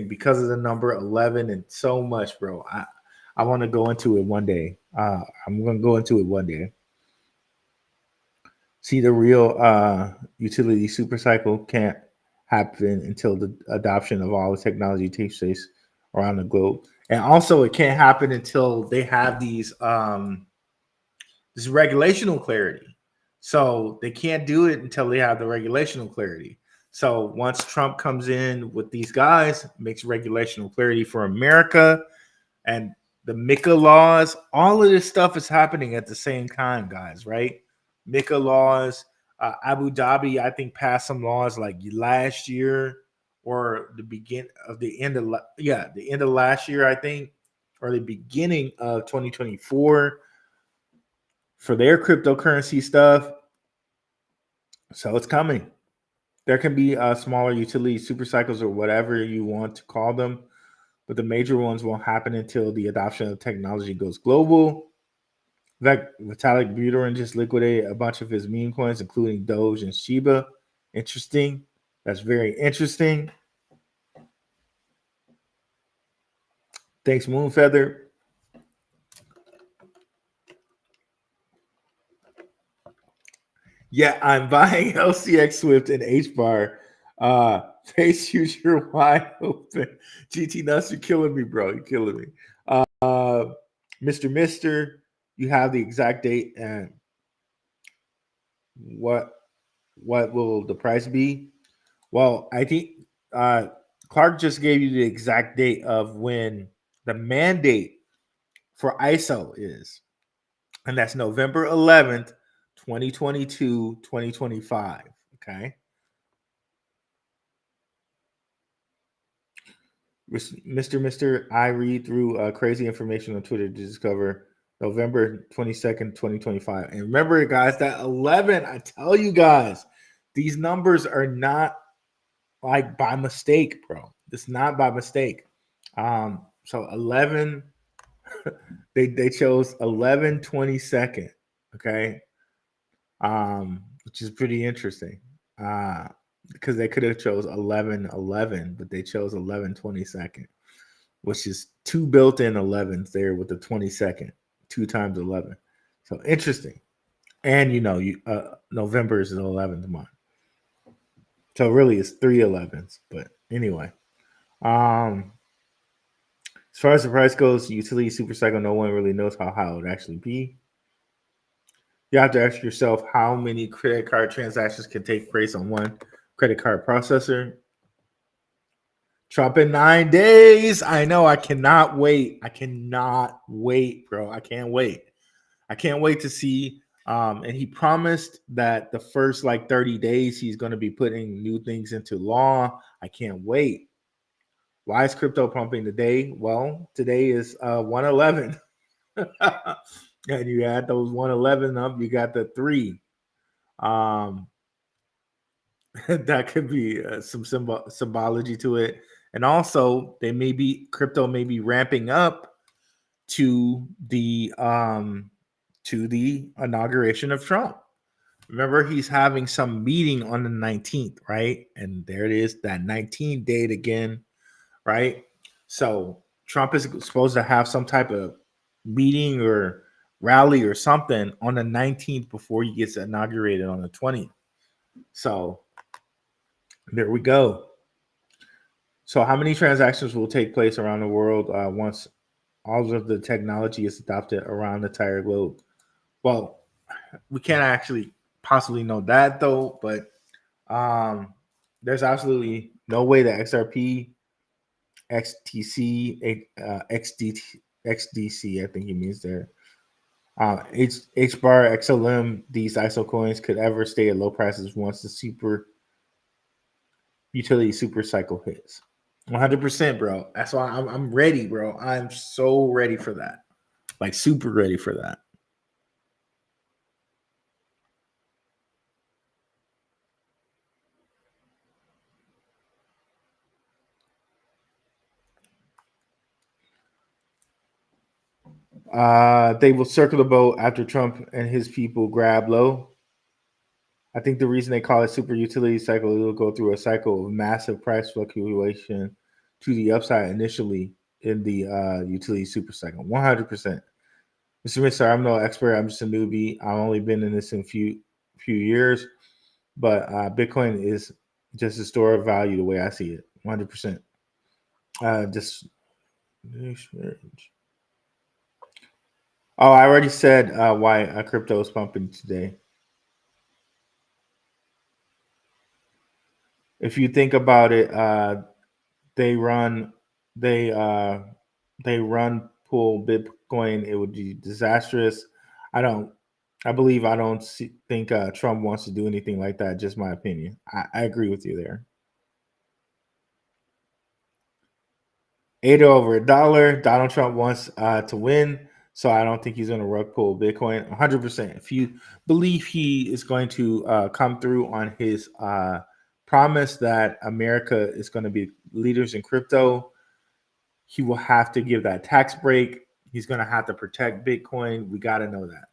Because of the number 11 and so much, bro. I want to go into it one day. I'm going to go into it one day. See, the real utility super cycle can't happen until the adoption of all the technology takes place around the globe. And also, it can't happen until they have this regulational clarity. So they can't do it until they have the regulational clarity. So once Trump comes in with these guys, makes regulational clarity for America and the MiCA laws, all of this stuff is happening at the same time, guys, right? MiCA laws, Abu Dhabi, I think, passed some laws like last year or the end of last year, I think, or the beginning of 2024 for their cryptocurrency stuff. So it's coming. There can be smaller utility super cycles or whatever you want to call them, but the major ones won't happen until the adoption of technology goes global. Vitalik Buterin just liquidated a bunch of his meme coins, including Doge and Shiba. Interesting. That's very interesting. Thanks, Moonfeather. Yeah, I'm buying LCX Swift and HBAR. Face future wide open. GT Nuts, you're killing me, bro. You're killing me. Mr. You have the exact date and what will the price be? Well, I think Clark just gave you the exact date of when the mandate for ISO is, and that's November 11th, 2022, 2025. Okay. Mr. I read through crazy information on Twitter to discover November 22nd, 2025. And remember, guys, that 11, I tell you guys, these numbers are not like by mistake, bro. It's not by mistake. So 11, they chose 11/22nd, okay? Which is pretty interesting. Because they could have chose 11/11, but they chose 11/22nd, which is two built-in 11s there with the 22nd, 2 times 11. So interesting. And November is the 11th month. So really it's 3 11s. But anyway. As far as the price goes, utility super cycle, no one really knows how high it would actually be. You have to ask yourself how many credit card transactions can take place on one credit card processor. Trump in 9 days. I know. I cannot wait. Bro. I can't wait. To see. And he promised that the first 30 days he's going to be putting new things into law. I can't wait. Why is crypto pumping today? Well, today is 111. And you add those 111 up, you got the 3. That could be some symbology to it. And also, crypto may be ramping up to the to the inauguration of Trump. Remember, he's having some meeting on the 19th, right? And there it is, that 19th date again, right? So Trump is supposed to have some type of meeting or rally or something on the 19th before he gets inaugurated on the 20th. So there we go. So how many transactions will take place around the world once all of the technology is adopted around the entire globe? Well, we can't actually possibly know that though, but there's absolutely no way that XRP, XTC, XDC, I think he means there, H bar, XLM, these ISO coins could ever stay at low prices once the super utility super cycle hits. 100%, bro. That's why I'm ready, bro. I'm so ready for that. Like super ready for that. They will circle the boat after Trump and his people grab low. I think the reason they call it super utility cycle, it will go through a cycle of massive price fluctuation to the upside initially in the utility super cycle. 100%. Mr. Mister, I'm no expert. I'm just a newbie. I've only been in this in a few years, but Bitcoin is just a store of value the way I see it. 100%. Just I already said why crypto is pumping today. If you think about it, they run pull Bitcoin. It would be disastrous. I don't think Trump wants to do anything like that. Just my opinion. I agree with you there. 8 over $1. Donald Trump wants to win, so I don't think he's going to rug pull Bitcoin. 100%. If you believe he is going to come through on his promise that America is going to be leaders in crypto, he will have to give that tax break. He's going to have to protect Bitcoin. We got to know that.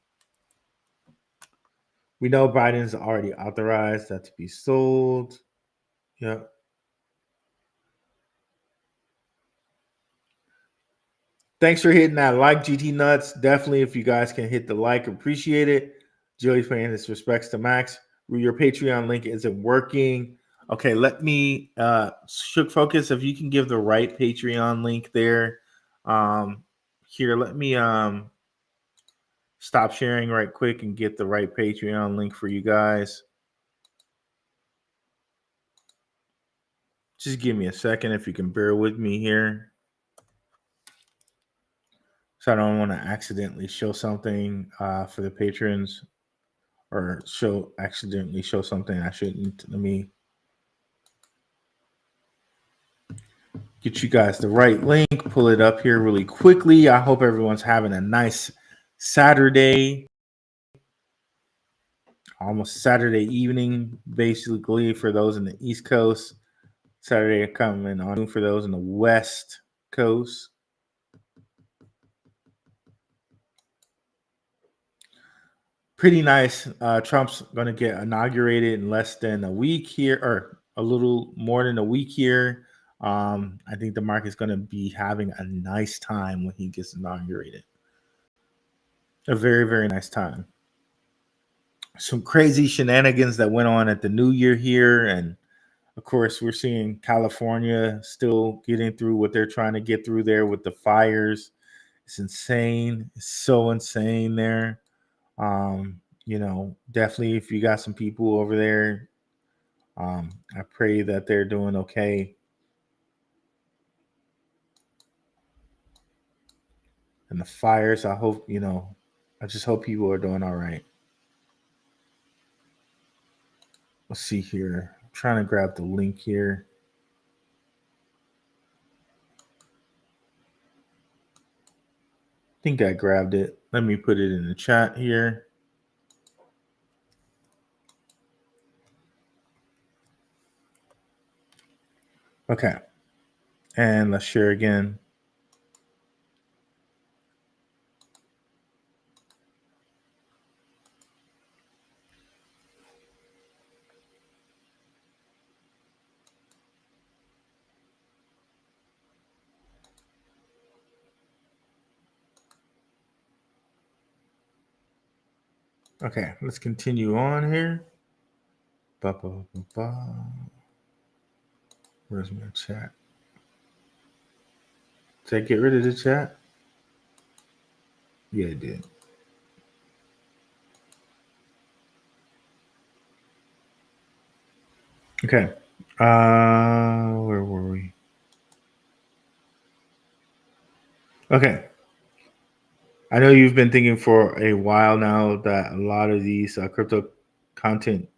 We know Biden's already authorized that to be sold. Yeah. Thanks for hitting that like, GT Nuts. Definitely, if you guys can hit the like, appreciate it. Joey's paying his respects to Max. Your Patreon link isn't working. Okay, let me Shook Focus, if you can give the right Patreon link there. Here, let me stop sharing right quick and get the right Patreon link for you guys. Just give me a second if you can bear with me here. So I don't want to accidentally show something for the patrons or accidentally show something I shouldn't. Let me get you guys the right link, pull it up here really quickly. I hope everyone's having a nice Saturday, almost Saturday evening, basically, for those in the East Coast. Saturday coming on for those in the West Coast. Pretty nice. Trump's going to get inaugurated in less than a week here, or a little more than a week here. I think the market's going to be having a nice time when he gets inaugurated. A very, very nice time. Some crazy shenanigans that went on at the New Year here. And of course, we're seeing California still getting through what they're trying to get through there with the fires. It's insane. It's so insane there. Definitely if you got some people over there, I pray that they're doing okay. And the fires, I just hope people are doing all right. Let's see here. I'm trying to grab the link here. I think I grabbed it. Let me put it in the chat here. Okay. And let's share again. Okay, let's continue on here. Where's my chat? Did I get rid of the chat? Yeah, it did. Okay. Where were we? Okay. I know you've been thinking for a while now that a lot of these crypto content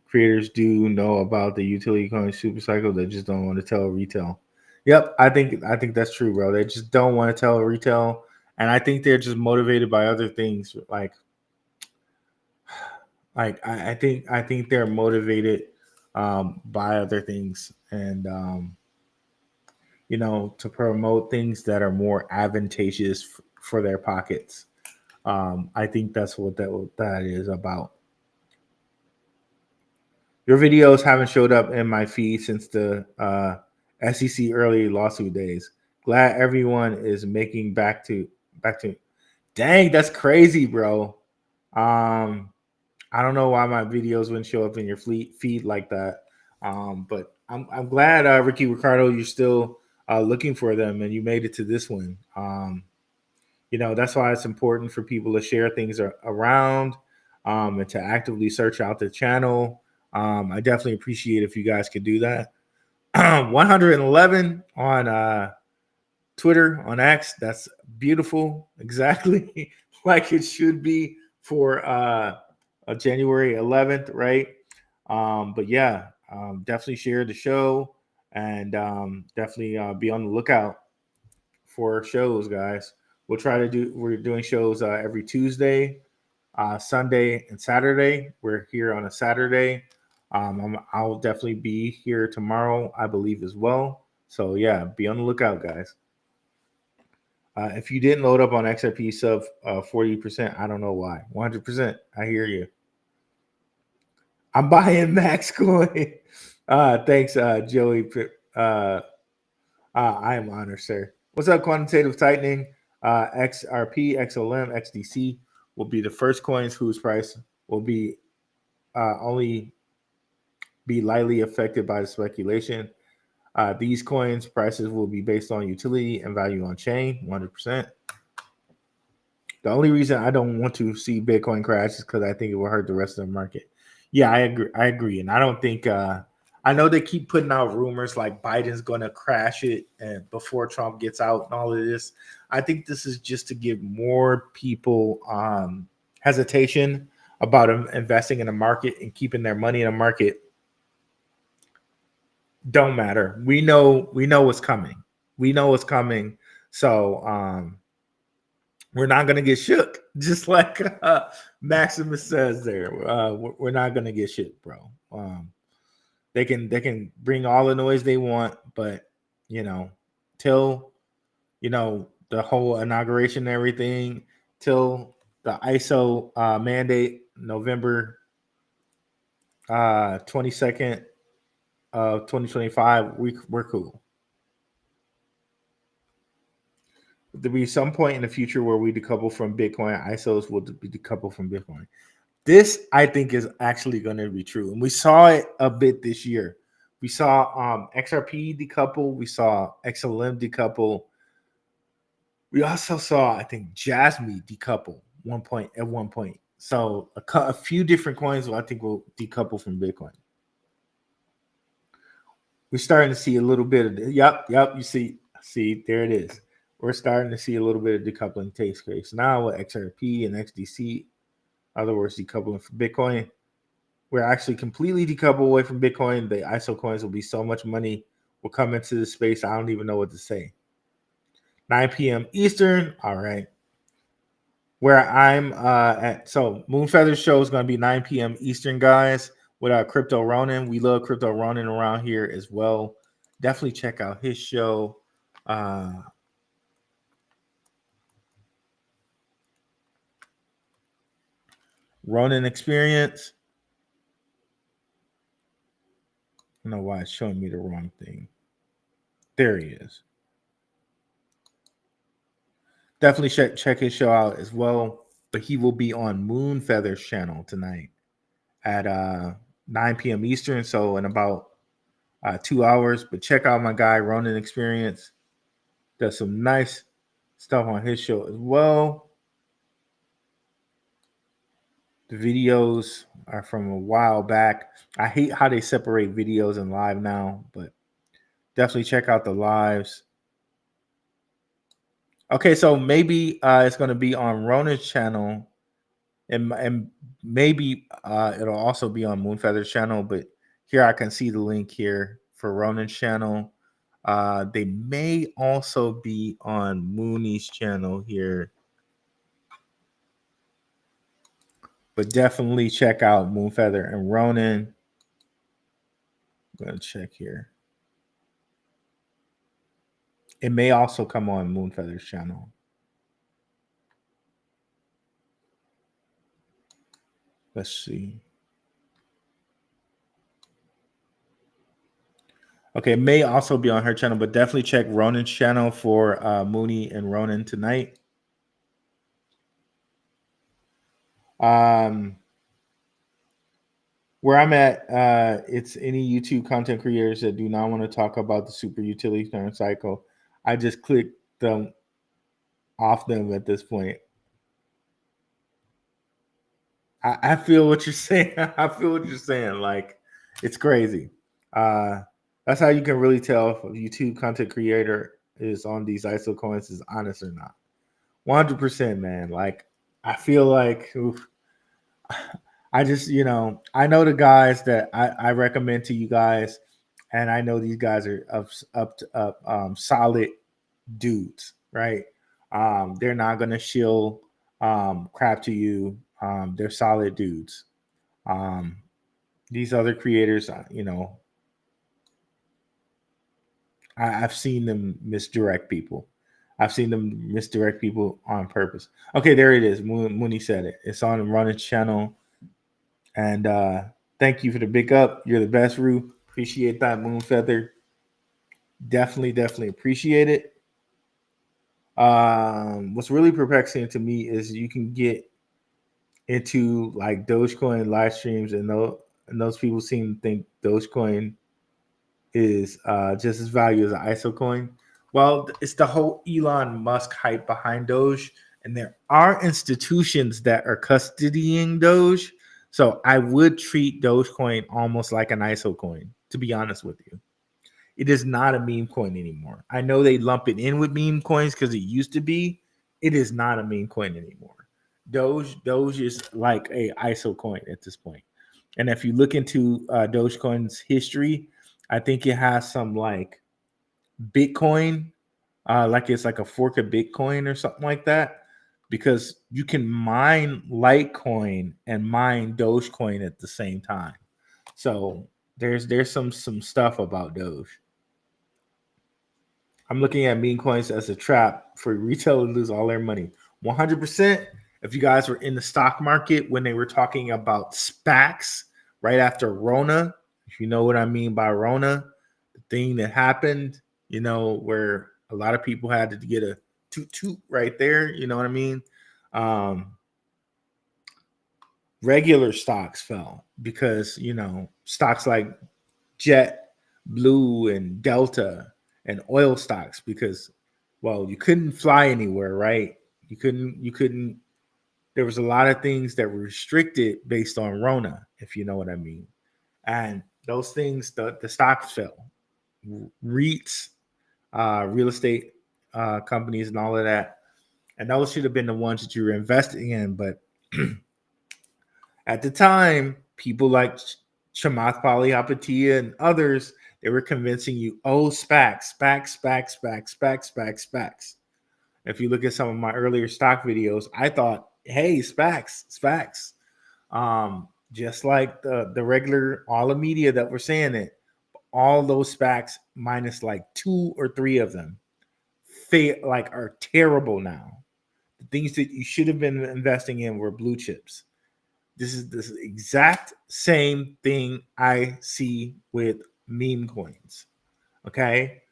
creators do know about the utility coin super cycle. They just don't want to tell retail. Yep, I think that's true, bro. They just don't want to tell retail, and I think they're just motivated by other things. I think they're motivated by other things, and to promote things that are more advantageous for their pockets. I think that's what that is about. Your videos haven't showed up in my feed since the SEC early lawsuit days. Glad everyone is making back to. Dang, that's crazy, bro. I don't know why my videos wouldn't show up in your feed like that. But I'm glad, Ricky Ricardo, you're still looking for them and you made it to this one. That's why it's important for people to share things around and to actively search out the channel. I definitely appreciate if you guys could do that. 111 on Twitter, on X. That's beautiful. Exactly like it should be for January 11th, right? But yeah, definitely share the show and definitely be on the lookout for shows, guys. We're doing shows every Tuesday, Sunday, and Saturday. We're here on a Saturday. I'll definitely be here tomorrow, I believe, as well. So yeah, be on the lookout, guys. If you didn't load up on XRP sub 40%, I don't know why. 100%, I hear you. I'm buying Max Coin. Thanks, Joey. I am honored, sir. What's up, quantitative tightening? XRP, XLM, XDC will be the first coins whose price will be only be lightly affected by the speculation. These coins prices will be based on utility and value on chain, 100%. The only reason I don't want to see Bitcoin crash is because I think it will hurt the rest of the market. Yeah, I agree, and I don't think. I know they keep putting out rumors like Biden's going to crash it and before Trump gets out and all of this. I think this is just to give more people hesitation about investing in the market and keeping their money in the market. Don't matter. We know what's coming. We know what's coming. So we're not going to get shook. Just like Maximus says there. We're not going to get shook, bro. They can bring all the noise they want, but till the whole inauguration and everything, till the ISO mandate November 22nd of 2025, we're cool. There'll be some point in the future where we decouple from Bitcoin. ISOs will be decoupled from Bitcoin. This, I think, is actually going to be true. And we saw it a bit this year. We saw XRP decouple. We saw XLM decouple. We also saw, I think, Jasmine decouple at one point. So a few different coins, I think, will decouple from Bitcoin. We're starting to see a little bit of yep. You see, there it is. We're starting to see a little bit of decoupling take place now with XRP and XDC. In other words, decoupling from Bitcoin. We're actually completely decoupled away from Bitcoin. The ISO coins will be so much money will come into the space. I don't even know what to say. 9 p.m. Eastern. All right. Where I'm at. So Moonfeather's show is going to be 9 p.m. Eastern, guys, with our Crypto Ronin. We love Crypto Ronin around here as well. Definitely check out his show. Ronin Experience. I don't know why it's showing me the wrong thing. There he is. Definitely check his show out as well. but he will be on Moonfeather's channel tonight at 9 p.m. Eastern, so in about 2 hours. But check out my guy Ronin Experience. Does some nice stuff on his show as well. The videos are from a while back. I hate how they separate videos and live now, but definitely check out the lives. Okay, so maybe it's going to be on Ronin's channel, and maybe it'll also be on Moonfeather's channel. But here I can see the link here for Ronin's channel. They may also be on Mooney's channel here. But definitely check out Moonfeather and Ronin. I'm going to check here. It may also come on Moonfeather's channel. Let's see. Okay, it may also be on her channel, but definitely check Ronin's channel for Mooney and Ronin tonight. Where I'm at, it's any YouTube content creators that do not want to talk about the super utility turn cycle. I just click them off them at this point. I feel what you're saying. I feel what you're saying. Like, it's crazy. That's how you can really tell if a YouTube content creator is on these ISO coins is honest or not. 100%, man. Like, I feel like I just, I know the guys that I recommend to you guys, and I know these guys are up solid dudes, right? They're not gonna shill crap to you. They're solid dudes. These other creators, I've seen them misdirect people. I've seen them misdirect people on purpose. Okay, there it is. Mooney said it. It's on Runner's channel. And thank you for the big up. You're the best, Rue. Appreciate that, Moonfeather. Definitely appreciate it. What's really perplexing to me is you can get into like Dogecoin live streams, and those people seem to think Dogecoin is just as valuable as an ISO coin. Well, it's the whole Elon Musk hype behind Doge, and there are institutions that are custodying Doge. So I would treat Dogecoin almost like an ISO coin, to be honest with you. It is not a meme coin anymore. I know they lump it in with meme coins because it used to be. It is not a meme coin anymore. Doge is like a ISO coin at this point. And if you look into Dogecoin's history, I think it has some like Bitcoin, like it's like a fork of Bitcoin or something like that, because you can mine Litecoin and mine Dogecoin at the same time. So there's some stuff about Doge. I'm looking at meme coins as a trap for retail to lose all their money. 100%. If you guys were in the stock market when they were talking about SPACs right after Rona, if you know what I mean by Rona, the thing that happened, where a lot of people had to get a toot right there, you know what I mean? Regular stocks fell because, stocks like Jet, Blue, and Delta, and oil stocks, because, well, you couldn't fly anywhere, right? You couldn't. There was a lot of things that were restricted based on Rona, if you know what I mean. And those things, the stocks fell. REITs, real estate companies, and all of that. And those should have been the ones that you were investing in. But at the time, people like Chamath Palihapitiya and others, they were convincing you, SPACs. If you look at some of my earlier stock videos, I thought, hey, SPACs. Just like the regular, all the media that were saying it, all those SPACs minus like 2 or 3 of them are terrible now. The things that you should have been investing in were blue chips. This is the exact same thing I see with meme coins. Okay.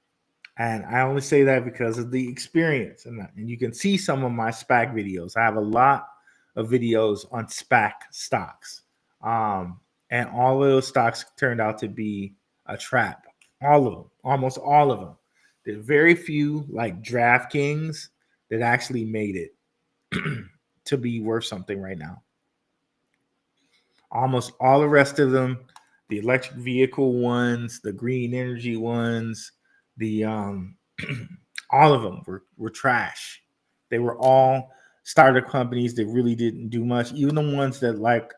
And I only say that because of the experience. And you can see some of my SPAC videos. I have a lot of videos on SPAC stocks. And all of those stocks turned out to be a trap. All of them, almost all of them. There's very few like DraftKings that actually made it to be worth something right now. Almost all the rest of them, the electric vehicle ones, the green energy ones, the all of them were trash. They were all startup companies that really didn't do much. Even the ones that like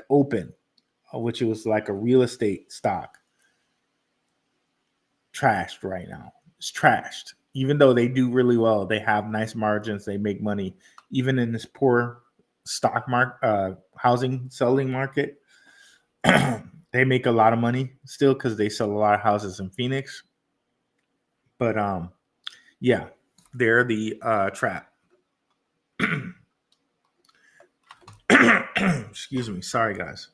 Open, which was like a real estate stock, trashed right now. It's trashed. Even though they do really well, they have nice margins, they make money, even in this poor stock market, housing selling market. They make a lot of money still because they sell a lot of houses in Phoenix. But yeah, they're the trap. Excuse me. Sorry, guys.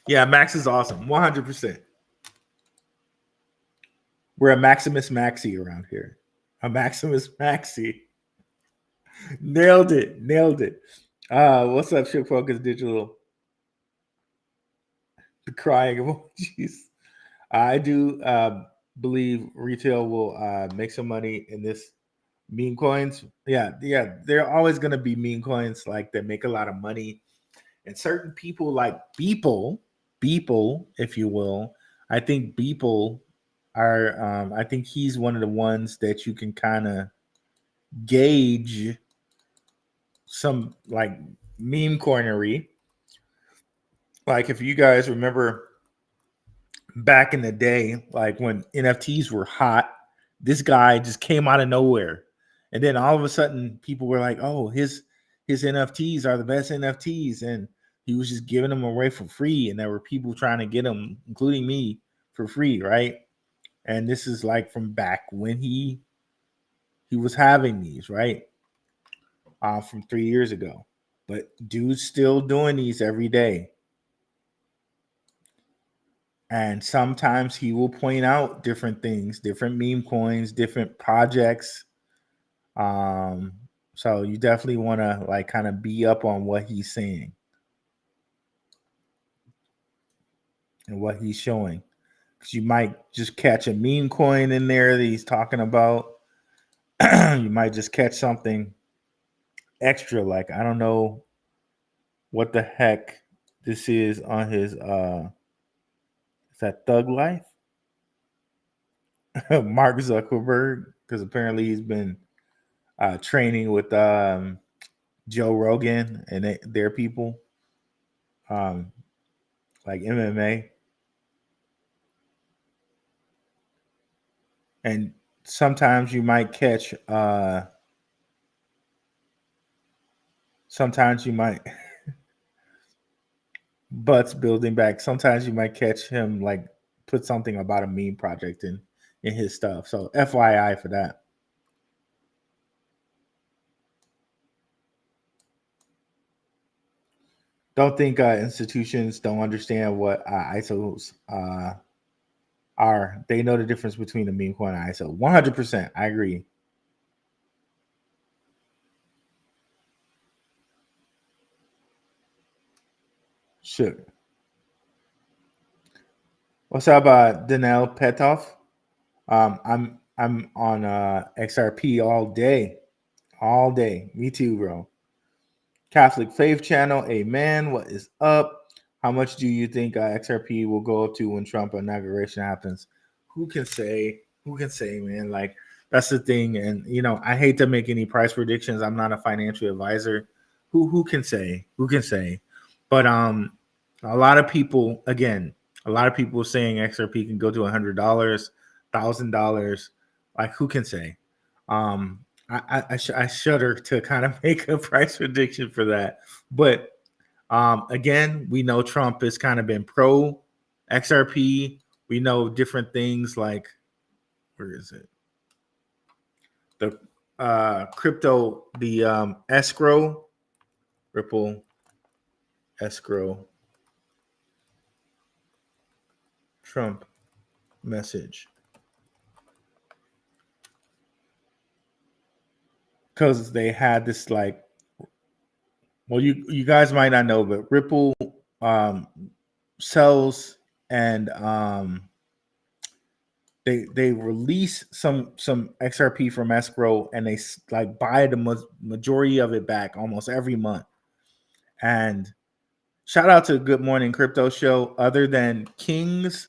Yeah, Max is awesome. 100%. We're a Maximus Maxi around here. A Maximus Maxi. Nailed it. Nailed it. What's up, Ship Focus Digital? The crying emojis. I do believe retail will make some money in this meme coins. Yeah. There are always going to be meme coins like that make a lot of money. And certain people like Beeple, if you will. I think Beeple are, I think he's one of the ones that you can kind of gauge some like meme coinery. Like if you guys remember back in the day, like when NFTs were hot, this guy just came out of nowhere. And then all of a sudden people were like, oh, his NFTs are the best NFTs. And he was just giving them away for free. And there were people trying to get them, including me, for free, right? And this is like from back when he was having these, right? From 3 years ago. But dude's still doing these every day. And sometimes he will point out different things, different meme coins, different projects. So you definitely want to like kind of be up on what he's saying and what he's showing. Because you might just catch a meme coin in there that he's talking about. You might just catch something extra, like I don't know what the heck this is on his is that Thug Life? Mark Zuckerberg, because apparently he's been training with Joe Rogan and their people, like MMA. And sometimes you might catch sometimes you might Butts building back. Sometimes you might catch him like put something about a meme project in his stuff. So FYI for that. Don't think institutions don't understand what ISOs are. They know the difference between a meme coin and ISO. 100%. I agree. Sure. What's up, Danelle Petov? I'm on XRP all day. All day. Me too, bro. Catholic Faith Channel. Amen. What is up? How much do you think XRP will go up to when Trump inauguration happens? Who can say? Who can say, man? Like, that's the thing. And, you know, I hate to make any price predictions. I'm not a financial advisor. Who can say? Who can say? But a lot of people, again, a lot of people saying XRP can go to $100, $1,000. Like, who can say? I shudder to kind of make a price prediction for that. But again, we know Trump has kind of been pro XRP. We know different things like, where is it? The crypto, the escrow, Ripple escrow, Trump message. because they had this like, well, you guys might not know, but Ripple sells and they release some XRP from escrow, and they like buy the majority of it back almost every month. And shout out to Good Morning Crypto Show. Other than King's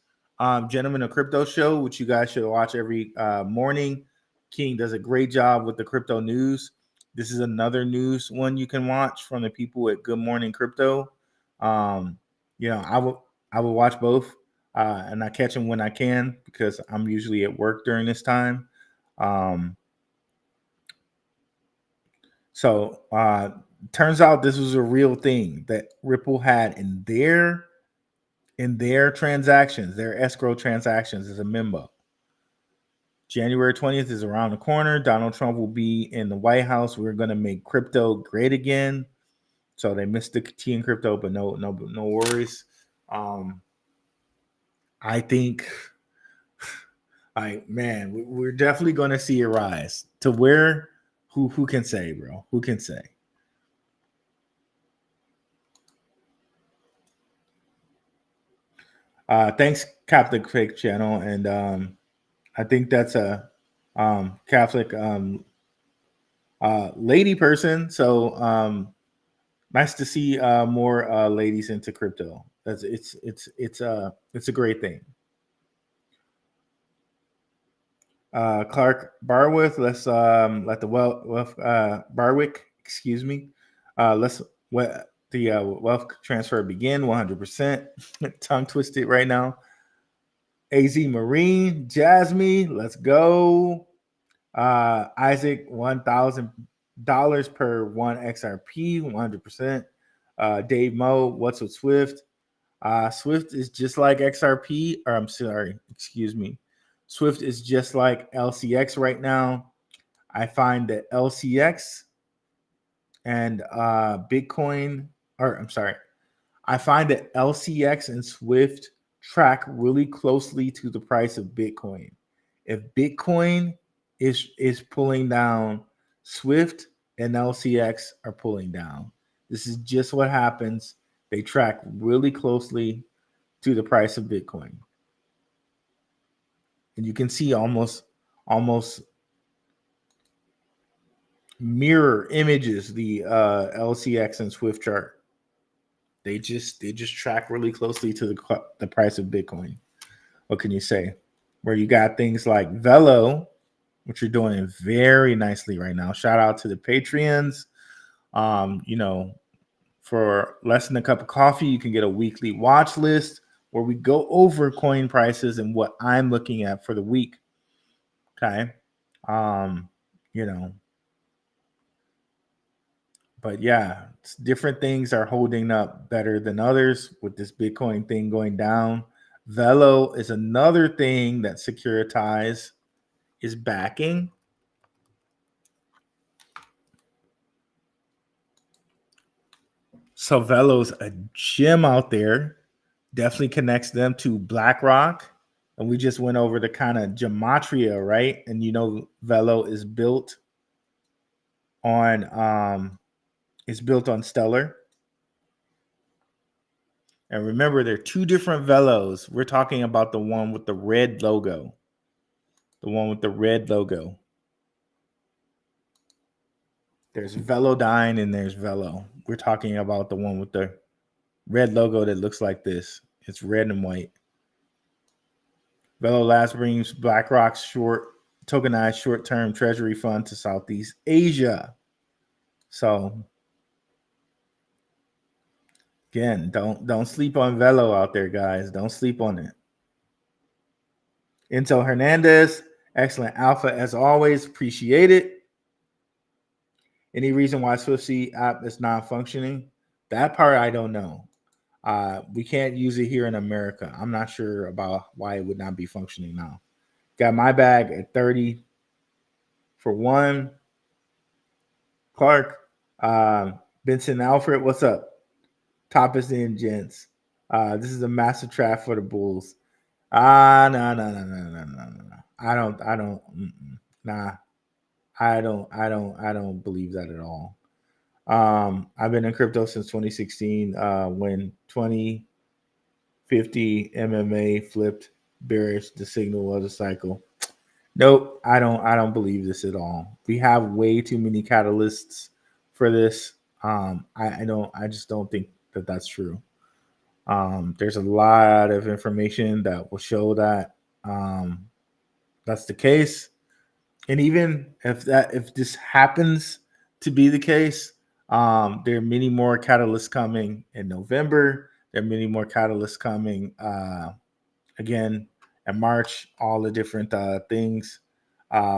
Gentlemen of Crypto Show, which you guys should watch every morning, King does a great job with the crypto news. This is another news one you can watch from the people at Good Morning Crypto. You know, I will watch both, and I catch them when I can because I'm usually at work during this time. So turns out this was a real thing that Ripple had in their transactions, their escrow transactions, as a memo. January 20th is around the corner. Donald Trump will be in the White House. We're going to make crypto great again. So they missed the T in crypto, but no worries. I think, we're definitely going to see a rise to where. Who can say, bro? Who can say? Thanks, Catholic Fake Channel, and I think that's a Catholic lady person. So nice to see more ladies into crypto. It's a great thing. Clark Barwick, let's let the Barwick, excuse me. Let's the wealth transfer begin 100%. Tongue twisted right now. AZ Marine, Jasmine, let's go. Isaac, $1,000 per one XRP, 100%. Dave Mo, what's with Swift? Swift is just like XRP, or I'm sorry, excuse me. Swift is just like LCX right now. I find that LCX and Bitcoin, or I'm sorry, I find that LCX and Swift track really closely to the price of Bitcoin. If Bitcoin is pulling down, Swift and LCX are pulling down. This is just what happens. They track really closely to the price of Bitcoin. And you can see almost mirror images the LCX and Swift chart. They just track really closely to the price of Bitcoin. What can you say? Where you got things like Velo, which are doing very nicely right now. Shout out to the Patreons. For less than a cup of coffee, you can get a weekly watch list where we go over coin prices and what I'm looking at for the week. Okay. But yeah, different things are holding up better than others with this Bitcoin thing going down. Velo is another thing that Securitize is backing. So Velo's a gem out there. Definitely connects them to BlackRock. And we just went over the kind of gematria, right? And Velo is built on Stellar. And remember, there are two different Velos. We're talking about the one with the red logo. The one with the red logo. There's Velodyne and there's Velo. We're talking about the one with the red logo that looks like this. It's red and white. Velo Labs brings BlackRock's tokenized short-term treasury fund to Southeast Asia. So again, don't sleep on Velo out there, guys. Don't sleep on it. Intel Hernandez, excellent alpha as always. Appreciate it. Any reason why SwiftC app is not functioning? That part I don't know. We can't use it here in America. I'm not sure about why it would not be functioning now. Got my bag at 30 for one. Clark, Benson Alfred, what's up? Top is in, gents. This is a massive trap for the Bulls. No. I don't. Nah. I don't believe that at all. I've been in crypto since 2016 when 2050 MMA flipped bearish. The signal was a cycle. Nope, I don't believe this at all. We have way too many catalysts for this. I just don't think that that's true. There's a lot of information that will show that that's the case. And even if this happens to be the case, there are many more catalysts coming in November. There are many more catalysts coming again in March. All the different things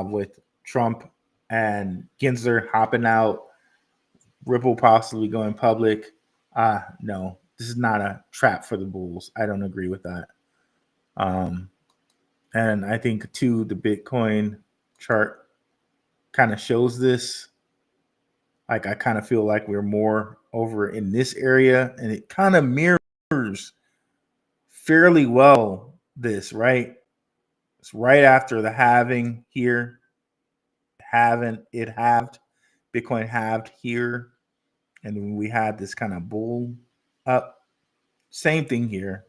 with Trump and Gensler hopping out, Ripple possibly going public. No, this is not a trap for the bulls. I don't agree with that. And I think too, the Bitcoin chart kind of shows this. Like I kind of feel like we're more over in this area, and it kind of mirrors fairly well this, right? It's right after the halving here. It halved. Bitcoin halved here. And then we had this kind of bull up. Same thing here.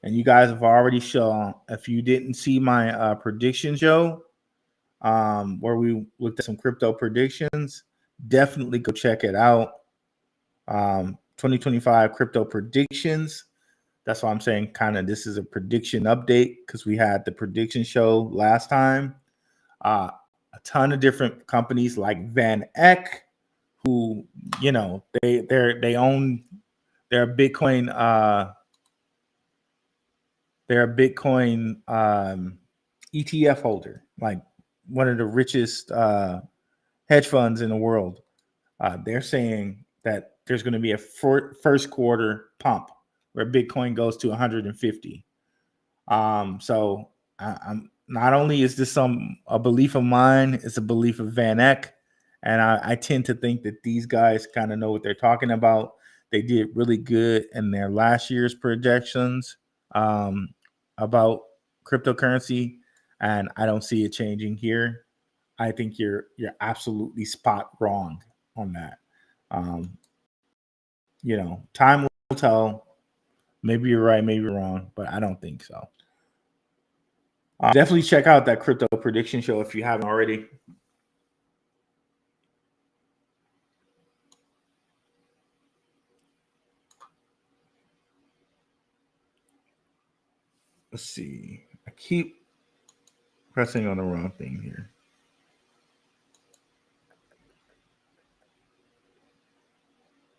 And you guys have already shown, if you didn't see my prediction show, where we looked at some crypto predictions, definitely go check it out. 2025 crypto predictions. That's why I'm saying kind of this is a prediction update because we had the prediction show last time. A ton of different companies like Van Eck, who they own, they're a Bitcoin ETF holder, like one of the richest hedge funds in the world. They're saying that there's going to be a first quarter pump where Bitcoin goes to 150. So I'm not only is this a belief of mine, it's a belief of Van Eck. And I tend to think that these guys kind of know what they're talking about. They did really good in their last year's projections about cryptocurrency, and I don't see it changing here. I think you're absolutely spot wrong on that. Time will tell. Maybe you're right, maybe you're wrong, but I don't think so. Definitely check out that crypto prediction show if you haven't already. Let's see. I keep pressing on the wrong thing here.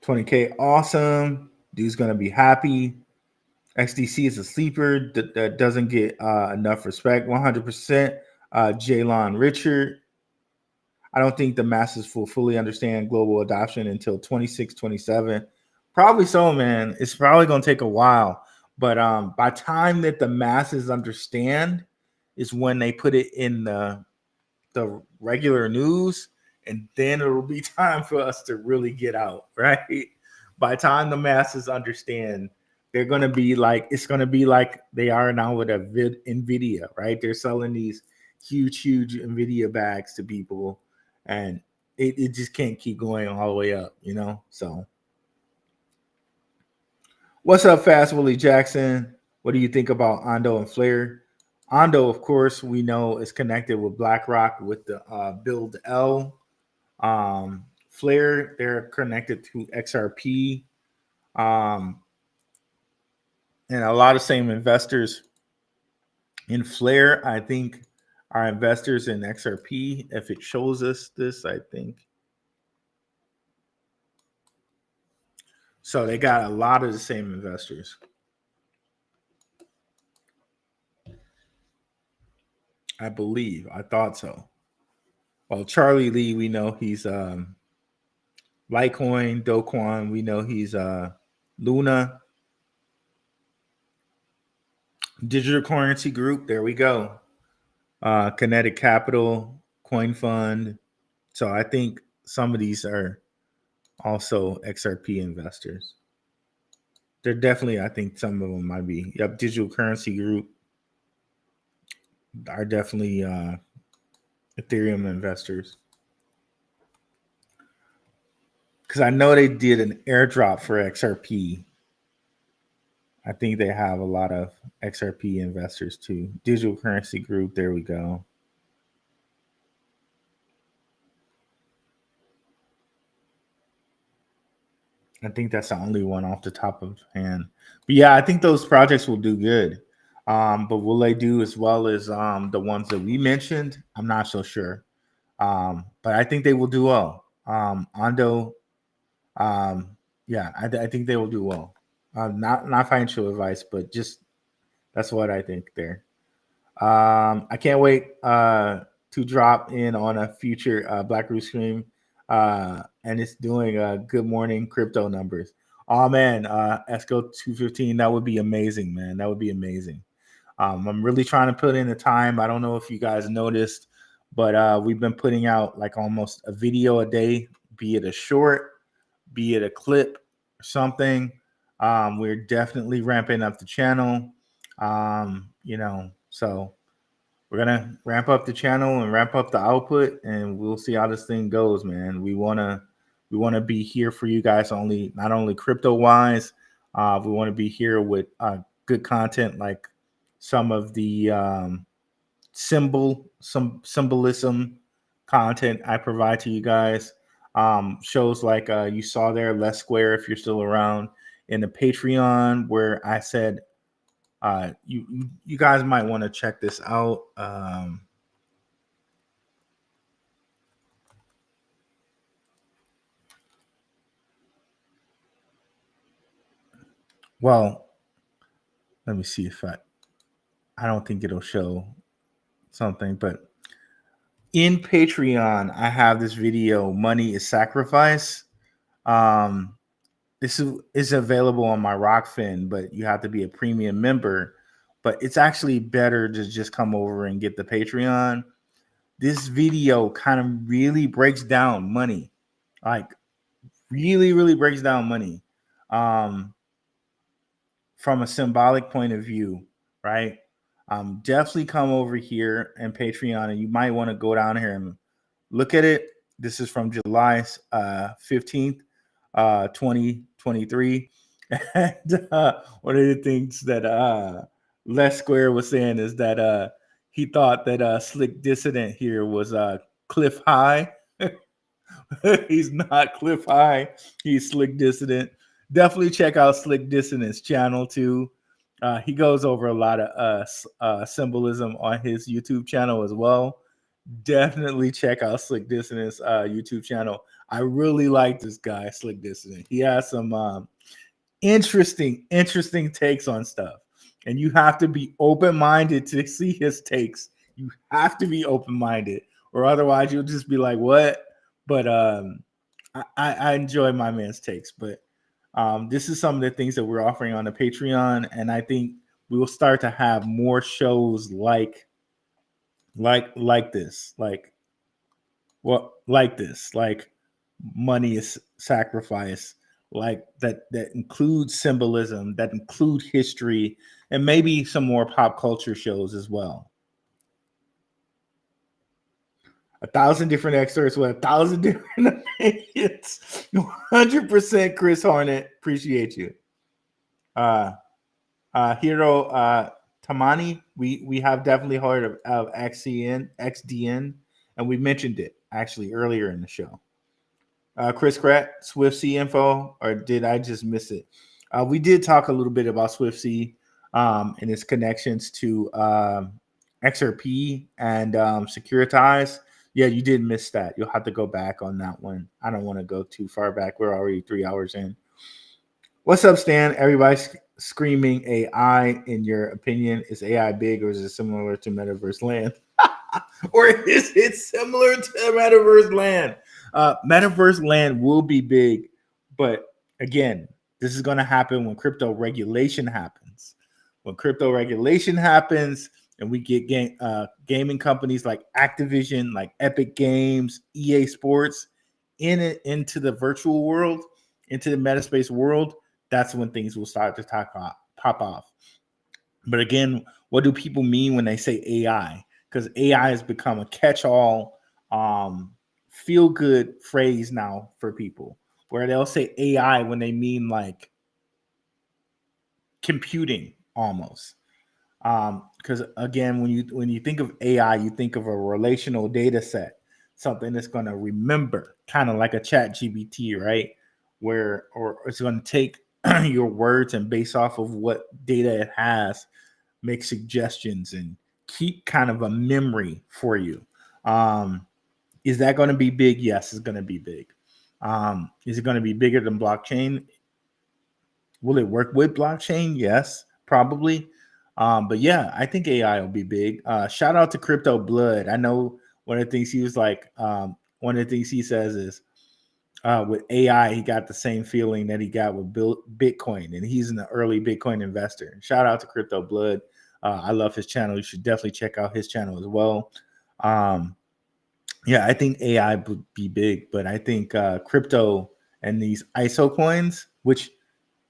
$20K, awesome. Dude's gonna be happy. XDC is a sleeper that doesn't get enough respect. 100%. Jalon Richard. I don't think the masses will fully understand global adoption until 26, 27. Probably so, man. It's probably gonna take a while. But by time that the masses understand is when they put it in the regular news, and then it'll be time for us to really get out, right? By time the masses understand, they're going to be like, it's going to be like they are now with NVIDIA, right? They're selling these huge NVIDIA bags to people, and it just can't keep going all the way up, So what's up, Fast Willie Jackson? What do you think about Ondo and Flare? Ondo, of course, we know is connected with BlackRock with the Build L. Flare, they're connected to XRP. And a lot of same investors in Flare, I think, are investors in XRP. If it shows us this, I think. So they got a lot of the same investors. I believe. I thought so. Well, Charlie Lee, we know he's Litecoin, Doquan. We know he's Luna. Digital Currency Group. There we go. Kinetic Capital, Coin Fund. So I think some of these are also XRP investors. They're definitely, I think some of them might be. Yep, Digital Currency Group are definitely Ethereum investors. because I know they did an airdrop for XRP. I think they have a lot of XRP investors too. Digital Currency Group. There we go. I think that's the only one off the top of hand. But yeah, I think those projects will do good. But will they do as well as the ones that we mentioned? I'm not so sure. But I think they will do well. Ondo, yeah, I think they will do well. Not financial advice, but just that's what I think there. I can't wait to drop in on a future BlackRock stream, and it's doing good morning crypto numbers. Oh man, Esco 215, that would be amazing, man. That would be amazing. I'm really trying to put in the time. I don't know if you guys noticed, but we've been putting out like almost a video a day, be it a short, be it a clip or something. We're definitely ramping up the channel. So we're gonna ramp up the channel and ramp up the output, and we'll see how this thing goes, man. We wanna be here for you guys, not only crypto wise. We want to be here with good content, like some of the symbolism content I provide to you guys. Shows like you saw there, Less Square, if you're still around, in the Patreon, where I said you guys might want to check this out. Well, let me see if I don't think it'll show something, but in Patreon, I have this video, Money is Sacrifice. This is available on my Rokfin, but you have to be a premium member. But it's actually better to just come over and get the Patreon. This video kind of really breaks down money, like really, really breaks down money from a symbolic point of view, right? Definitely come over here and Patreon, and you might want to go down here and look at it. This is from July 15th, 2023. And one of the things that Les Square was saying is that he thought that Slick Dissident here was Cliff High. He's not Cliff High. He's Slick Dissident. Definitely check out Slick Dissident's channel too. He goes over a lot of symbolism on his YouTube channel as well. Definitely check out Slick Dissident's YouTube channel. I really like this guy, Slick Dissident. He has some interesting takes on stuff. And you have to be open-minded to see his takes. You have to be open-minded, or otherwise you'll just be like, what? But I enjoy my man's takes. But this is some of the things that we're offering on the Patreon, and I think we will start to have more shows like this, like Money is Sacrifice, like that includes symbolism, that include history, and maybe some more pop culture shows as well. 1,000 different excerpts with 1,000 different opinions. 100% Chris Hornet. Appreciate you. Hiro Tamani, we have definitely heard of XDN, and we mentioned it actually earlier in the show. Chris Kratt, SWFT info, or did I just miss it? We did talk a little bit about SWFT and its connections to XRP and Securitize. Yeah, you did miss that. You'll have to go back on that one. I don't want to go too far back. We're already 3 hours in. What's up, Stan? Everybody's screaming AI. In your opinion, is AI big, or is it similar to Metaverse Land? Or is it similar to Metaverse Land? Metaverse Land will be big, but again, this is going to happen when crypto regulation happens. When crypto regulation happens, and we get gaming companies like Activision, like Epic Games, EA Sports into the virtual world, into the Metaspace world, that's when things will start to pop off. But again, what do people mean when they say AI? Because AI has become a catch-all, feel-good phrase now for people. where they'll say AI when they mean like computing almost. Because again, when you think of AI, you think of a relational data set, something that's going to remember, kind of like a chat GPT, right? Or it's going to take your words and based off of what data it has, make suggestions and keep kind of a memory for you. Is that going to be big? Yes, it's going to be big. Is it going to be bigger than blockchain? Will it work with blockchain? Yes, probably. But yeah, I think AI will be big. Shout out to Crypto Blood. I know one of the things he was like, one of the things he says is with AI, he got the same feeling that he got with Bitcoin, and he's an early Bitcoin investor. Shout out to Crypto Blood. I love his channel. You should definitely check out his channel as well. Yeah, I think AI would be big, but I think crypto and these ISO coins, which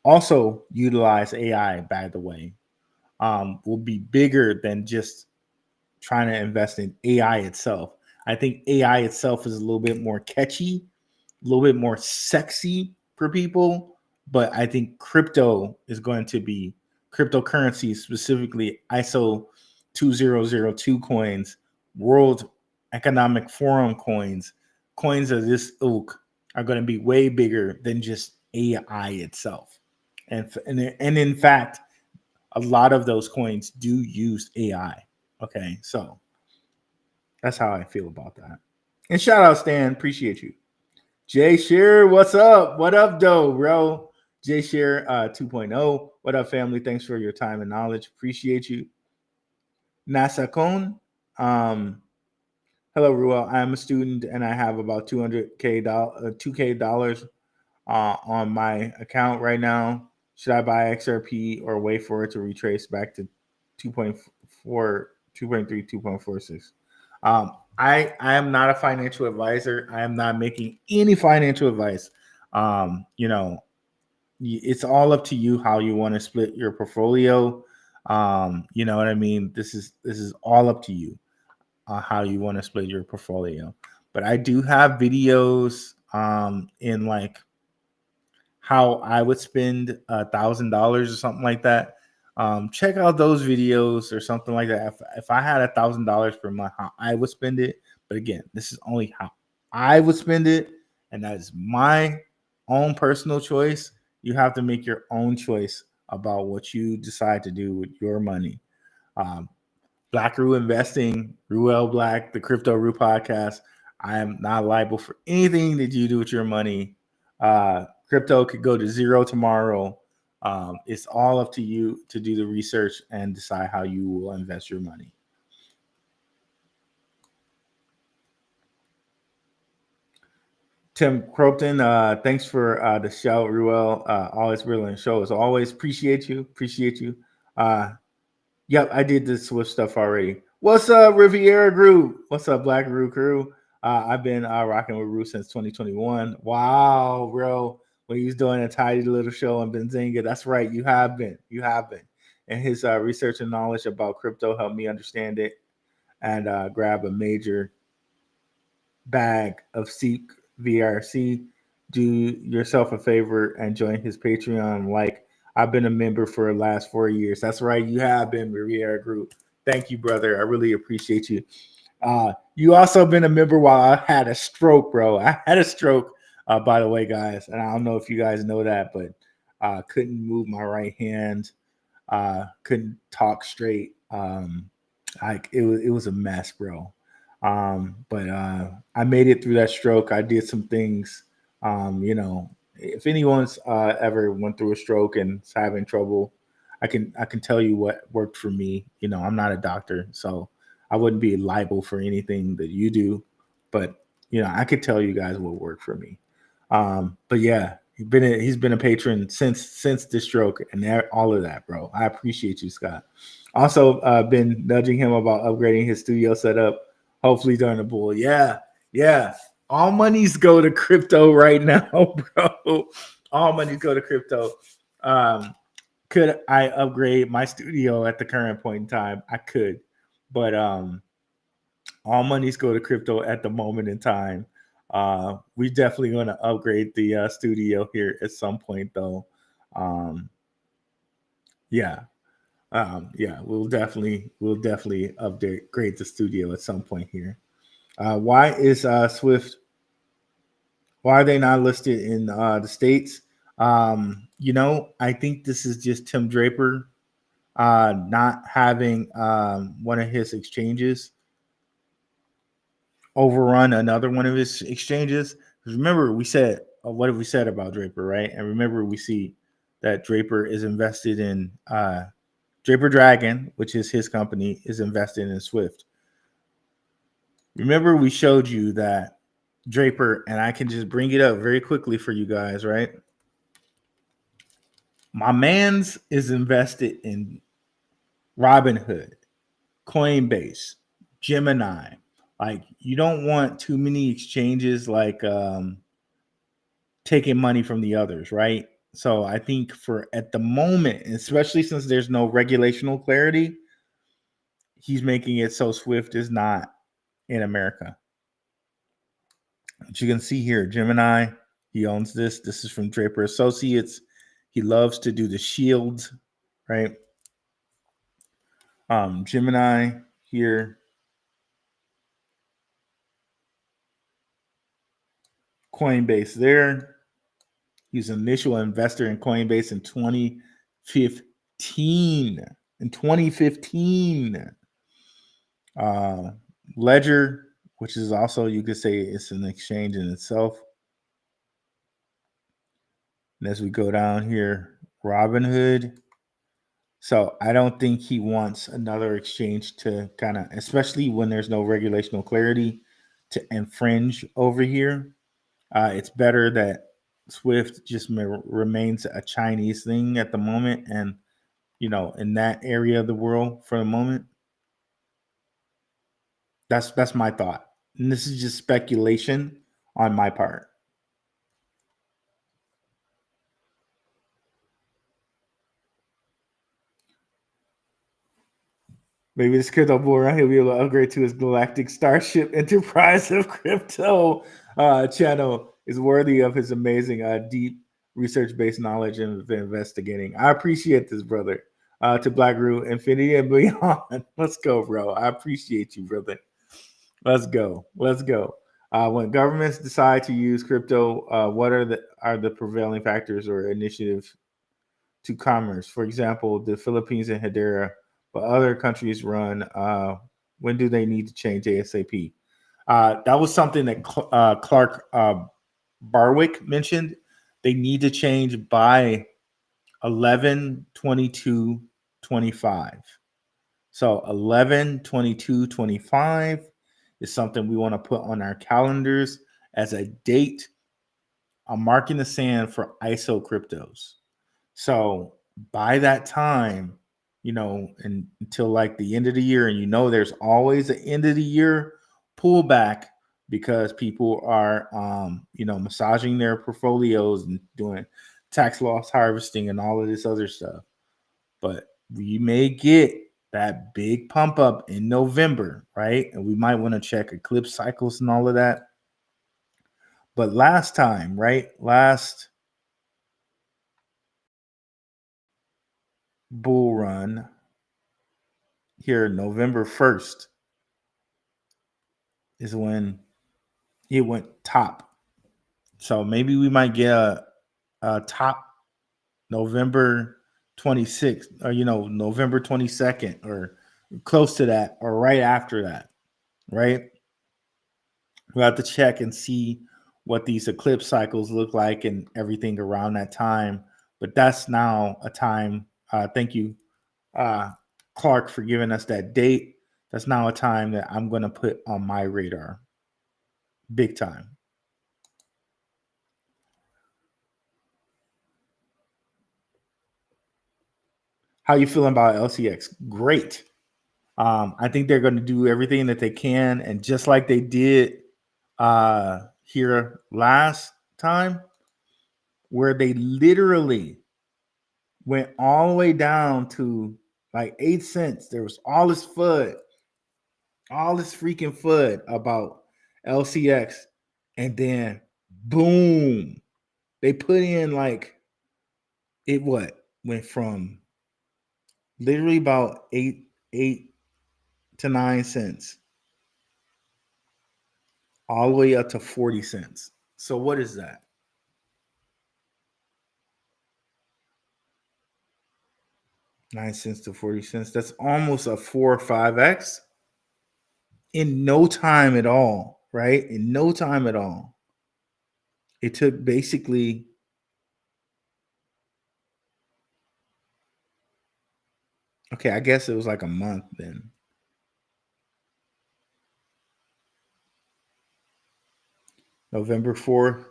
also utilize AI, by the way, will be bigger than just trying to invest in AI itself. I think AI itself is a little bit more catchy, a little bit more sexy for people, but I think crypto is going to be cryptocurrency, specifically ISO 2002 coins, World Economic Forum coins of this ilk are going to be way bigger than just AI itself. And in fact, a lot of those coins do use AI. Okay, so that's how I feel about that. And shout out Stan, appreciate you. Jay Shear, what's up? What up, though, bro? Jay Shear 2.0. What up, family? Thanks for your time and knowledge. Appreciate you. Nasakon. Hello, Ruel. I'm a student and I have about $200K dollars on my account right now. Should I buy XRP or wait for it to retrace back to 2.4, 2.3, 2.46? I am not a financial advisor. I am not making any financial advice. It's all up to you how you want to split your portfolio. You know what I mean? This is all up to you how you want to split your portfolio. But I do have videos in like how I would spend $1,000 or something like that. Check out those videos or something like that. If I had $1,000 per month, how I would spend it. But again, this is only how I would spend it, and that is my own personal choice. You have to make your own choice about what you decide to do with your money. Black Rue Investing, Ruel Black, the Crypto Rue podcast. I am not liable for anything that you do with your money. Crypto could go to zero tomorrow. It's all up to you to do the research and decide how you will invest your money. Tim Crompton, thanks for the show, Ruel. Always brilliant show as always. Appreciate you. Yep, I did the Swift stuff already. What's up, Riviera Group? What's up, Black Rue crew? I've been rocking with Rue since 2021. Wow, bro. When he was doing a tidy little show on Benzinga. That's right. You have been. And his research and knowledge about crypto helped me understand it and grab a major bag of Seek VRC. Do yourself a favor and join his Patreon. Like, I've been a member for the last 4 years. That's right. You have been, Riviera Group. Thank you, brother. I really appreciate you. You also been a member while I had a stroke, bro. I had a stroke, by the way, guys. And I don't know if you guys know that, but couldn't move my right hand. Couldn't talk straight. It was a mess, bro. But I made it through that stroke. I did some things, if anyone's ever went through a stroke and is having trouble, I can tell you what worked for me. I'm not a doctor, so I wouldn't be liable for anything that you do, but I could tell you guys what worked for me. But yeah, he's been a patron since the stroke and all of that, bro. I appreciate you, Scott. Also, been nudging him about upgrading his studio setup. Hopefully during the bull. Yeah. All monies go to crypto right now, bro. All monies go to crypto. Could I upgrade my studio at the current point in time? I could, but all monies go to crypto at the moment in time. We definitely going to upgrade the studio here at some point, though. Yeah, we'll definitely upgrade the studio at some point here. Why is Swift? Why are they not listed in the States? I think this is just Tim Draper not having one of his exchanges overrun another one of his exchanges. Remember, we said what have we said about Draper, right? And remember, we see that Draper is invested in Draper Dragon, which is his company, is invested in Swift. Remember, we showed you that Draper, and I can just bring it up very quickly for you guys, right? My man's is invested in Robinhood, Coinbase, Gemini. Like, you don't want too many exchanges like taking money from the others, right? So I think for at the moment, especially since there's no regulational clarity, he's making it so Swift is not in America. But you can see here, Gemini, he owns this. This is from Draper Associates. He loves to do the shields, right? Gemini here. Coinbase there. He's an initial investor in Coinbase in 2015. In 2015. Ledger, which is also, you could say it's an exchange in itself. And as we go down here, Robinhood. So I don't think he wants another exchange to kind of, especially when there's no regulational clarity, to infringe over here. It's better that Swift just remains a Chinese thing at the moment, and in that area of the world for the moment. That's my thought, and this is just speculation on my part. Maybe this crypto bull around here will be able to upgrade to his Galactic Starship Enterprise of Crypto channel is worthy of his amazing deep research-based knowledge and investigating. I appreciate this, brother. To BlackRock, Infinity and beyond. Let's go, bro. I appreciate you, brother. Let's go. When governments decide to use crypto, what are the prevailing factors or initiatives to commerce? For example, the Philippines and Hedera, but other countries run. When do they need to change ASAP? That was something that Clark Barwick mentioned. They need to change by 11/22/25. So 11/22/25 is something we want to put on our calendars as a date. I'm marking the sand for ISO cryptos. So by that time, until like the end of the year, and there's always an end of the year pullback because people are massaging their portfolios and doing tax loss harvesting and all of this other stuff. But we may get that big pump up in November, right? And we might want to check eclipse cycles and all of that. But last time, right? Last bull run here, November 1st, is when it went top. So maybe we might get a top November 26th, or November 22nd, or close to that, or right after that, right? We'll have to check and see what these eclipse cycles look like and everything around that time. But that's now a time. Thank you, Clark, for giving us that date. That's now a time that I'm going to put on my radar. Big time. How you feeling about LCX? Great. I think they're going to do everything that they can, and just like they did here last time, where they literally went all the way down to like 8 cents. There was all this freaking FUD about LCX, And then boom, they put in like it went from literally about 8 to 9 cents all the way up to 40 cents. So what is that? 9 cents to 40 cents. That's almost a 4 or 5x in no time at all, right? In no time at all. It took basically okay, I guess it was like a month then. November 4th,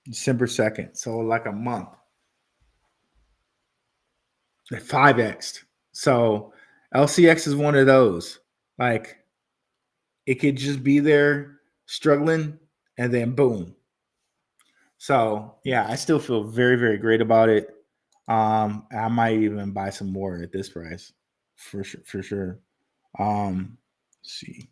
December 2nd. So like a month. 5x. So LCX is one of those. Like it could just be there struggling and then boom. So yeah, I still feel very, very great about it. I might even buy some more at this price for sure. Let's see.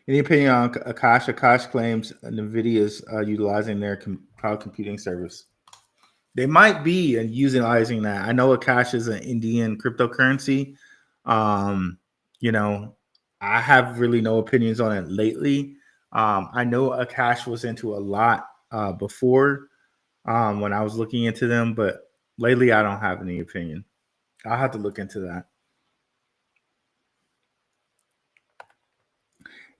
Any opinion on Akash? Akash claims NVIDIA is utilizing their cloud computing service. They might be utilizing that. I know Akash is an Indian cryptocurrency. You know, I have really no opinions on it lately. I know Akash was into a lot before when I was looking into them, but lately I don't have any opinion. I'll have to look into that.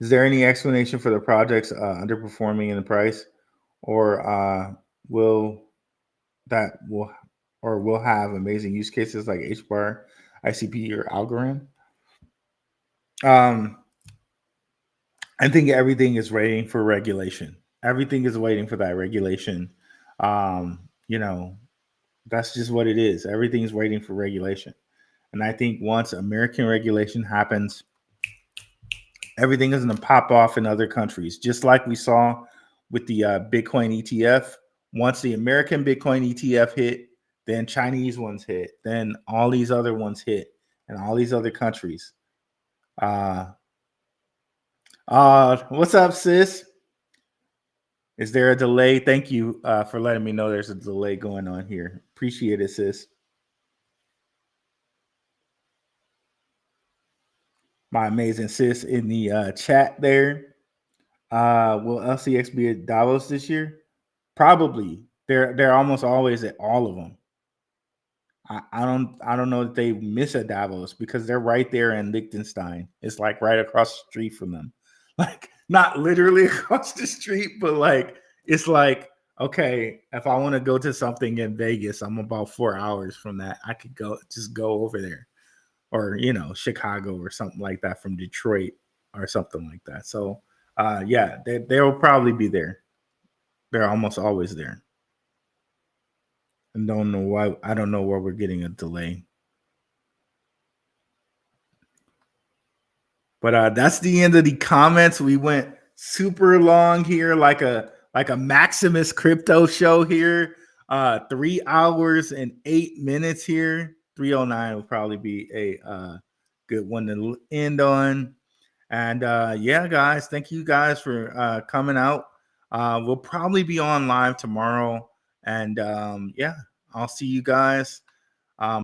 Is there any explanation for the projects underperforming in the price, or will have amazing use cases like HBAR, ICP, or Algorand? I think everything is waiting for regulation. Everything is waiting for that regulation. You know, that's just what it is. Everything's waiting for regulation. And I think once American regulation happens, everything is going to pop off in other countries, just like we saw with the Bitcoin ETF. Once the American Bitcoin ETF hit, then Chinese ones hit, then all these other ones hit, and all these other countries. What's up, sis? Is there a delay? Thank you for letting me know there's a delay going on here. Appreciate it, sis. My amazing sis in the chat there. Will LCX be at Davos this year? Probably. They're almost always at all of them. I don't know that they miss a Davos because they're right there in Liechtenstein. It's like right across the street from them. Like not literally across the street, but like it's like, okay, if I want to go to something in Vegas, I'm about 4 hours from that. I could go over there. Or Chicago or something like that from Detroit or something like that. So yeah, they'll probably be there. They're almost always there. And don't know why. I don't know where we're getting a delay. But that's the end of the comments. We went super long here, like a Maximus crypto show here. 3 hours and 8 minutes here. 3:09 will probably be a good one to end on. And yeah, guys, thank you guys for coming out. We'll probably be on live tomorrow. And yeah, I'll see you guys